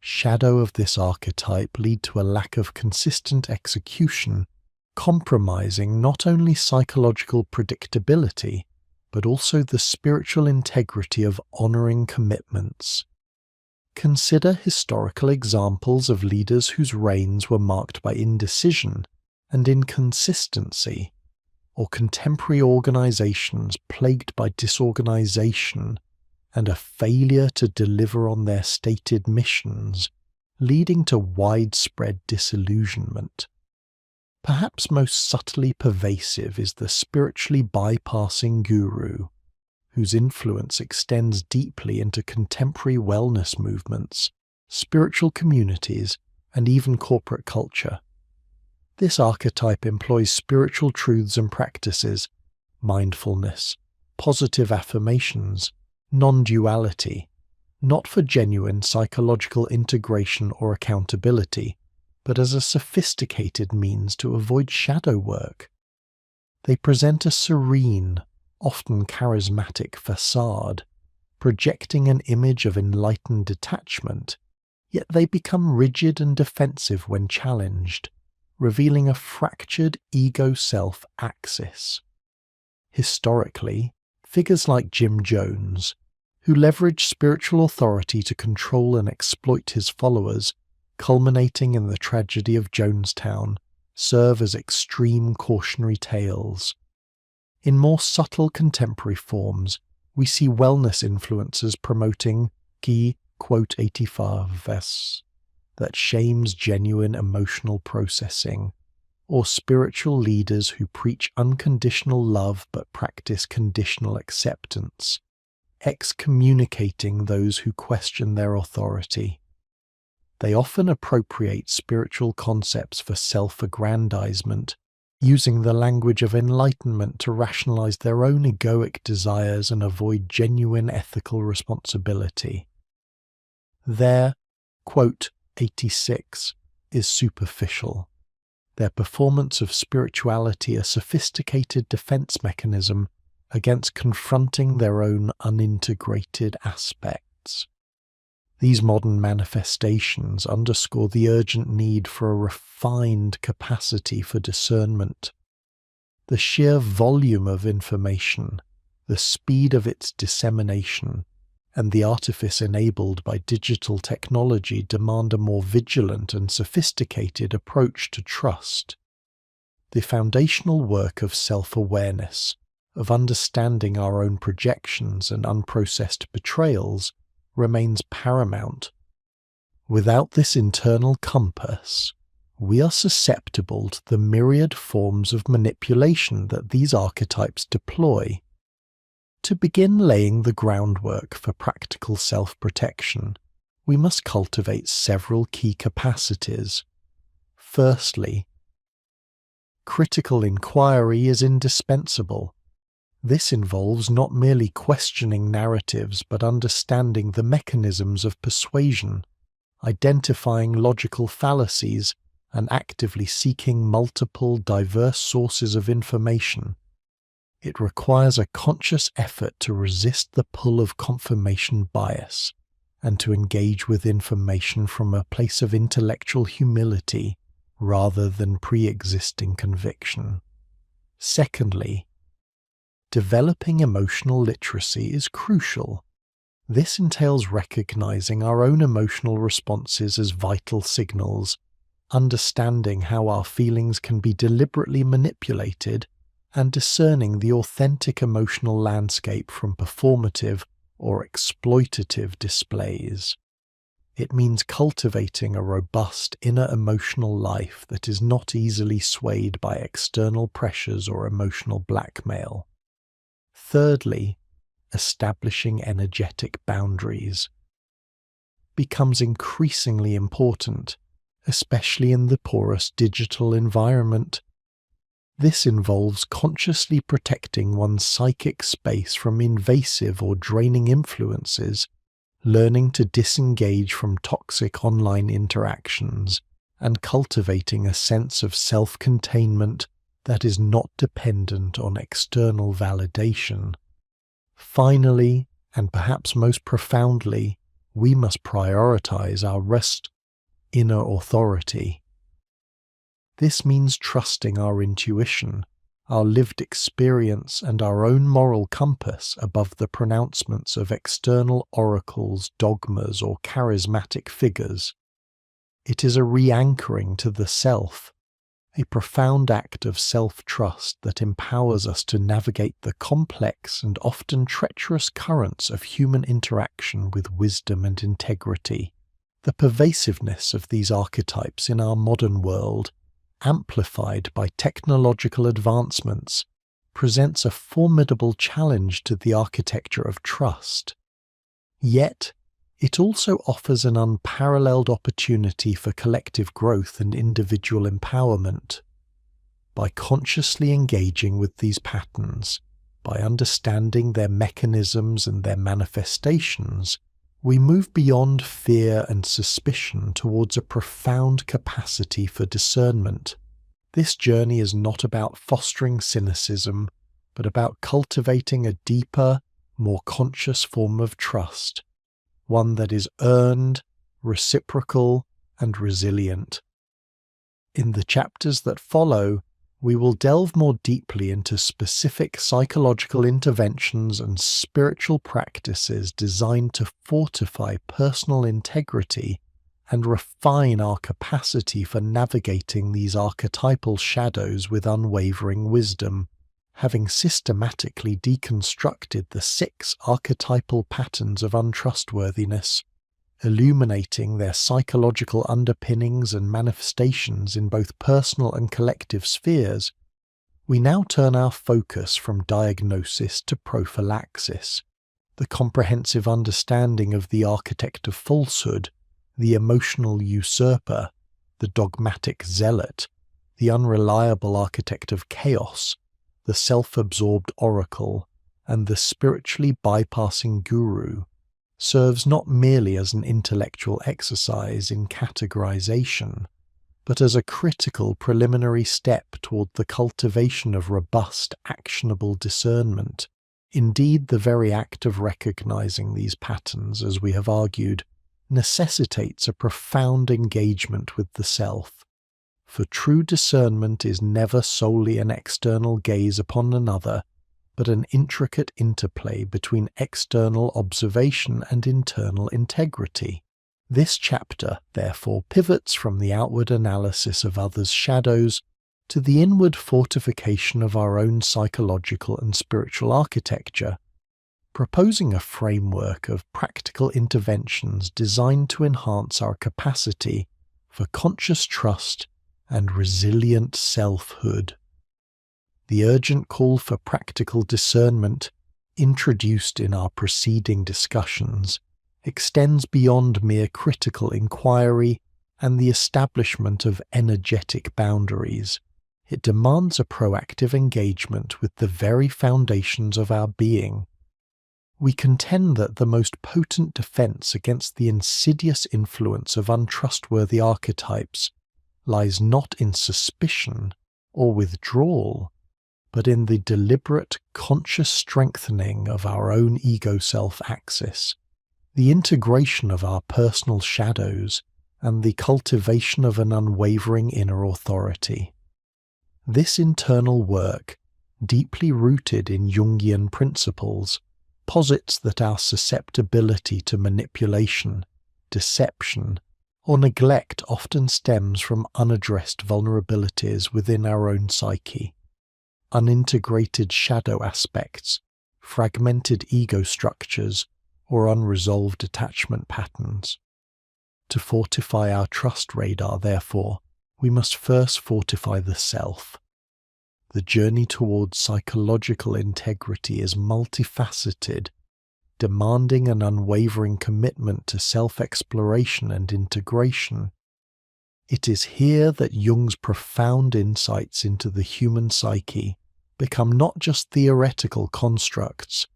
shadow of this archetype lead to a lack of consistent execution, compromising not only psychological predictability, but also the spiritual integrity of honoring commitments. Consider historical examples of leaders whose reigns were marked by indecision and inconsistency, or contemporary organizations plagued by disorganization and a failure to deliver on their stated missions, leading to widespread disillusionment. Perhaps most subtly pervasive is the spiritually bypassing guru, whose influence extends deeply into contemporary wellness movements, spiritual communities, and even corporate culture. This archetype employs spiritual truths and practices, mindfulness, positive affirmations, non-duality, not for genuine psychological integration or accountability, but as a sophisticated means to avoid shadow work. They present a serene, often charismatic facade, projecting an image of enlightened detachment, yet they become rigid and defensive when challenged, revealing a fractured ego-self axis. Historically, figures like Jim Jones, who leveraged spiritual authority to control and exploit his followers, culminating in the tragedy of Jonestown, serve as extreme cautionary tales. In more subtle contemporary forms, we see wellness influencers promoting "ki quote 85s" that shames genuine emotional processing, or spiritual leaders who preach unconditional love but practice conditional acceptance, excommunicating those who question their authority. They often appropriate spiritual concepts for self-aggrandizement, using the language of enlightenment to rationalize their own egoic desires and avoid genuine ethical responsibility. Their, quote, 86 is superficial. Their performance of spirituality a sophisticated defense mechanism against confronting their own unintegrated aspects. These modern manifestations underscore the urgent need for a refined capacity for discernment. The sheer volume of information, the speed of its dissemination, and the artifice enabled by digital technology demand a more vigilant and sophisticated approach to trust. The foundational work of self-awareness, of understanding our own projections and unprocessed betrayals, remains paramount. Without this internal compass, we are susceptible to the myriad forms of manipulation that these archetypes deploy. To begin laying the groundwork for practical self-protection, we must cultivate several key capacities. Firstly, critical inquiry is indispensable. This involves not merely questioning narratives but understanding the mechanisms of persuasion, identifying logical fallacies, and actively seeking multiple, diverse sources of information. It requires a conscious effort to resist the pull of confirmation bias and to engage with information from a place of intellectual humility rather than pre-existing conviction. Secondly, developing emotional literacy is crucial. This entails recognizing our own emotional responses as vital signals, understanding how our feelings can be deliberately manipulated, and discerning the authentic emotional landscape from performative or exploitative displays. It means cultivating a robust inner emotional life that is not easily swayed by external pressures or emotional blackmail. Thirdly, establishing energetic boundaries becomes increasingly important, especially in the porous digital environment. This involves consciously protecting one's psychic space from invasive or draining influences, learning to disengage from toxic online interactions, and cultivating a sense of self-containment that is not dependent on external validation. Finally, and perhaps most profoundly, we must prioritize our inner authority. This means trusting our intuition, our lived experience and our own moral compass above the pronouncements of external oracles, dogmas, or charismatic figures. It is a re-anchoring to the self, a profound act of self-trust that empowers us to navigate the complex and often treacherous currents of human interaction with wisdom and integrity. The pervasiveness of these archetypes in our modern world, amplified by technological advancements, presents a formidable challenge to the architecture of trust. Yet, it also offers an unparalleled opportunity for collective growth and individual empowerment. By consciously engaging with these patterns, by understanding their mechanisms and their manifestations, we move beyond fear and suspicion towards a profound capacity for discernment. This journey is not about fostering cynicism, but about cultivating a deeper, more conscious form of trust, one that is earned, reciprocal, and resilient. In the chapters that follow, we will delve more deeply into specific psychological interventions and spiritual practices designed to fortify personal integrity and refine our capacity for navigating these archetypal shadows with unwavering wisdom. Having systematically deconstructed the 6 archetypal patterns of untrustworthiness, illuminating their psychological underpinnings and manifestations in both personal and collective spheres, we now turn our focus from diagnosis to prophylaxis, the comprehensive understanding of the architect of falsehood, the emotional usurper, the dogmatic zealot, the unreliable architect of chaos, the self-absorbed oracle, and the spiritually bypassing guru, serves not merely as an intellectual exercise in categorization, but as a critical preliminary step toward the cultivation of robust, actionable discernment. Indeed, the very act of recognizing these patterns, as we have argued, necessitates a profound engagement with the self. For true discernment is never solely an external gaze upon another, but an intricate interplay between external observation and internal integrity. This chapter, therefore, pivots from the outward analysis of others' shadows to the inward fortification of our own psychological and spiritual architecture, proposing a framework of practical interventions designed to enhance our capacity for conscious trust and resilient selfhood. The urgent call for practical discernment, introduced in our preceding discussions, extends beyond mere critical inquiry and the establishment of energetic boundaries. It demands a proactive engagement with the very foundations of our being. We contend that the most potent defense against the insidious influence of untrustworthy archetypes lies not in suspicion or withdrawal, but in the deliberate, conscious strengthening of our own ego-self axis, the integration of our personal shadows, and the cultivation of an unwavering inner authority. This internal work, deeply rooted in Jungian principles, posits that our susceptibility to manipulation, deception, or neglect often stems from unaddressed vulnerabilities within our own psyche, unintegrated shadow aspects, fragmented ego structures, or unresolved attachment patterns. To fortify our trust radar, therefore, we must first fortify the self. The journey towards psychological integrity is multifaceted, demanding an unwavering commitment to self-exploration and integration. It is here that Jung's profound insights into the human psyche become not just theoretical constructs,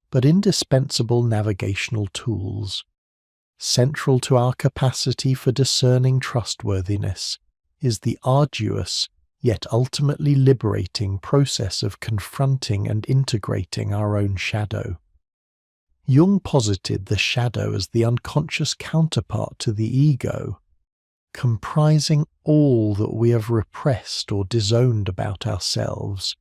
but indispensable navigational tools. Central to our capacity for discerning trustworthiness is the arduous, yet ultimately liberating process of confronting and integrating our own shadow. Jung posited the shadow as the unconscious counterpart to the ego, comprising all that we have repressed or disowned about ourselves,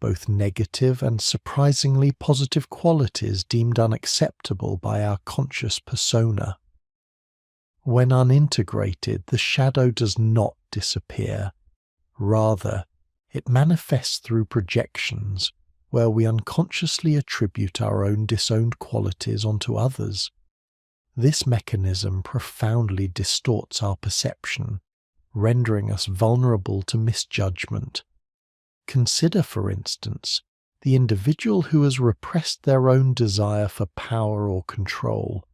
both negative and surprisingly positive qualities deemed unacceptable by our conscious persona. When unintegrated, the shadow does not disappear. Rather, it manifests through projections, where we unconsciously attribute our own disowned qualities onto others. This mechanism profoundly distorts our perception, rendering us vulnerable to misjudgment. Consider, for instance, the individual who has repressed their own desire for power or control.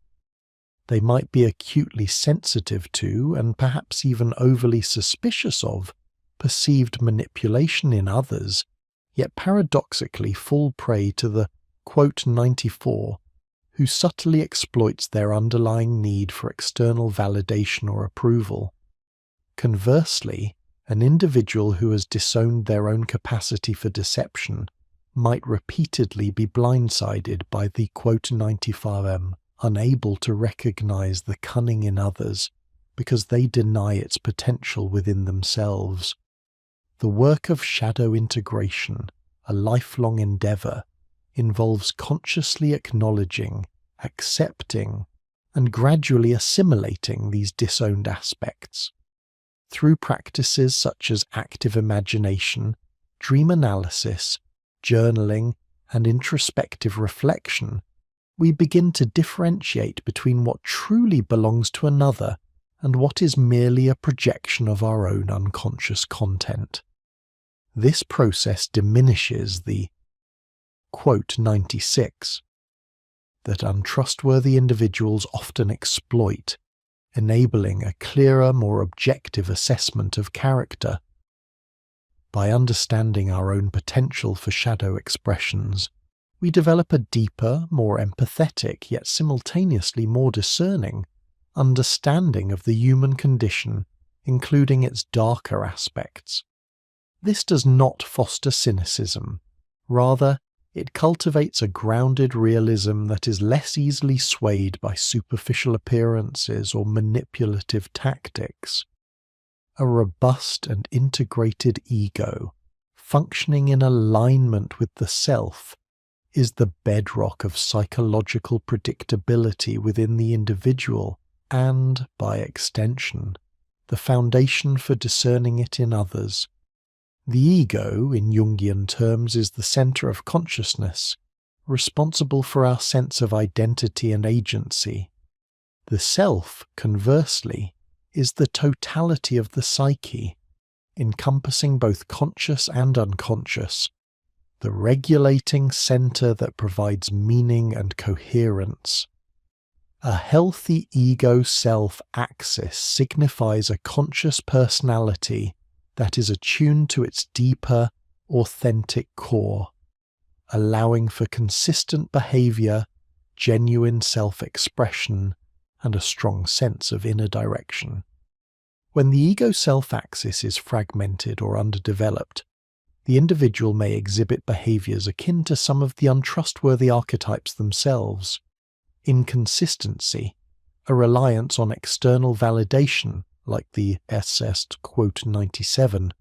They might be acutely sensitive to, and perhaps even overly suspicious of, perceived manipulation in others, yet paradoxically fall prey to the quote 94, who subtly exploits their underlying need for external validation or approval. Conversely, an individual who has disowned their own capacity for deception might repeatedly be blindsided by the quote 95M, unable to recognize the cunning in others because they deny its potential within themselves. The work of shadow integration, a lifelong endeavor, involves consciously acknowledging, accepting, and gradually assimilating these disowned aspects. Through practices such as active imagination, dream analysis, journaling, and introspective reflection, we begin to differentiate between what truly belongs to another and what is merely a projection of our own unconscious content. This process diminishes the quote 96 that untrustworthy individuals often exploit, enabling a clearer, more objective assessment of character. By understanding our own potential for shadow expressions, we develop a deeper, more empathetic, yet simultaneously more discerning understanding of the human condition, including its darker aspects. This does not foster cynicism. Rather, it cultivates a grounded realism that is less easily swayed by superficial appearances or manipulative tactics. A robust and integrated ego, functioning in alignment with the self, is the bedrock of psychological predictability within the individual and, by extension, the foundation for discerning it in others. The ego, in Jungian terms, is the center of consciousness, responsible for our sense of identity and agency. The self, conversely, is the totality of the psyche, encompassing both conscious and unconscious, the regulating center that provides meaning and coherence. A healthy ego-self axis signifies a conscious personality that is attuned to its deeper, authentic core, allowing for consistent behavior, genuine self-expression, and a strong sense of inner direction. When the ego-self axis is fragmented or underdeveloped, the individual may exhibit behaviors akin to some of the untrustworthy archetypes themselves. Inconsistency, a reliance on external validation, like the SS quote 97,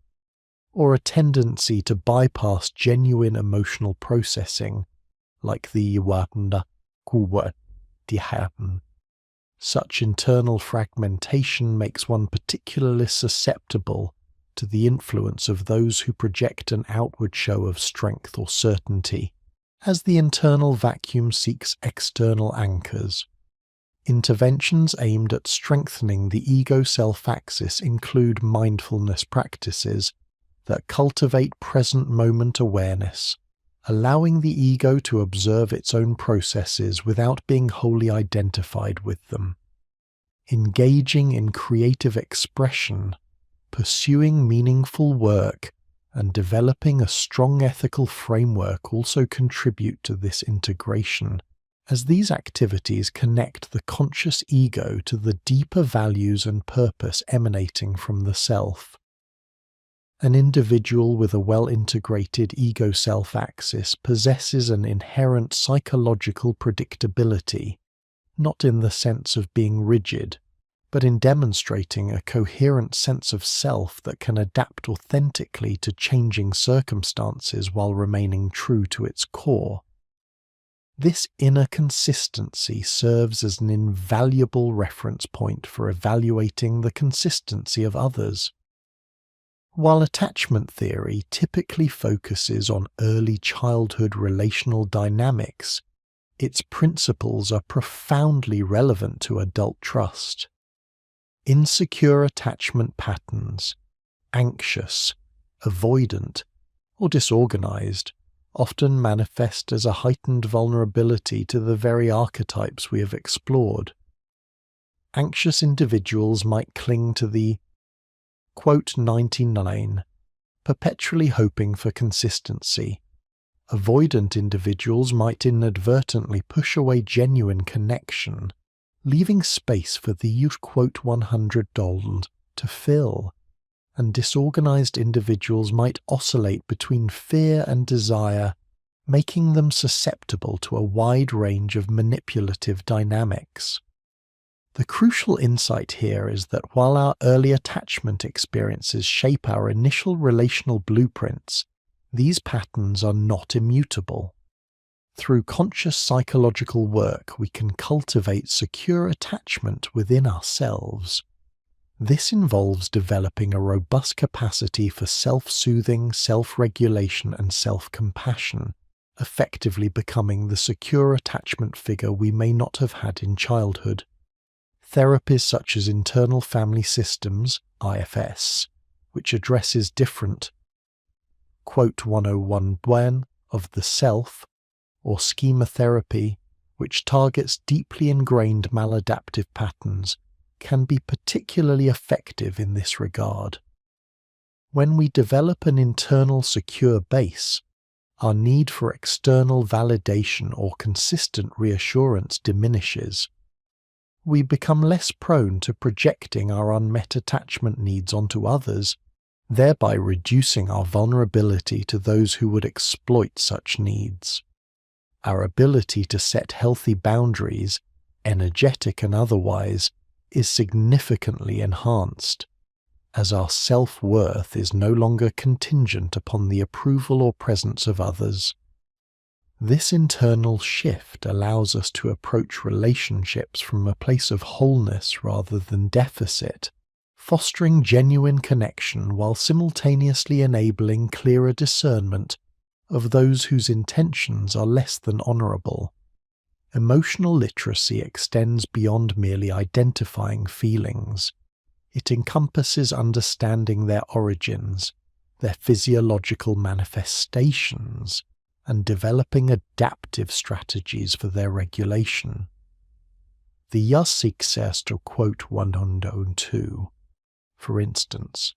or a tendency to bypass genuine emotional processing, like the Wanda quote dihaben. Such internal fragmentation makes one particularly susceptible to the influence of those who project an outward show of strength or certainty, as the internal vacuum seeks external anchors. Interventions aimed at strengthening the ego-self axis include mindfulness practices that cultivate present moment awareness, allowing the ego to observe its own processes without being wholly identified with them. Engaging in creative expression, pursuing meaningful work, and developing a strong ethical framework also contribute to this integration, as these activities connect the conscious ego to the deeper values and purpose emanating from the self. An individual with a well-integrated ego-self axis possesses an inherent psychological predictability, not in the sense of being rigid, but in demonstrating a coherent sense of self that can adapt authentically to changing circumstances while remaining true to its core. This inner consistency serves as an invaluable reference point for evaluating the consistency of others. While attachment theory typically focuses on early childhood relational dynamics, its principles are profoundly relevant to adult trust. Insecure attachment patterns, anxious, avoidant, or disorganized, often manifest as a heightened vulnerability to the very archetypes we have explored. Anxious individuals might cling to the quote 99, perpetually hoping for consistency. Avoidant individuals might inadvertently push away genuine connection, leaving space for the quote $100 to fill. And disorganized individuals might oscillate between fear and desire, making them susceptible to a wide range of manipulative dynamics. The crucial insight here is that while our early attachment experiences shape our initial relational blueprints, these patterns are not immutable. Through conscious psychological work, we can cultivate secure attachment within ourselves. This involves developing a robust capacity for self-soothing, self-regulation, and self-compassion, effectively becoming the secure attachment figure we may not have had in childhood. Therapies such as internal family systems, IFS, which addresses different quote 101 of the self, or schema therapy, which targets deeply ingrained maladaptive patterns, can be particularly effective in this regard. When we develop an internal secure base, our need for external validation or consistent reassurance diminishes. We become less prone to projecting our unmet attachment needs onto others, thereby reducing our vulnerability to those who would exploit such needs. Our ability to set healthy boundaries, energetic and otherwise, is significantly enhanced, as our self-worth is no longer contingent upon the approval or presence of others. This internal shift allows us to approach relationships from a place of wholeness rather than deficit, fostering genuine connection while simultaneously enabling clearer discernment of those whose intentions are less than honorable. Emotional literacy extends beyond merely identifying feelings. It encompasses understanding their origins, their physiological manifestations, and developing adaptive strategies for their regulation. The Jag successor quote 102, for instance,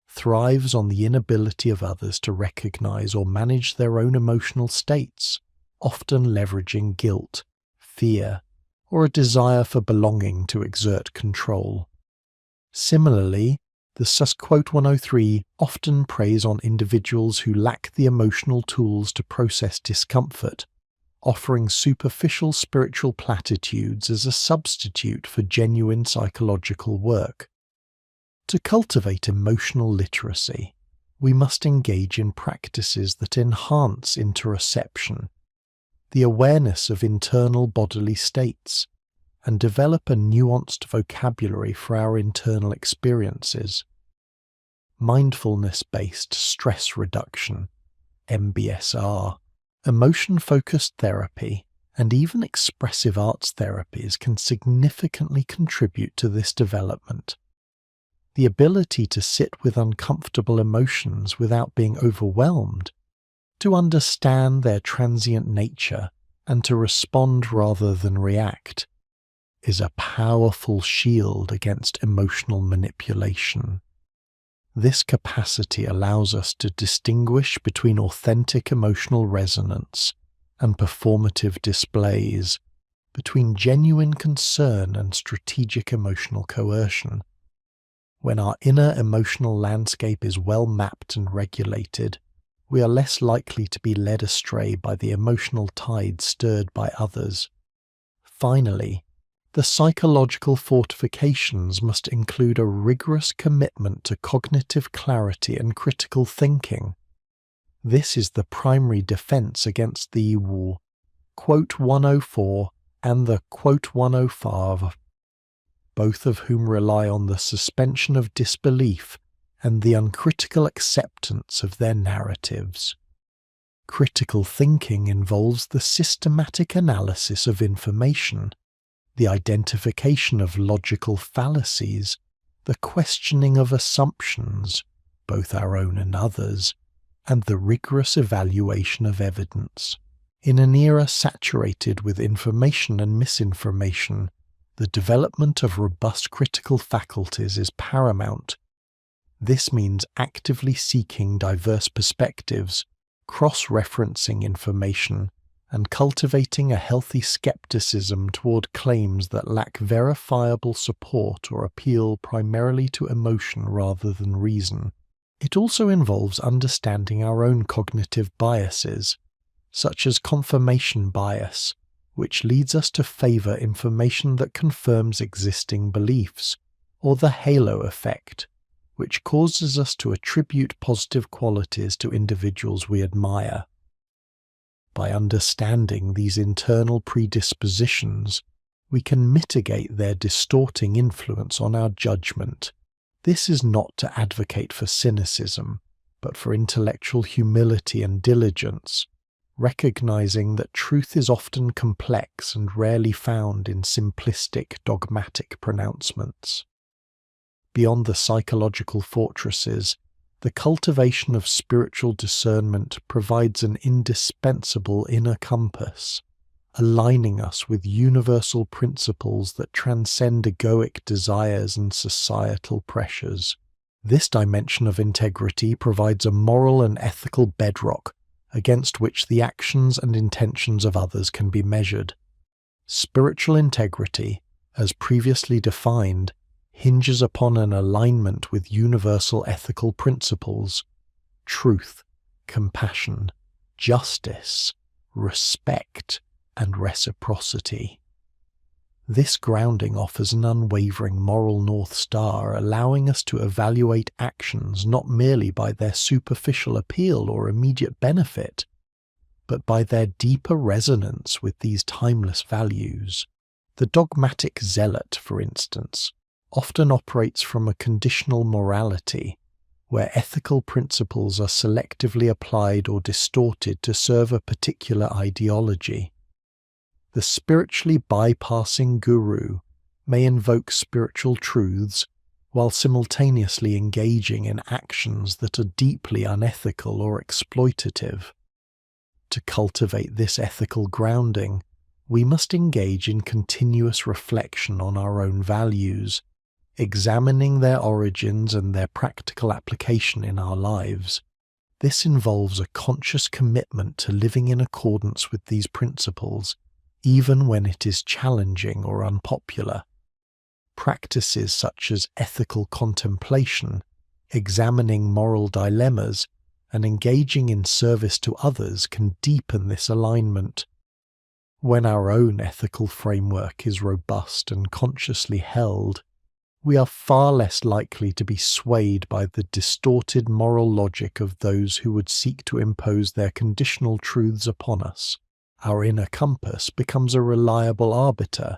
thrives on the inability of others to recognize or manage their own emotional states, often leveraging guilt, fear, or a desire for belonging to exert control. Similarly, the sus quote 103 often preys on individuals who lack the emotional tools to process discomfort, offering superficial spiritual platitudes as a substitute for genuine psychological work. To cultivate emotional literacy, we must engage in practices that enhance interoception, the awareness of internal bodily states, and develop a nuanced vocabulary for our internal experiences. Mindfulness-based stress reduction, MBSR, emotion-focused therapy, and even expressive arts therapies can significantly contribute to this development. The ability to sit with uncomfortable emotions without being overwhelmed, to understand their transient nature, and to respond rather than react, is a powerful shield against emotional manipulation. This capacity allows us to distinguish between authentic emotional resonance and performative displays, between genuine concern and strategic emotional coercion. When our inner emotional landscape is well mapped and regulated, we are less likely to be led astray by the emotional tide stirred by others. Finally, The psychological fortifications must include a rigorous commitment to cognitive clarity and critical thinking. This is the primary defense against the quote 104 and the quote 105, both of whom rely on the suspension of disbelief and the uncritical acceptance of their narratives. Critical thinking involves the systematic analysis of information, the identification of logical fallacies, the questioning of assumptions, both our own and others, and the rigorous evaluation of evidence. In an era saturated with information and misinformation, the development of robust critical faculties is paramount. This means actively seeking diverse perspectives, cross-referencing information, and cultivating a healthy skepticism toward claims that lack verifiable support or appeal primarily to emotion rather than reason. It also involves understanding our own cognitive biases, such as confirmation bias, which leads us to favor information that confirms existing beliefs, or the halo effect, which causes us to attribute positive qualities to individuals we admire. By understanding these internal predispositions, we can mitigate their distorting influence on our judgment. This is not to advocate for cynicism, but for intellectual humility and diligence, recognizing that truth is often complex and rarely found in simplistic, dogmatic pronouncements. Beyond the psychological fortresses, the cultivation of spiritual discernment provides an indispensable inner compass, aligning us with universal principles that transcend egoic desires and societal pressures. This dimension of integrity provides a moral and ethical bedrock against which the actions and intentions of others can be measured. Spiritual integrity, as previously defined, hinges upon an alignment with universal ethical principles: truth, compassion, justice, respect, and reciprocity. This grounding offers an unwavering moral North Star, allowing us to evaluate actions not merely by their superficial appeal or immediate benefit, but by their deeper resonance with these timeless values. The dogmatic zealot, for instance, often operates from a conditional morality, where ethical principles are selectively applied or distorted to serve a particular ideology. The spiritually bypassing guru may invoke spiritual truths while simultaneously engaging in actions that are deeply unethical or exploitative. To cultivate this ethical grounding, we must engage in continuous reflection on our own values, examining their origins and their practical application in our lives. This involves a conscious commitment to living in accordance with these principles, even when it is challenging or unpopular. Practices such as ethical contemplation, examining moral dilemmas, and engaging in service to others can deepen this alignment. When our own ethical framework is robust and consciously held, we are far less likely to be swayed by the distorted moral logic of those who would seek to impose their conditional truths upon us. Our inner compass becomes a reliable arbiter,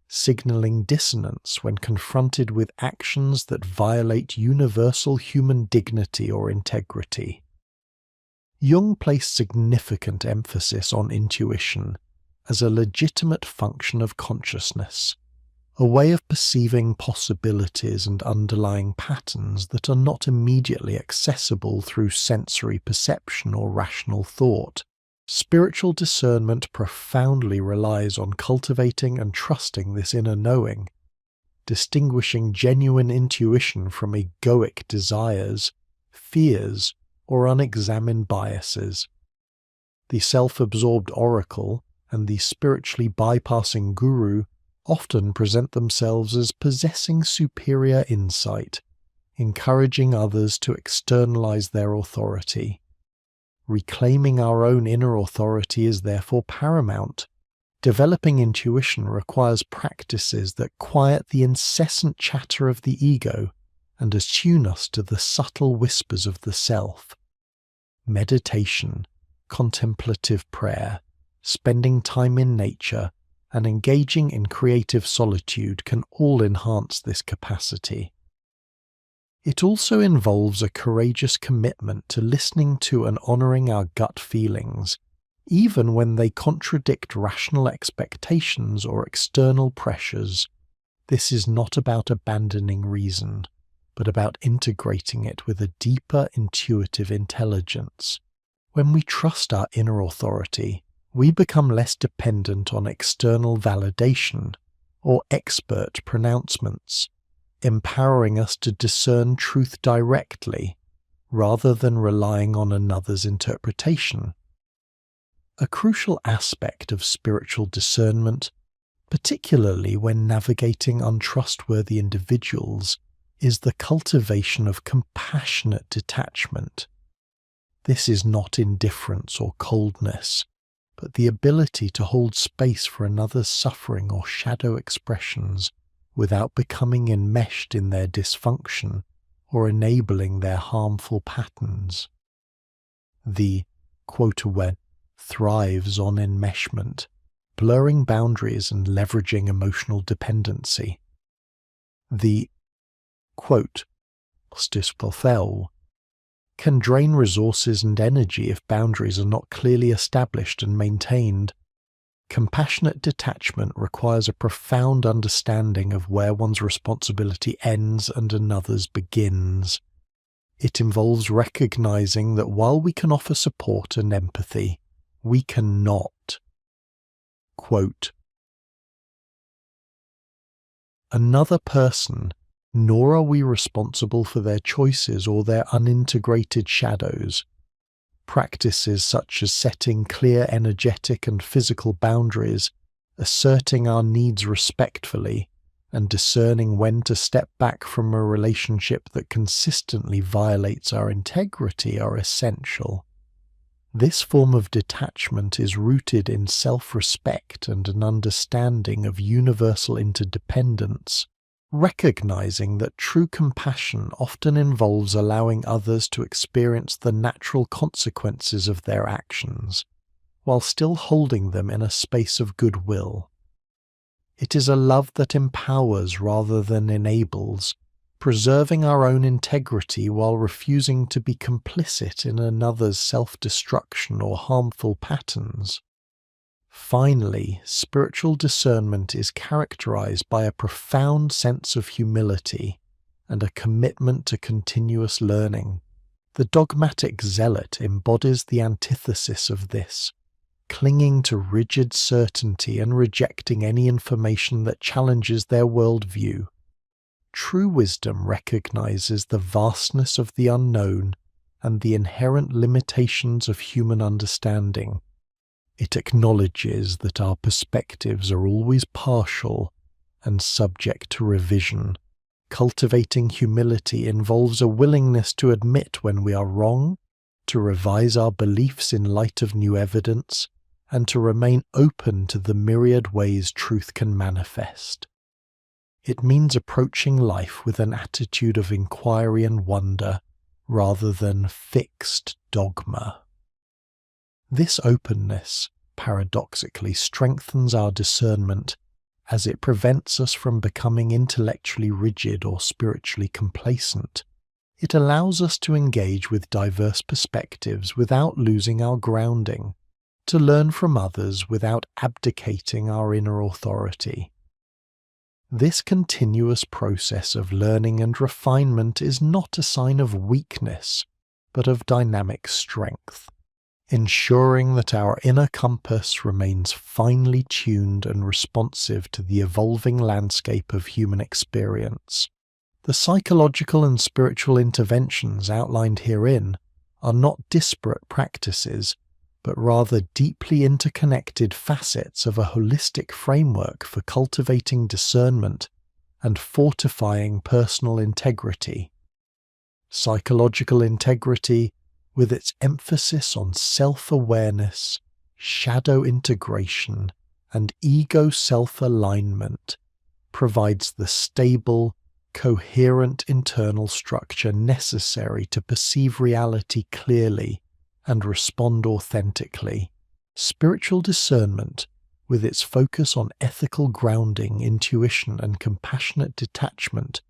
signaling dissonance when confronted with actions that violate universal human dignity or integrity. Jung placed significant emphasis on intuition as a legitimate function of consciousness, a way of perceiving possibilities and underlying patterns that are not immediately accessible through sensory perception or rational thought. Spiritual discernment profoundly relies on cultivating and trusting this inner knowing, distinguishing genuine intuition from egoic desires, fears, or unexamined biases. The self-absorbed oracle and the spiritually bypassing guru often present themselves as possessing superior insight, encouraging others to externalize their authority. Reclaiming our own inner authority is therefore paramount, Developing intuition requires practices that quiet the incessant chatter of the ego and attune us to the subtle whispers of the self. Meditation, contemplative prayer, spending time in nature, and engaging in creative solitude can all enhance this capacity. It also involves a courageous commitment to listening to and honoring our gut feelings, even when they contradict rational expectations or external pressures. This is not about abandoning reason, but about integrating it with a deeper intuitive intelligence. When we trust our inner authority, we become less dependent on external validation or expert pronouncements, empowering us to discern truth directly rather than relying on another's interpretation. A crucial aspect of spiritual discernment, particularly when navigating untrustworthy individuals, is the cultivation of compassionate detachment. This is not indifference or coldness, but the ability to hold space for another's suffering or shadow expressions without becoming enmeshed in their dysfunction or enabling their harmful patterns. The quote-away thrives on enmeshment, blurring boundaries and leveraging emotional dependency. The quote can drain resources and energy if boundaries are not clearly established and maintained. Compassionate detachment requires a profound understanding of where one's responsibility ends and another's begins. It involves recognizing that while we can offer support and empathy, we cannot, quote, another person, nor are we responsible for their choices or their unintegrated shadows. Practices such as setting clear energetic and physical boundaries, asserting our needs respectfully, and discerning when to step back from a relationship that consistently violates our integrity are essential. This form of detachment is rooted in self-respect and an understanding of universal interdependence, recognizing that true compassion often involves allowing others to experience the natural consequences of their actions, while still holding them in a space of goodwill. It is a love that empowers rather than enables, preserving our own integrity while refusing to be complicit in another's self-destruction or harmful patterns. Finally, spiritual discernment is characterized by a profound sense of humility and a commitment to continuous learning. The dogmatic zealot embodies the antithesis of this, clinging to rigid certainty and rejecting any information that challenges their worldview. True wisdom recognizes the vastness of the unknown and the inherent limitations of human understanding. It acknowledges that our perspectives are always partial and subject to revision. Cultivating humility involves a willingness to admit when we are wrong, to revise our beliefs in light of new evidence, and to remain open to the myriad ways truth can manifest. It means approaching life with an attitude of inquiry and wonder, rather than fixed dogma. This openness, paradoxically, strengthens our discernment, as it prevents us from becoming intellectually rigid or spiritually complacent. It allows us to engage with diverse perspectives without losing our grounding, to learn from others without abdicating our inner authority. This continuous process of learning and refinement is not a sign of weakness, but of dynamic strength, ensuring that our inner compass remains finely tuned and responsive to the evolving landscape of human experience. The psychological and spiritual interventions outlined herein are not disparate practices, but rather deeply interconnected facets of a holistic framework for cultivating discernment and fortifying personal integrity. Psychological integrity, with its emphasis on self-awareness, shadow integration, and ego self-alignment provides the stable, coherent internal structure necessary to perceive reality clearly and respond authentically. Spiritual discernment, with its focus on ethical grounding, intuition, and compassionate detachment,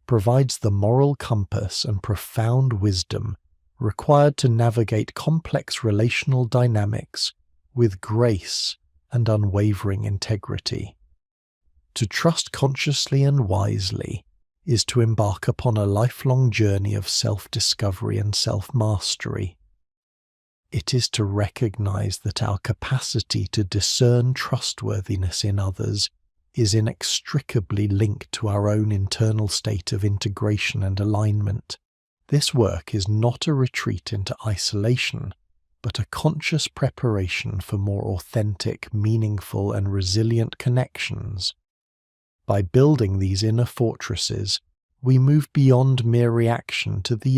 provides the moral compass and profound wisdom required to navigate complex relational dynamics with grace and unwavering integrity. To trust consciously and wisely is to embark upon a lifelong journey of self-discovery and self-mastery. It is to recognize that our capacity to discern trustworthiness in others is inextricably linked to our own internal state of integration and alignment. This work is not a retreat into isolation, but a conscious preparation for more authentic, meaningful, and resilient connections. By building these inner fortresses, we move beyond mere reaction to the